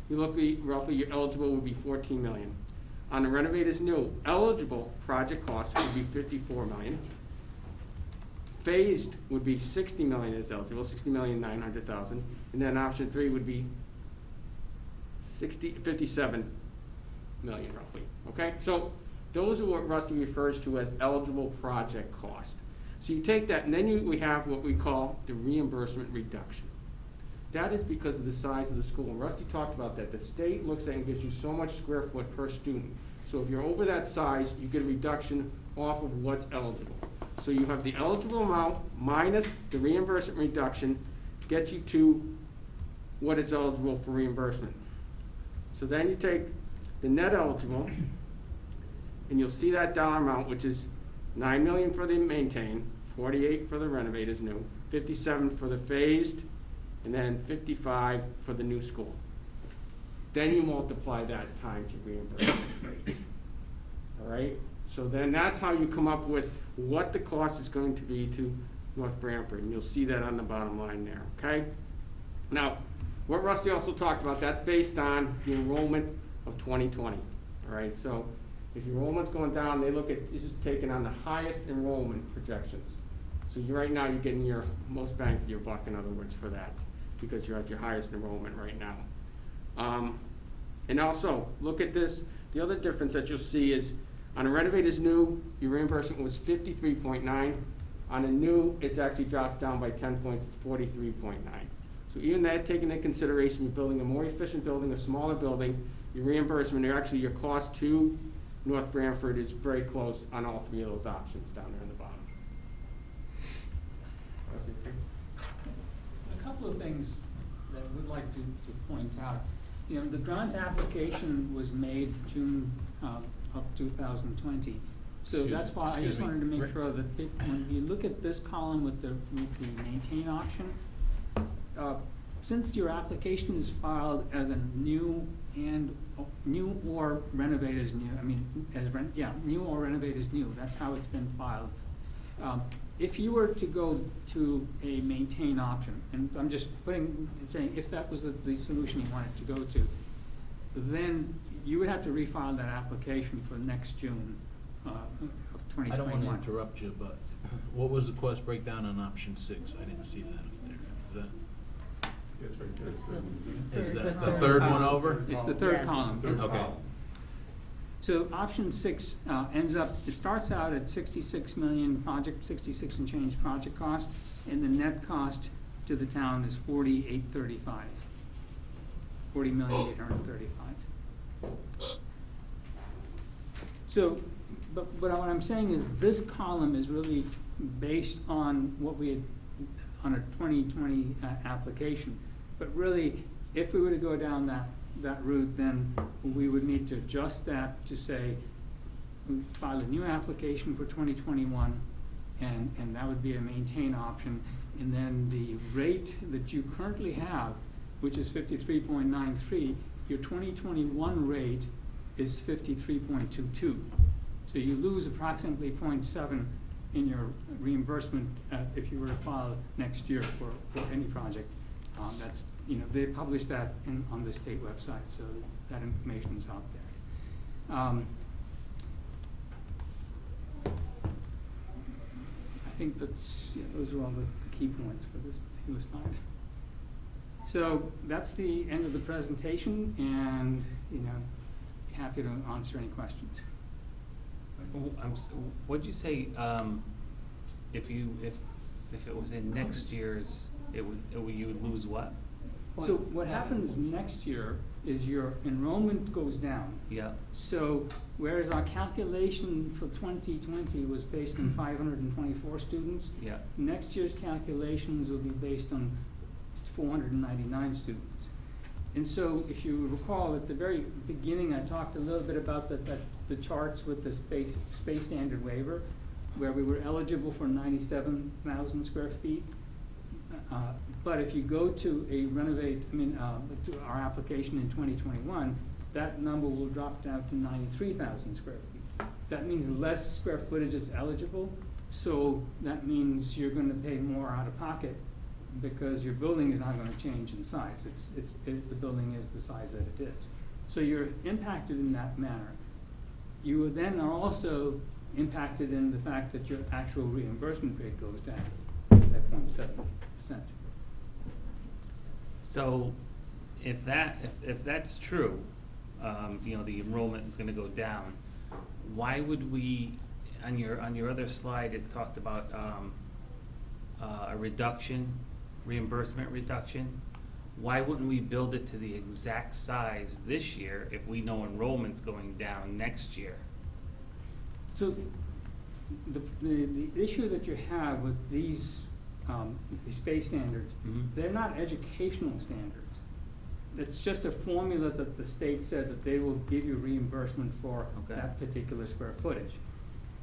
you look at roughly your eligible would be $14 million. On the Renovator's new, eligible project cost would be $54 million. Phased would be $60 million is eligible, $60,900,000, and then option 3 would be $57 million roughly. Okay, so those are what Rusty refers to as eligible project cost. So you take that, and then we have what we call the reimbursement reduction. That is because of the size of the school, and Rusty talked about that. The state looks at it and gives you so much square foot per student. So if you're over that size, you get a reduction off of what's eligible. So you have the eligible amount minus the reimbursement reduction gets you to what is eligible for reimbursement. So then you take the net eligible, and you'll see that dollar amount, which is $9 million for the maintain, 48 for the renovate is new, 57 for the phased, and then 55 for the new school. Then you multiply that times your reimbursement rate. All right? So then that's how you come up with what the cost is going to be to North Branford, and you'll see that on the bottom line there, okay? Now, what Rusty also talked about, that's based on the enrollment of 2020, all right? So if your enrollment's going down, they look at, this is taken on the highest enrollment projections. So right now, you're getting your most bang for your buck, in other words, for that, because you're at your highest enrollment right now. And also, look at this. The other difference that you'll see is on a renovated new, your reimbursement was 53.9. On a new, it actually drops down by 10 points, it's 43.9. So even that taken into consideration, you're building a more efficient building, a smaller building, your reimbursement, or actually your cost to North Branford is very close on all three of those options down there in the bottom. A couple of things that I would like to point out. You know, the grant application was made June of 2020. So that's why I just wanted to make sure that when you look at this column with the maintain option, since your application is filed as a new or renovate as new, I mean, new or renovate as new, that's how it's been filed. If you were to go to a maintain option, and I'm just saying if that was the solution you wanted to go to, then you would have to refile that application for next June of 2021. I don't want to interrupt you, but what was the cost breakdown on option 6? I didn't see that up there. Is that the third one over? It's the third column. Okay. So option 6 it starts out at 66 million project, 66 and change project cost, and the net cost to the town is 40,835. 40,835. So, but what I'm saying is this column is really based on what we had on a 2020 application. But really, if we were to go down that route, then we would need to adjust that to say, we file a new application for 2021, and that would be a maintain option. And then the rate that you currently have, which is 53.93, your 2021 rate is 53.22. So you lose approximately 0.7 in your reimbursement if you were to file next year for any project. That's, they publish that on the state website, so that information is out there. I think those are all the key points for this particular slide. So that's the end of the presentation, and happy to answer any questions. What'd you say? If it was in next year's, you would lose what? So what happens next year is your enrollment goes down. Yeah. So whereas our calculation for 2020 was based on 524 students, yeah, next year's calculations will be based on 499 students. And so if you recall at the very beginning, I talked a little bit about the charts with the space standard waiver, where we were eligible for 97,000 square feet. But if you go to a to our application in 2021, that number will drop down to 93,000 square feet. That means less square footage is eligible, so that means you're going to pay more out of pocket because your building is not going to change in size. The building is the size that it is. So you're impacted in that manner. You then are also impacted in the fact that your actual reimbursement rate goes down at 0.7%. So if that's true, the enrollment is going to go down. Why would we, on your other slide, it talked about a reduction, reimbursement reduction. Why wouldn't we build it to the exact size this year if we know enrollment's going down next year? So the issue that you have with these space standards, they're not educational standards. It's just a formula that the state said that they will give you reimbursement for that particular square footage.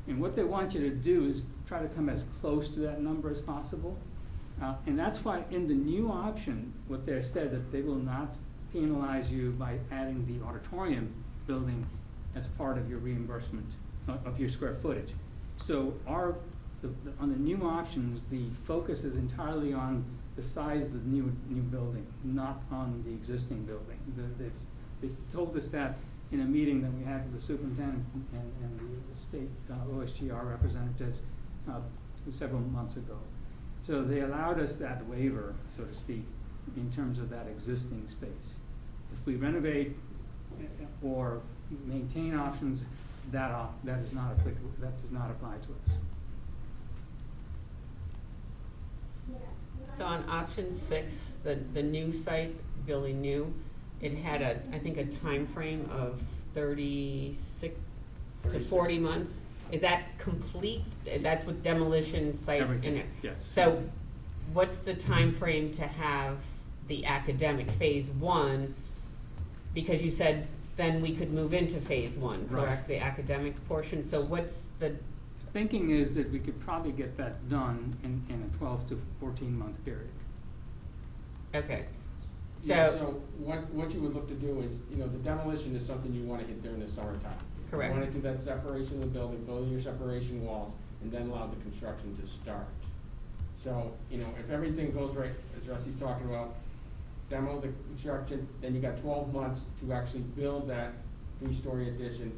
And what they want you to do is try to come as close to that number as possible. And that's why in the new option, what they've said, that they will not penalize you by adding the auditorium building as part of your reimbursement of your square footage. So on the new options, the focus is entirely on the size of the new building, not on the existing building. They've told us that in a meeting that we had with the superintendent and the state OSGR representatives several months ago. So they allowed us that waiver, so to speak, in terms of that existing space. If we renovate or maintain options, that is not applicable, that does not apply to us. So on option 6, the new site, building new, it had I think a time frame of 36 to 40 months. Is that complete? That's with demolition site in it? Yes. So what's the time frame to have the academic phase 1? Because you said then we could move into phase 1, correct? Right. The academic portion. So what's the Thinking is that we could probably get that done in a 12 to 14 month period. Okay. Yeah, so what you would look to do is, the demolition is something you want to hit during the summertime. Correct. You want to do that separation of the building your separation walls, and then allow the construction to start. So, if everything goes right, as Rusty's talking about, demo the construction, then you got 12 months to actually build that 3-story addition,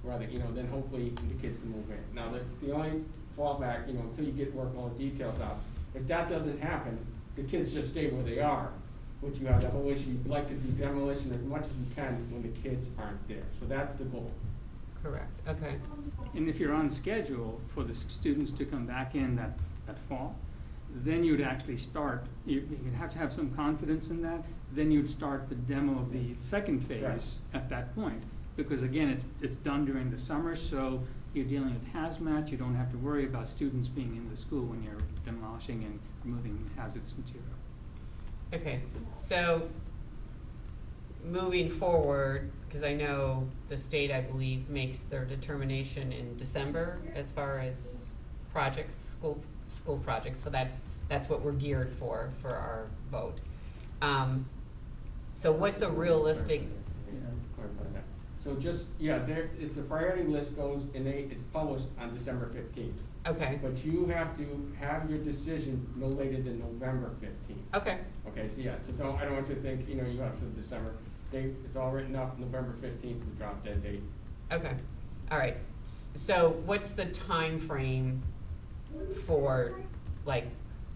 rather, then hopefully the kids can move in. Now, the only fallback, until you get work all the details out, if that doesn't happen, the kids just stay where they are, which you have the whole issue. You'd like to do demolition as much as you can when the kids aren't there. So that's the goal. Correct, okay. And if you're on schedule for the students to come back in that fall, then you'd actually start, you'd have to have some confidence in that, then you'd start the demo of the second phase at that point. Because again, it's done during the summer, so you're dealing with hazmat, you don't have to worry about students being in the school when you're demolishing and removing hazardous material. Okay, so moving forward, because I know the state, I believe, makes their determination in December as far as projects, school projects, so that's what we're geared for our vote. So what's a realistic? So it's a priority list goes and it's published on December 15th. Okay. But you have to have your decision no later than November 15th. Okay. Okay, so I don't want you to think, you have to December. It's all written up, November 15th, we drop that date. Okay, all right. So what's the time frame for,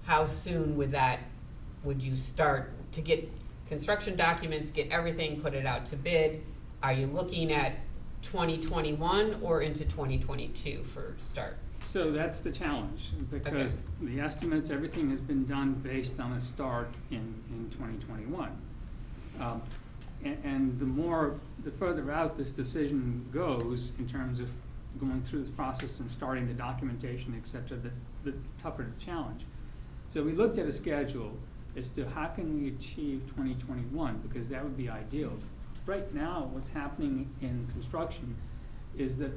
how soon would you start to get construction documents, get everything, put it out to bid? Are you looking at 2021 or into 2022 for start? So that's the challenge, because the estimates, everything has been done based on a start in 2021. And the further out this decision goes in terms of going through this process and starting the documentation, et cetera, the tougher the challenge. So we looked at a schedule as to how can we achieve 2021, because that would be ideal. Right now, what's happening in construction is that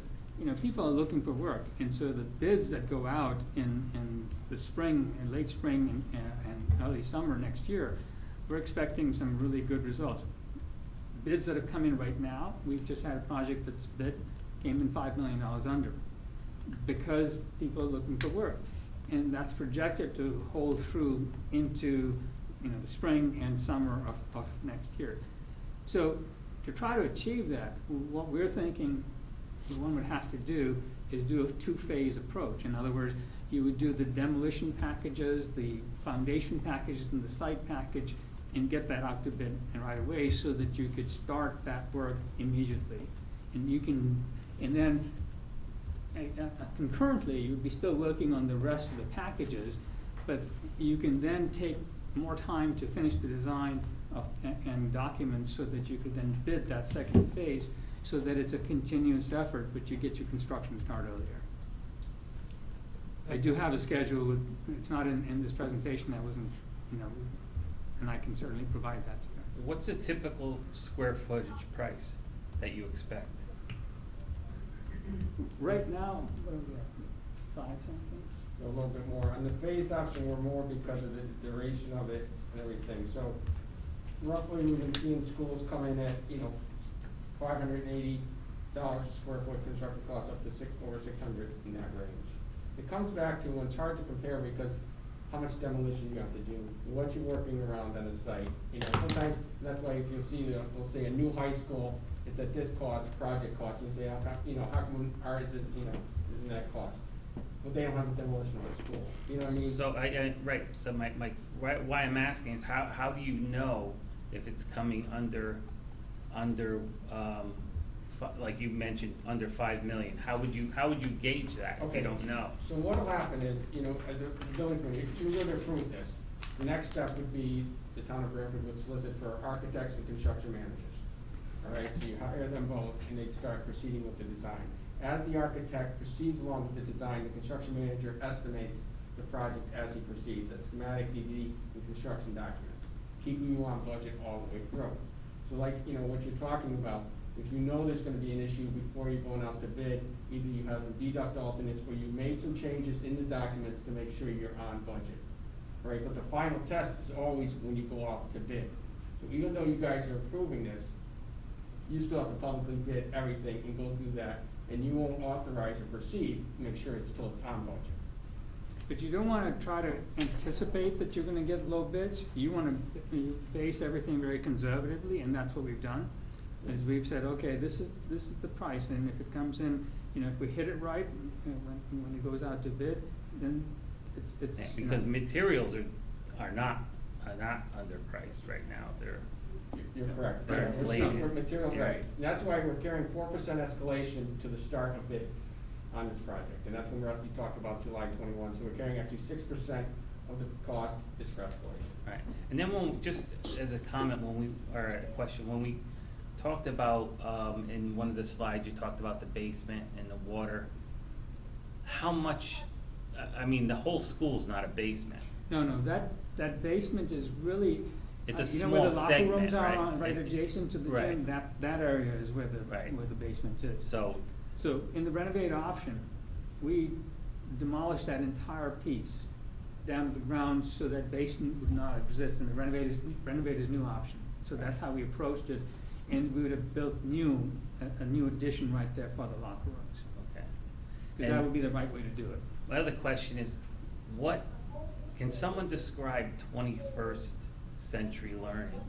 people are looking for work, and so the bids that go out in the spring and late spring and early summer next year, we're expecting some really good results. Bids that have come in right now, we've just had a project that's came in $5 million under, because people are looking for work, and that's projected to hold through into the spring and summer of next year. So to try to achieve that, what we're thinking one would have to do is do a 2-phase approach. In other words, you would do the demolition packages, the foundation packages, and the site package, and get that out to bid right away so that you could start that work immediately. And then concurrently, you'd be still working on the rest of the packages, but you can then take more time to finish the design and documents so that you could then bid that second phase, so that it's a continuous effort, but you get your construction started earlier. I do have a schedule. It's not in this presentation. That wasn't, and I can certainly provide that to you. What's the typical square footage price that you expect? Right now, what are we at, 5 something? A little bit more. On the phased option, we're more because of the duration of it and everything. So roughly, we've been seeing schools come in at, $580 a square foot construction cost up to over 600 in that range. It comes back to, when it's hard to compare because how much demolition you have to do, what you're working around on a site. Sometimes, that's why if you'll see, we'll say a new high school, it's at this cost, project cost, and you say, how come ours isn't that cost? But they don't have a demolition of a school, you know what I mean? So, right, so why I'm asking is how do you know if it's coming under, like you mentioned, under 5 million? How would you gauge that if you don't know? So what'll happen is, as a building committee, if you were to approve this, the next step would be the town of Branford would solicit for architects and construction managers. All right, so you hire them both and they'd start proceeding with the design. As the architect proceeds along with the design, the construction manager estimates the project as he proceeds, at schematic, DD, and construction documents, keeping you on budget all the way through. So like, what you're talking about, if you know there's gonna be an issue before you're going out to bid, either you have some deduct alternates or you made some changes in the documents to make sure you're on budget. Right, but the final test is always when you go out to bid. So even though you guys are approving this, you still have to publicly bid everything and go through that, and you won't authorize or proceed, make sure it's on budget. But you don't wanna try to anticipate that you're gonna get low bids. You wanna base everything very conservatively, and that's what we've done. Is we've said, okay, this is the price, and if it comes in, if we hit it right, when it goes out to bid, then it's. Yeah, because materials are not underpriced right now. You're correct. They're inflated. We're material, Yeah. right. And that's why we're carrying 4% escalation to the start of bid on this project. And that's when Rusty talked about July 21. So we're carrying actually 6% of the cost is for escalation. Right. And then just as a comment, or a question, when we talked about, in one of the slides, you talked about the basement and the water. How much, the whole school's not a basement. No, that basement is really. It's a where small the locker segment, rooms are right? on, right adjacent to the Right. gym, that area is where the basement is. So in the renovate option, we demolished that entire piece down to the ground so that basement would not exist in the renovator's new option. So that's how we approached it, and we would have built a new addition right there for the locker rooms. Okay. Because that would be the right way to do it. My other question is, can someone describe 21st century learning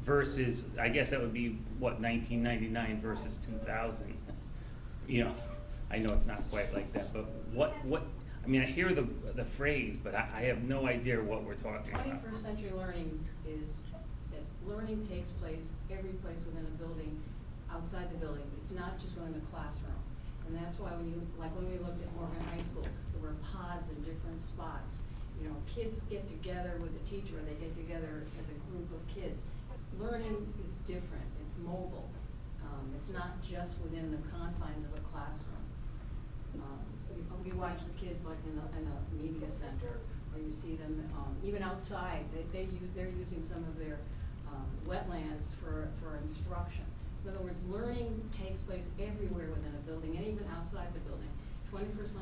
versus, I guess that would be, 1999 versus 2000? I know it's not quite like that, but I hear the phrase, but I have no idea what we're talking about. 21st century learning is that learning takes place every place within a building, outside the building. It's not just within the classroom. And that's why when we looked at Morgan High School, there were pods in different spots. Kids get together with the teacher, or they get together as a group of kids. Learning is different, it's mobile. It's not just within the confines of a classroom. We watch the kids like in a media center, or you see them even outside. They're using some of their wetlands for instruction. In other words, learning takes place everywhere within a building, and even outside the building. 21st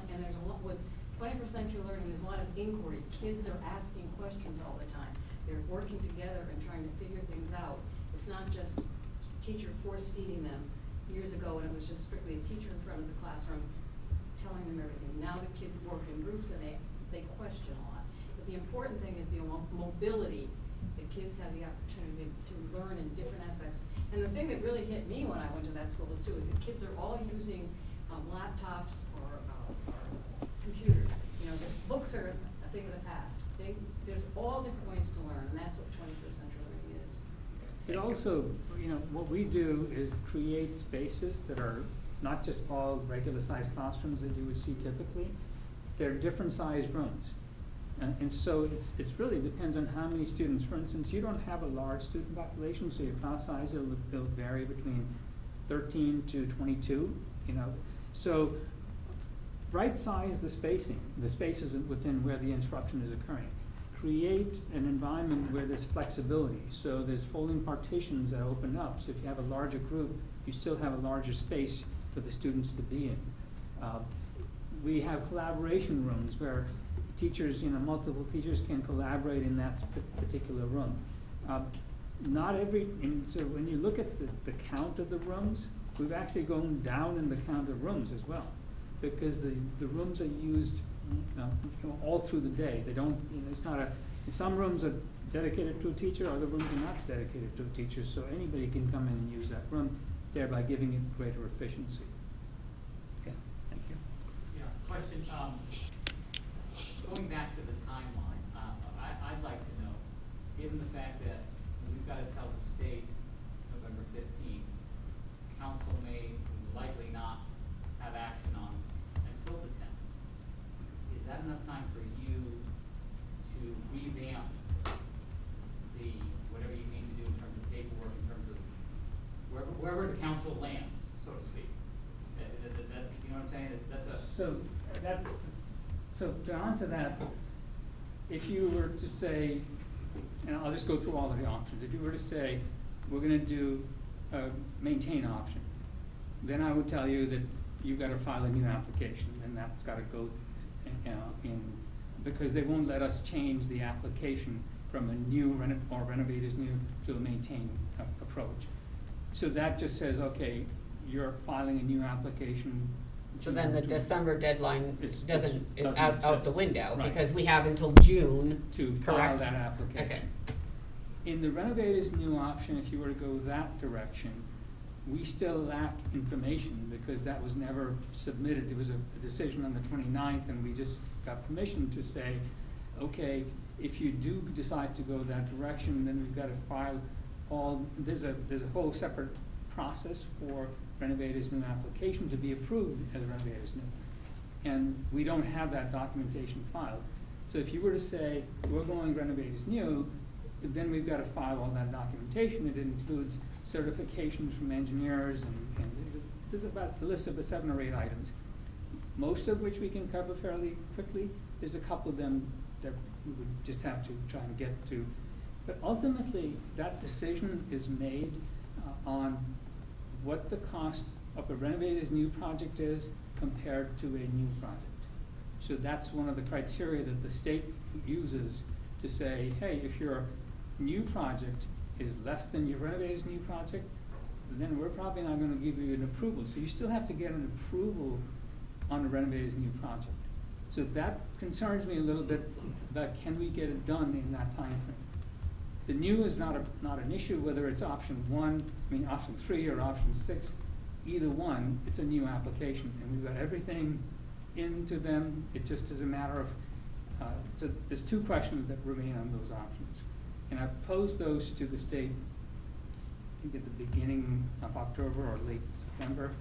century learning, there's a lot of inquiry. Kids are asking questions all the time. They're working together and trying to figure things out. It's not just teacher force feeding them. Years ago, when it was just strictly a teacher in front of the classroom telling them everything. Now the kids work in groups and they question a lot. But the important thing is the mobility. The kids have the opportunity to learn in different aspects. And the thing that really hit me when I went to that school was the kids are all using laptops or computers. The books are a thing of the past. There's all different ways to learn, and that's what 21st century learning is. It also, what we do is create spaces that are not just all regular sized classrooms that you would see typically. They're different sized rooms. And so it really depends on how many students. For instance, you don't have a large student population, so your class size will vary between 13 to 22, So right size the spaces within where the instruction is occurring. Create an environment where there's flexibility. So there's folding partitions that open up. So if you have a larger group, you still have a larger space for the students to be in. We have collaboration rooms where teachers, multiple teachers can collaborate in that particular room. Not every, and so when you look at the count of the rooms, we've actually gone down in the count of rooms as well, because the rooms are used all through the day. They don't, it's not some rooms are dedicated to a teacher, other rooms are not dedicated to a teacher, so anybody can come in and use that room, thereby giving it greater efficiency. Okay, thank you. Yeah, question, going back to the timeline, I'd like to know, given the fact that we've got to tell the state November 15th, council may likely not have action on until the 10th. Is that enough time for you to revamp the, whatever you need to do in terms of paperwork, in terms of wherever the council lands, so to speak? You know what I'm saying? So to answer that, if you were to say, and I'll just go through all of the options. If you were to say, we're gonna do a maintain option, then I would tell you that you've gotta file a new application, and that's gotta go in, because they won't let us change the application from a new or renovate as new to a maintain approach. So that just says, okay, you're filing a new application. So then the December deadline doesn't out the exist. window, Right. because we have until June. To file correct? that application. Okay. In the renovate as new option, if you were to go that direction, we still lack information because that was never submitted. There was a decision on the 29th, and we just got permission to say, okay, if you do decide to go that direction, then we've got to file there's a whole separate process for renovate as new application to be approved as renovate as new. And we don't have that documentation filed. So if you were to say, we're going renovate as new, then we've got to file all that documentation. It includes certifications from engineers, and there's about a list of 7 or 8 items, most of which we can cover fairly quickly. There's a couple of them that we would just have to try and get to. But ultimately, that decision is made on what the cost of a renovate as new project is compared to a new project. So that's one of the criteria that the state uses to say, hey, if your new project is less than your renovate as new project, then we're probably not going to give you an approval. So you still have to get an approval on a renovate as new project. So that concerns me a little bit about, can we get it done in that time frame? The new is not an issue, whether it's option 3 or option 6, either one, it's a new application, and we've got everything into them. It just is a matter of, so there's 2 questions that remain on those options. And I've posed those to the state, I think at the beginning of October or late September,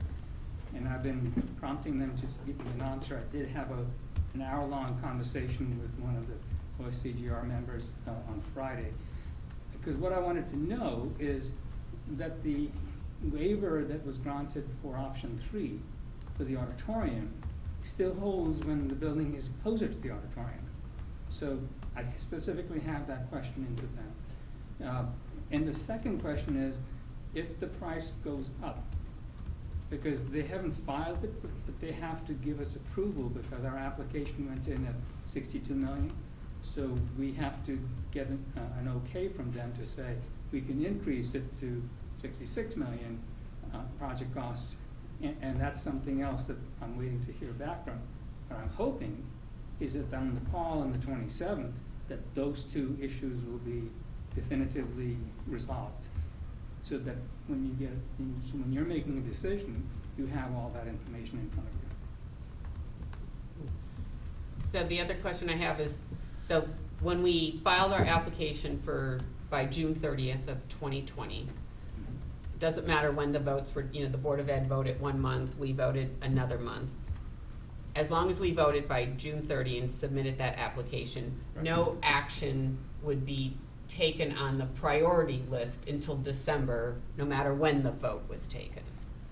and I've been prompting them to give me an answer. I did have an hour-long conversation with one of the OSCGR members on Friday, because what I wanted to know is that the waiver that was granted for option 3 for the auditorium still holds when the building is closer to the auditorium. So I specifically have that question into them. And the second question is, if the price goes up, because they haven't filed it, but they have to give us approval because our application went in at 62 million. So we have to get an okay from them to say we can increase it to 66 million project costs, and that's something else that I'm waiting to hear back from. What I'm hoping is that on the call on the 27th, that those 2 issues will be definitively resolved, so that when you're making a decision, you have all that information in front of you. So the other question I have is, so when we filed our application by June 30th of 2020, doesn't matter when the votes were, the Board of Ed voted 1 month, we voted another month. As long as we voted by June 30 and submitted that application, Right. No action would be taken on the priority list until December, no matter when the vote was taken.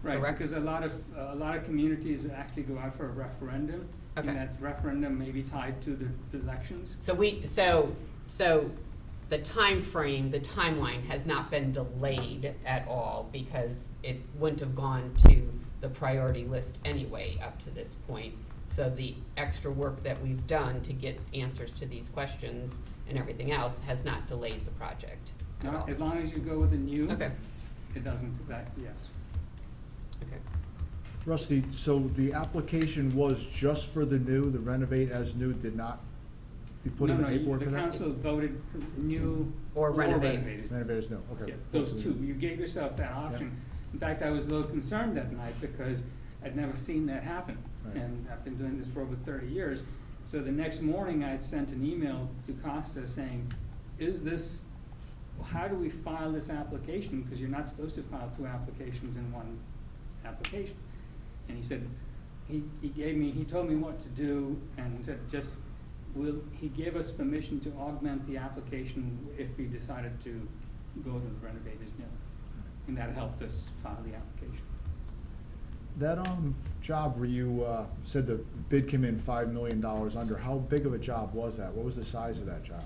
Right, Correct? because a lot of communities actually go out for a referendum, Okay. and that referendum may be tied to the elections. So the timeline has not been delayed at all because it wouldn't have gone to the priority list anyway up to this point. So the extra work that we've done to get answers to these questions and everything else has not delayed the project at all. As long as you go with the new. Okay. It doesn't, that, yes. Okay. Rusty, so the application was just for the new, the renovate as new did not be put in the paperwork for The that? council voted new Or renovate. renovated. Renovate as new, okay. Yeah, those two, you gave yourself that option. In fact, I was a little concerned that night because I'd never seen that happen. Right. And I've been doing this for over 30 years. So the next morning, I had sent an email to Costa saying, how do we file this application? Because you're not supposed to file 2 applications in one application. And he said, he told me what to do and said he gave us permission to augment the application if we decided to go to the renovators new. And that helped us file the application. That job where you said the bid came in $5 million under, how big of a job was that? What was the size of that job?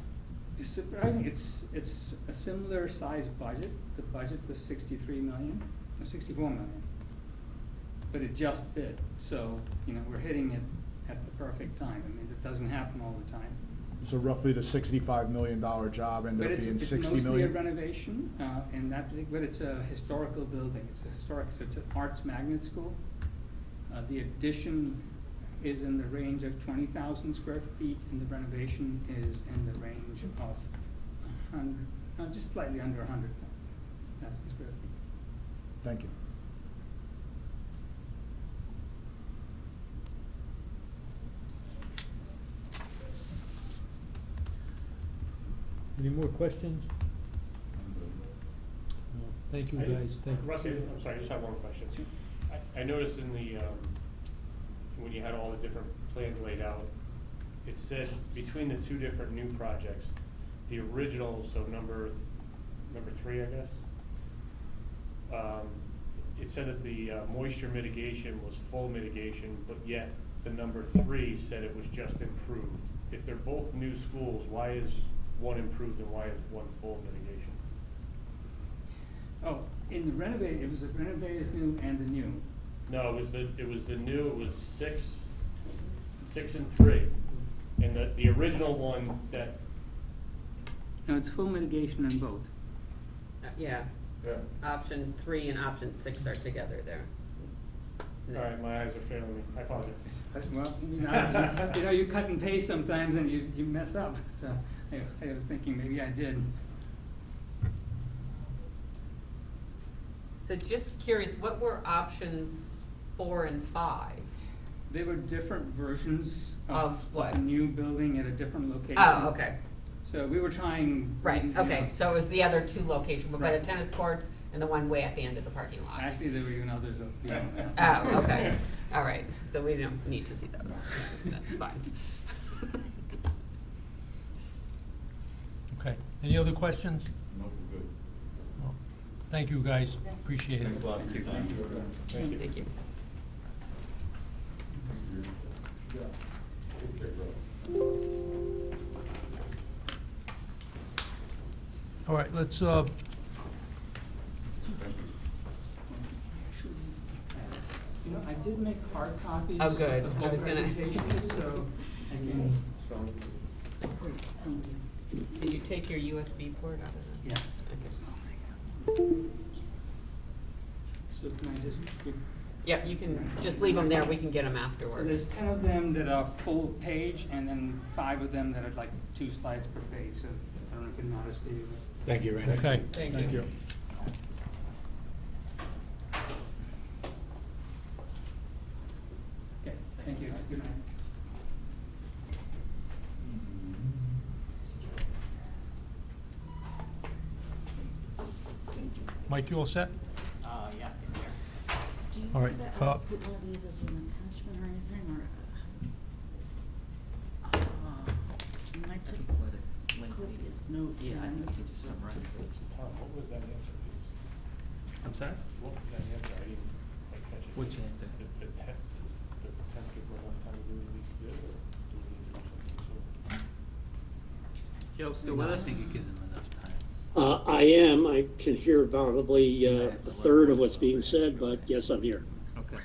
It's surprising, it's a similar size budget. The budget was 64 million. But it just bid, so, we're hitting it at the perfect time. I mean, it doesn't happen all the time. So roughly the $65 million job ended up being 60 It's mostly a million? renovation, but it's a historical building. So it's an arts magnet school. The addition is in the range of 20,000 square feet, and the renovation is in the range of just slightly under 100,000 square feet. Thank you. Any more questions? No. Thank you, guys. Thank you. Rusty, I'm sorry, I just have one question. I noticed in the, when you had all the different plans laid out, it said between the 2 different new projects, the original, so number 3, I guess, it said that the moisture mitigation was full mitigation, but yet the number 3 said it was just improved. If they're both new schools, why is one improved and why is one full mitigation? Oh, in the renovate, it was the renovated new and the new. No, it was the new, it was 6 and 3. And the original one that. No, it's full mitigation in both. Yeah. Yeah. Option 3 and option 6 are together there. All right, my eyes are failing me. I apologize. Well, you cut and paste sometimes and you mess up. So I was thinking maybe I did. So just curious, what were options 4 and 5? They were different versions Of what? the new building at a different location. Oh, okay. So we were trying. Right, okay, so it was the other 2 locations, but by the Right. tennis courts and the one way at the end of the parking lot. Actually, there were even others. Oh, okay, all right, so we don't need to see those, that's fine. Okay. Any other questions? No, we're good. No. Thank you, guys. Appreciate it. Thanks a lot. Thank you. Thank you. All right, let's, I did make hard copies. Oh, good. Of the I whole was gonna- presentation, so I can. Did you take your USB port out of that? Yeah. Okay. So can I just give? Yep, you can just leave them there, we can get them So afterwards. there's 10 of them that are full page, and then 5 of them that are like 2 slides per page, so I don't know if it matters to you. Thank you, Randy. okay. Thank you. Okay, thank you. Good night. Mike, you all set? Do you All right, put one of these as an attachment or anything, or? I took copious notes. Yeah, I think it's summarized. Tom, what was that answer? I'm sorry? What was that answer? I didn't quite catch it. Which answer? The tenth, does the tenth give enough time to do what needs to do, or do we need to do something soon? Joe, still with No, I us? think it gives them enough time. I am. I can hear probably a third of what's being said, but yes, I'm here. Okay.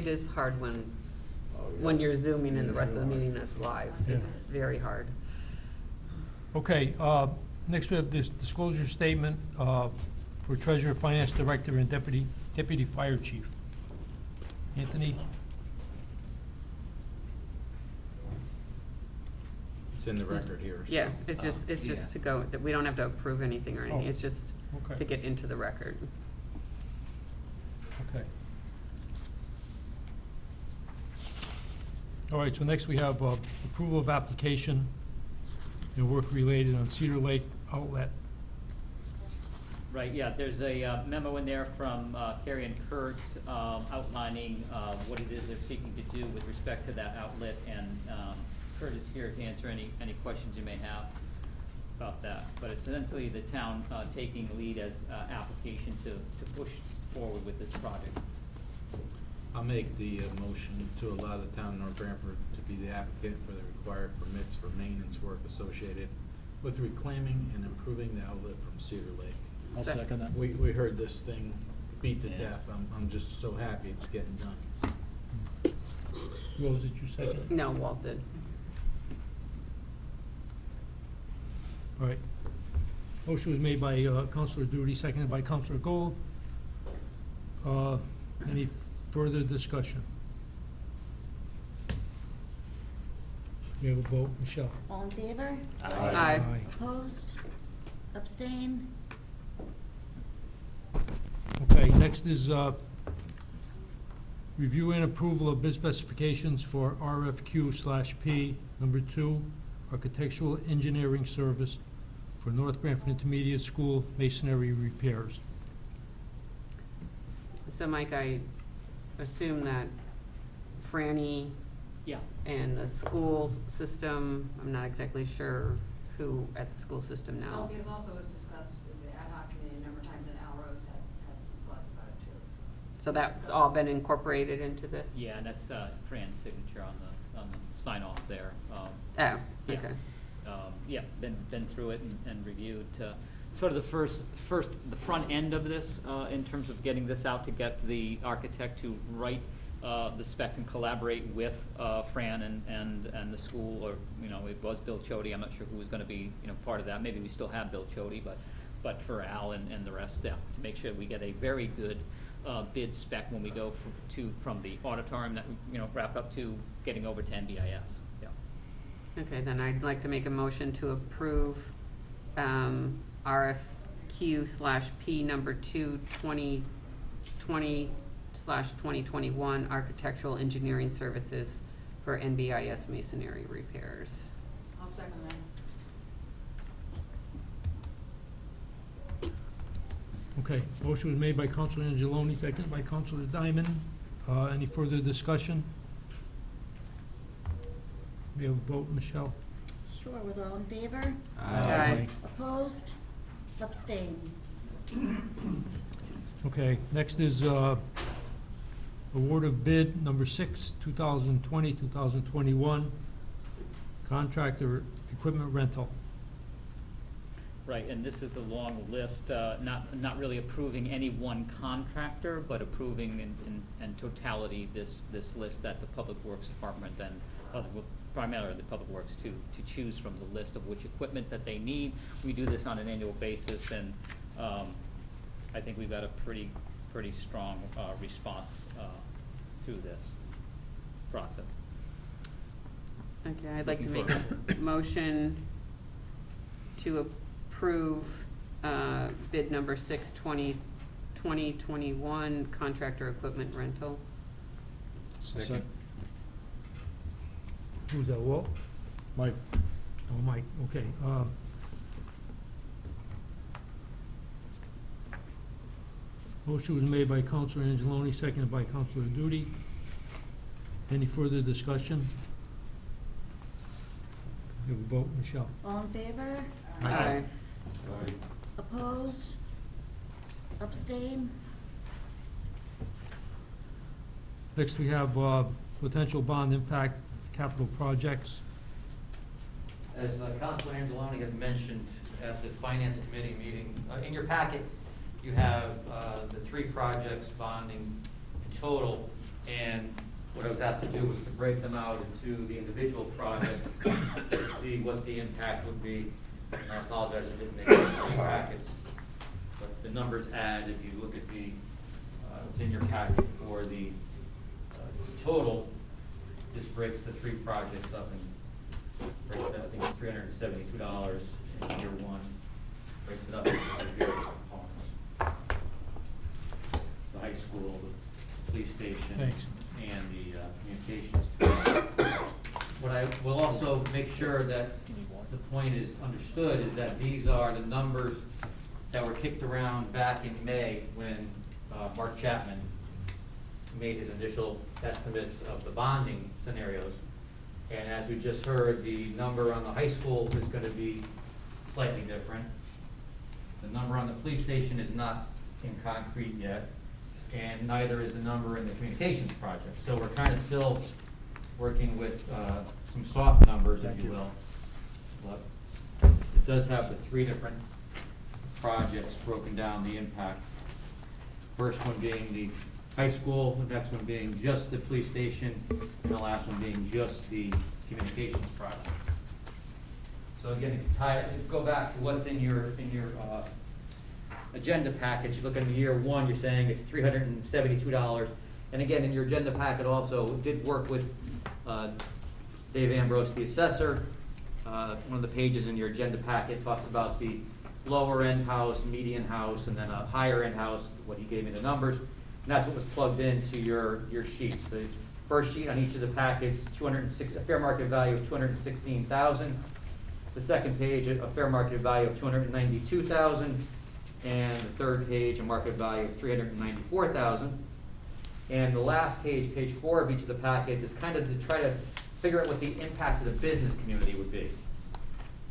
it is hard when you're zooming and the rest of the meeting is live. Yeah. It's very hard. Okay, next we have this disclosure statement for Treasurer, Finance Director, and Deputy Fire Chief. Anthony? It's in the record here. so- Yeah, it's just to go, that we don't have to approve anything or anything, Oh, it's just okay. to get into the record. Okay. All right, so next we have approval of application and work related on Cedar Lake Outlet. Right, yeah, there's a memo in there from Carrie and Kurt outlining what it is they're seeking to do with respect to that outlet, and Kurt is here to answer any questions you may have about that. But it's essentially the town taking lead as application to push forward with this project. I'll make the motion to allow the town of North Branford to be the applicant for the required permits for maintenance work associated with reclaiming and improving the outlet from Cedar Lake. I'll second that. We heard this thing beat to death. I'm just so happy it's getting done. Rose, did you second? No, Walt did. All right. Motion was made by Counselor Duty, seconded by Counselor Gold. Any further discussion? We have a vote, Michelle? All in favor? Aye. Opposed? Abstain? Okay, next is review and approval of bid specifications for RFQ/P number 2, architectural engineering service for North Branford Intermediate School masonry repairs. So Mike, I assume that Franny Yeah. and the school system, I'm not exactly sure who at the school system now. So it also was discussed with the ad hoc committee a number of times, and Al Rose had some thoughts about it too. So that's all been incorporated into this? Yeah, and that's Fran's signature on the sign off there. Oh, Yeah. okay. Yeah, been through it and reviewed, sort of the front end of this, in terms of getting this out to get the architect to write the specs and collaborate with Fran and the school, or, it was Bill Chody. I'm not sure who was gonna be, part of that. Maybe we still have Bill Chody, but for Al and the rest, to make sure we get a very good bid spec when we go from the auditorium that, wrap up to getting over to NBIS. Yeah. Okay, then I'd like to make a motion to approve RFQ/P number 2, 2020/2021 architectural engineering services for NBIS masonry repairs. I'll second that. Okay, motion was made by Counselor Angeloni, seconded by Counselor Diamond. Any further discussion? We have a vote, Michelle? Sure, with all in favor? Aye. Opposed? Abstain? Okay, next is award of bid number 6, 2020-2021, contractor equipment rental. Right, and this is a long list, not really approving any one contractor, but approving in totality this list that the Public Works Department and, primarily the Public Works to choose from the list of which equipment that they need. We do this on an annual basis, and I think we've got a pretty strong response through this process. Okay, I'd like to Looking make for- a motion to approve bid number 6, 2021 contractor equipment rental. Second. Who's that, Walt? Mike? Oh, Mike, okay. Motion was made by Counselor Angeloni, seconded by Counselor Duty. Any further discussion? We have a vote, Michelle? All in favor? Aye. Opposed? Abstain? Next, we have potential bond impact capital projects. As Councilor Angeloni had mentioned at the Finance Committee meeting, in your packet, you have the 3 projects bonding in total And what I was asked to do was to break them out into the individual projects, to see what the impact would be. And I apologize, I didn't make it in the packets, but the numbers add, if you look at the, what's in your packet for the total, this breaks the three projects up and breaks it, I think it's $372 in year one, breaks it up into various components. The high school, the police station, Thanks. and the communications. What I will also make sure that the point is understood is that these are the numbers that were kicked around back in May when Mark Chapman made his initial estimates of the bonding scenarios. And as we just heard, the number on the high schools is going to be slightly different. The number on the police station is not in concrete yet, and neither is the number in the communications project. So we're kind of still working with some soft numbers, if you will. But it does have the three different projects broken down, the impact. First one being the high school, the next one being just the police station, and the last one being just the communications project. So again, if you go back to what's in your agenda package, you look at year one, you're saying it's $372. And again, in your agenda packet also, we did work with Dave Ambrose, the assessor. One of the pages in your agenda packet talks about the lower end house, median house, and then a higher end house, what he gave me the numbers. And that's what was plugged into your sheets. The first sheet on each of the packets, a fair market value of $216,000. The second page, a fair market value of $292,000. And the third page, a market value of $394,000. And the last page, page 4 of each of the packets, is kind of to try to figure out what the impact of the business community would be.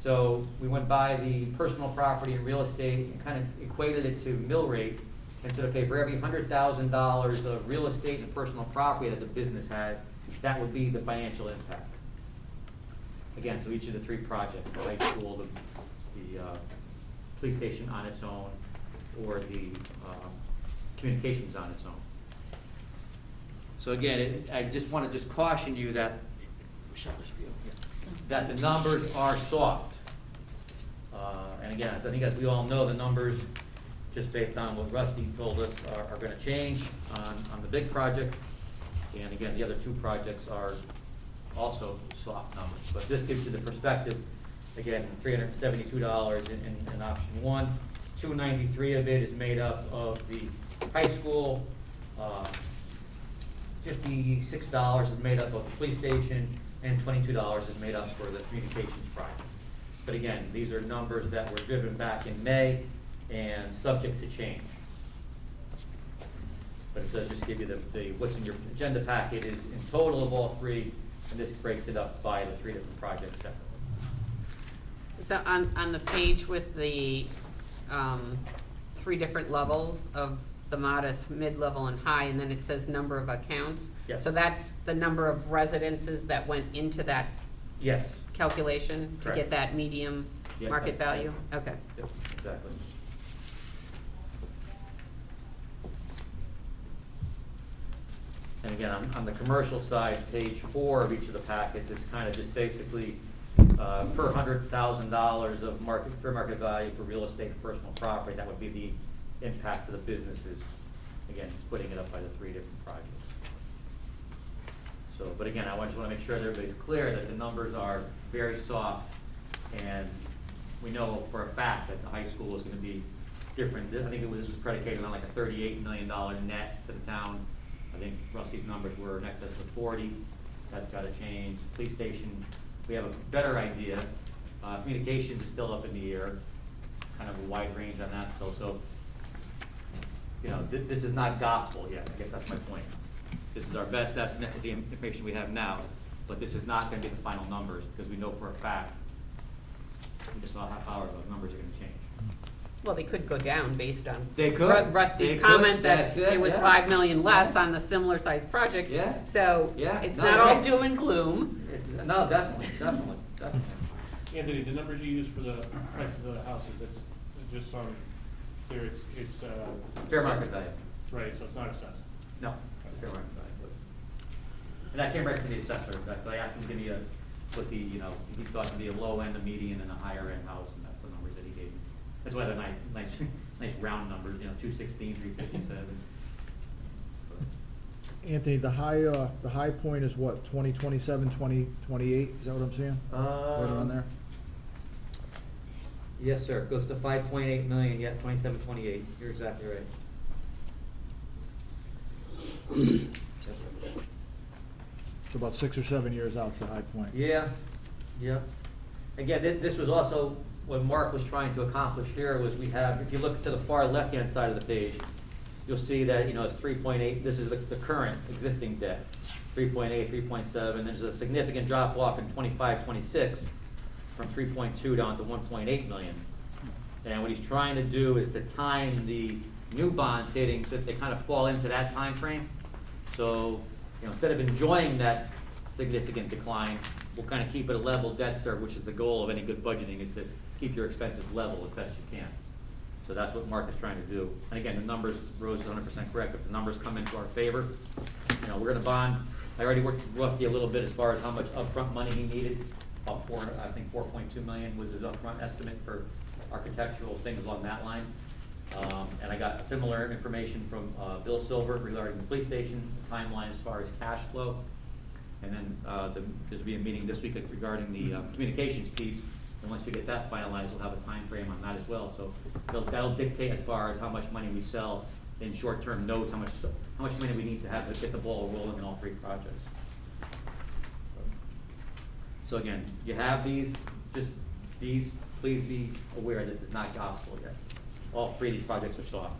So we went by the personal property and real estate and kind of equated it to mill rate and said, okay, for every $100,000 of real estate and personal property that the business has, that would be the financial impact. Again, so each of the three projects, the high school, the police station on its own, or the communications on its own. So again, I just want to just caution you that the numbers are soft. And again, I think as we all know, the numbers, just based on what Rusty told us, are going to change on the big project. And again, the other two projects are also soft numbers. But this gives you the perspective. Again, $372 in option one. $293 of it is made up of the high school. $56 is made up of the police station, and $22 is made up for the communications project. But again, these are numbers that were driven back in May and subject to change. But it does just give you the what's in your agenda packet is in total of all three, and this breaks it up by the three different projects separately. So on the page with the three different levels of the modest, mid-level, and high, and then it says number of accounts. Yes. So that's the number of residences that went into that Yes. calculation to Correct. get that medium Yes, market that's- value? Okay. Yep, exactly. And again, on the commercial side, page 4 of each of the packets, it's kind of just basically per $100,000 of fair market value for real estate and personal property, that would be the impact to the businesses. Again, splitting it up by the three different projects. So, but again, I just want to make sure that everybody's clear that the numbers are very soft, and we know for a fact that the high school is going to be different. I think this was predicated on like a $38 million net to the town. I think Rusty's numbers were in excess of 40. That's got to change. Police station, we have a better idea. Communications is still up in the air, kind of a wide range on that still. So, you know, this is not gospel yet. I guess that's my point. This is our best estimate with the information we have now, but this is not going to be the final numbers because we know for a fact we just saw how those numbers are going to change. Well, they could go down based on They could. Rusty's They could. comment that That's it, it was yeah. $5 million less on the similar sized project. Yeah. So Yeah. it's No, not all right. doom and gloom. No, definitely. Anthony, the numbers you use for the prices of the houses, it's just on there, it's Fair market value. Right, so it's not assessed. No, fair market value. And that came right from the assessor, I asked him to give me what the, he thought would be a low end, a median, and a higher end house, and that's the numbers that he gave me. That's why they're nice round numbers, 216, 357. Anthony, the high point is what, 2027, 2028, is that what I'm seeing? Right around there? Yes, sir, it goes to 5.8 million, yeah, 27, 28, you're exactly right. So about 6 or 7 years out's the high point. Yeah, yeah. Again, this was also what Mark was trying to accomplish here was we have, if you look to the far left-hand side of the page, you'll see that, it's 3.8, this is the current existing debt, 3.8, 3.7, there's a significant drop off in 25, 26 from 3.2 down to 1.8 million. And what he's trying to do is to time the new bonds hitting so that they kind of fall into that time frame. So, instead of enjoying that significant decline, we'll kind of keep it a level debt service, which is the goal of any good budgeting, is to keep your expenses level as best you can. So that's what Mark is trying to do. And again, the numbers, Rose is 100% correct, if the numbers come into our favor, we're gonna bond, I already worked with Rusty a little bit as far as how much upfront money he needed. About I think 4.2 million was his upfront estimate for architectural things along that line. And I got similar information from Bill Silver regarding the police station, the timeline as far as cash flow. And then there'll be a meeting this week regarding the communications piece. And once we get that finalized, we'll have a time frame on that as well. So that'll dictate as far as how much money we sell in short-term notes, how much money we need to have to get the ball rolling in all three projects. So again, you have these, please be aware this is not gospel yet. All three of these projects are soft.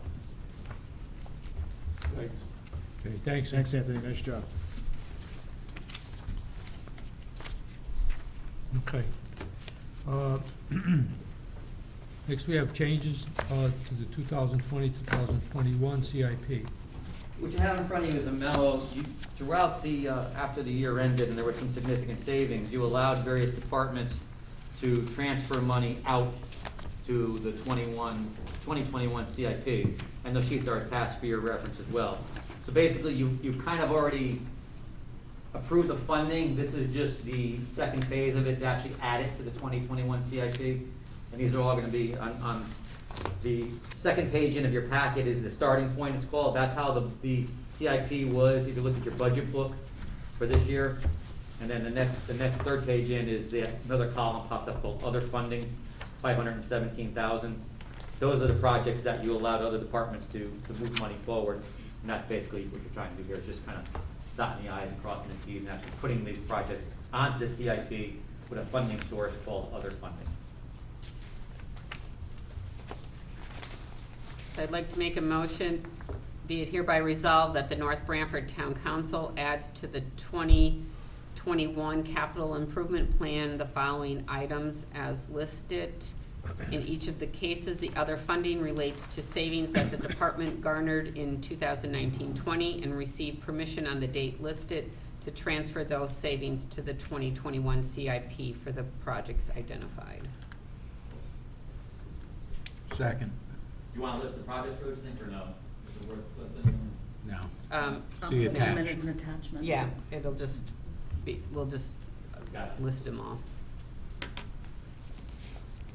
Thanks. Okay, thanks. Thanks, Anthony, nice job. Okay. Next, we have changes to the 2020-2021 CIP. What you have in front of you is a memo. Throughout the, after the year ended and there were some significant savings, you allowed various departments to transfer money out to the 2021 CIP, and those sheets are attached for your reference as well. So basically, you've kind of already approved the funding. This is just the second phase of it to actually add it to the 2021 CIP, and these are all going to be on the second page in of your packet is the starting point, it's called. That's how the CIP was, if you look at your budget book for this year. And then the next third page in is another column popped up called other funding, 517,000. Those are the projects that you allowed other departments to move money forward. And that's basically what you're trying to do here, is just kind of dotting the I's and crossing the T's and actually putting these projects onto the CIP with a funding source called other funding. I'd like to make a motion, be it hereby resolved that the North Branford Town Council adds to the 2021 capital improvement plan the following items as listed. In each of the cases, the other funding relates to savings that the department garnered in 2019-20 and received permission on the date listed to transfer those savings to the 2021 CIP for the projects identified. Second. Do you want to list the projects, Rose, think, or no? Is it worth listing? No. See attached. As an attachment. Yeah, it'll just be, we'll just list them all.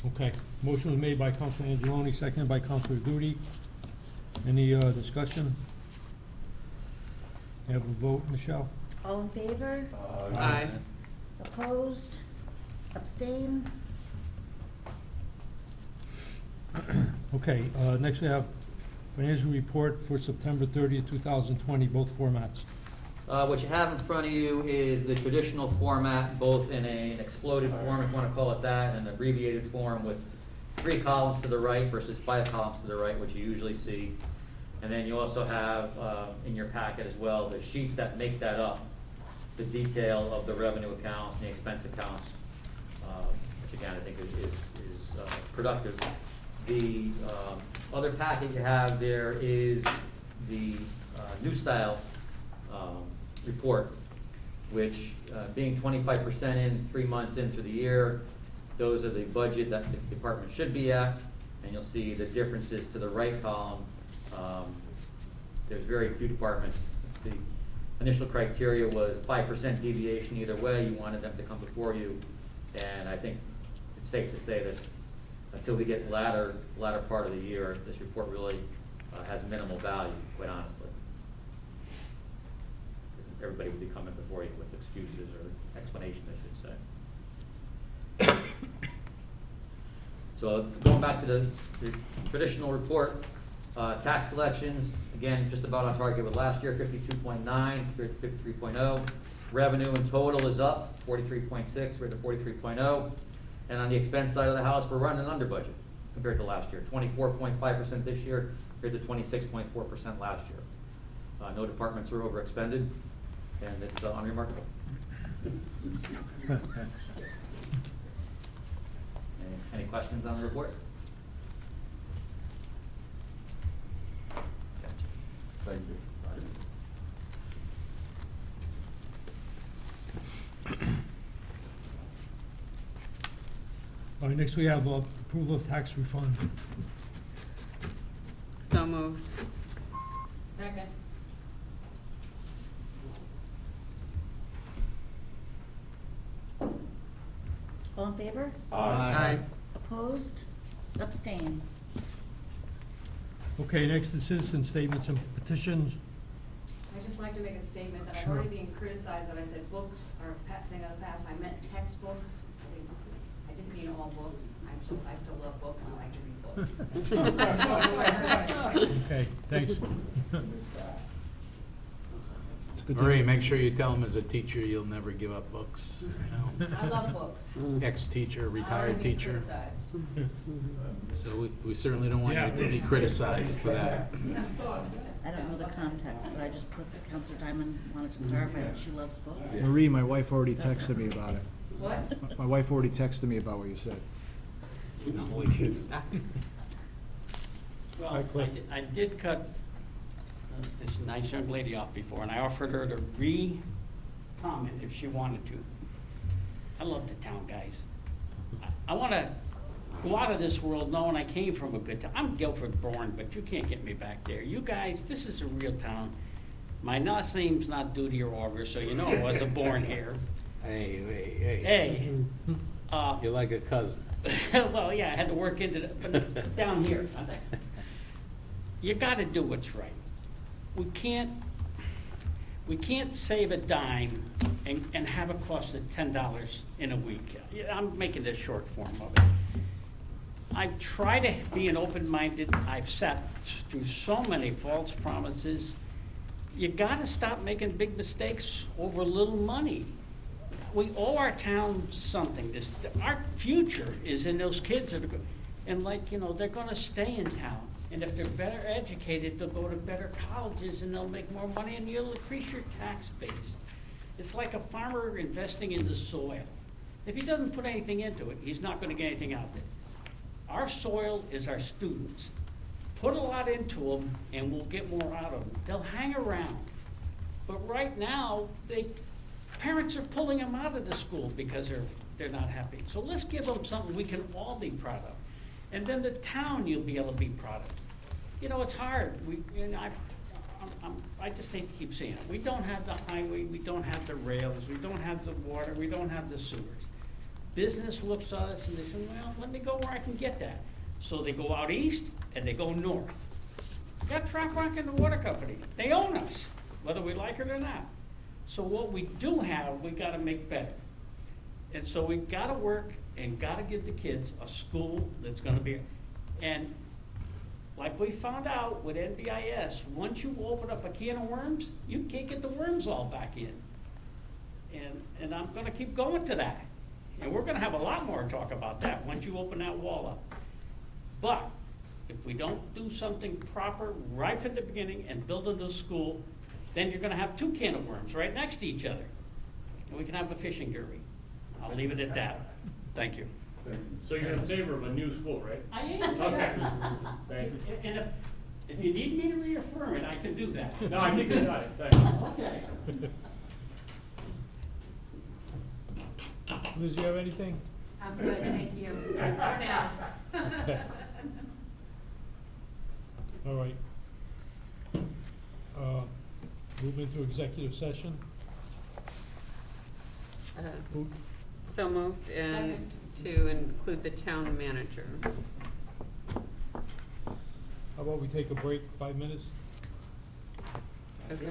Okay, motion was made by Councilor Angeloni, seconded by Councilor Duty. Any discussion? Have a vote, Michelle? All in favor? Aye. Opposed? Abstain? Okay, next we have financial report for September 30th, 2020, both formats. What you have in front of you is the traditional format, both in an exploded form, if you want to call it that, and an abbreviated form with 3 columns to the right versus 5 columns to the right, which you usually see. And then you also have in your packet as well the sheets that make that up, the detail of the revenue accounts and the expense accounts, which again I think is productive. The other packet you have there is the new style report, which being 25% in 3 months into the year, those are the budget that the department should be at, and you'll see the differences to the right column. There's very few departments. initial criteria was 5% deviation either way, you wanted them to come before you. And I think it's safe to say that until we get latter part of the year, this report really has minimal value, quite honestly. Everybody would be coming before you with excuses or explanation, I should say. So going back to the traditional report, tax collections, again, just about on target with last year, 52.9 compared to 53.0. Revenue in total is up 43.6 compared to 43.0. And on the expense side of the house, we're running under budget compared to last year, 24.5% this year compared to 26.4% last year. No departments are overexpended, and it's unremarkable. Any questions on the report? Thank you. All right, next we have approval of tax refund. So moved. Second. All in favor? Aye. Opposed? Abstained? Okay, next is citizen statements and petitions. I'd just like to make a statement that I'm Sure. already being criticized that I said books are a thing of the past. I meant textbooks. I didn't mean all books. I still love books and I like to read books. Okay, thanks. Marie, make sure you tell them as a teacher, you'll never give up books, you know? I love books. Ex-teacher, I retired don't wanna be teacher. criticized. So we certainly don't want you to be criticized for that. I don't know the context, but I just put that Counselor Diamond wanted to clarify that she loves books. Marie, my wife already texted me about it. What? My wife already texted me about what you said. No, only kidding. Well, I did cut this nice young lady off before, and I offered her to re-comment if she wanted to. I love the town, guys. I want to go out of this world knowing I came from a good town. I'm Guilford born, but you can't get me back there. You guys, this is a real town. My last name's not Duty or Auger, so you know I wasn't born here. Hey. Hey. You're like a cousin. Well, yeah, I had to work into it, but down here. You got to do what's right. We can't save a dime and have it cost us $10 in a week. I'm making this short form of it. I try to be an open-minded. I've sat through so many false promises. You got to stop making big mistakes over little money. We owe our town something. Our future is in those kids that are, and they're going to stay in town. And if they're better educated, they'll go to better colleges and they'll make more money and you'll increase your tax base. It's like a farmer investing in the soil. If he doesn't put anything into it, he's not going to get anything out of it. Our soil is our students. Put a lot into them and we'll get more out of them. They'll hang around. But right now, parents are pulling them out of the school because they're not happy. So let's give them something we can all be proud of. And then the town you'll be able to be proud of. It's hard. I just hate to keep saying it. We don't have the highway, we don't have the rails, we don't have the water, we don't have the sewers. Business looks at us and they say, well, let me go where I can get that. So they go out east and they go north. We got Trout Rock and the water company. They own us, whether we like it or not. So what we do have, we gotta make better. And so we gotta work and gotta give the kids a school that's gonna be, and like we found out with NBIS, once you open up a can of worms, you can't get the worms all back in. And I'm gonna keep going to that. And we're gonna have a lot more talk about that once you open that wall up. But if we don't do something proper right from the beginning and build a new school, then you're gonna have two can of worms right next to each other. And we can have a fishing derby. I'll leave it at that. Thank you. So you're in favor of a new school, right? I am. Okay. Thank you. And if you need me to reaffirm it, I can do that. No, I think you got it. Thank you. Okay. Liz, you have anything? I'm good, thank you. For now. All right. Move into executive session. Move. So moved, and Second. to include the town manager. How about we take a break, 5 minutes? Okay.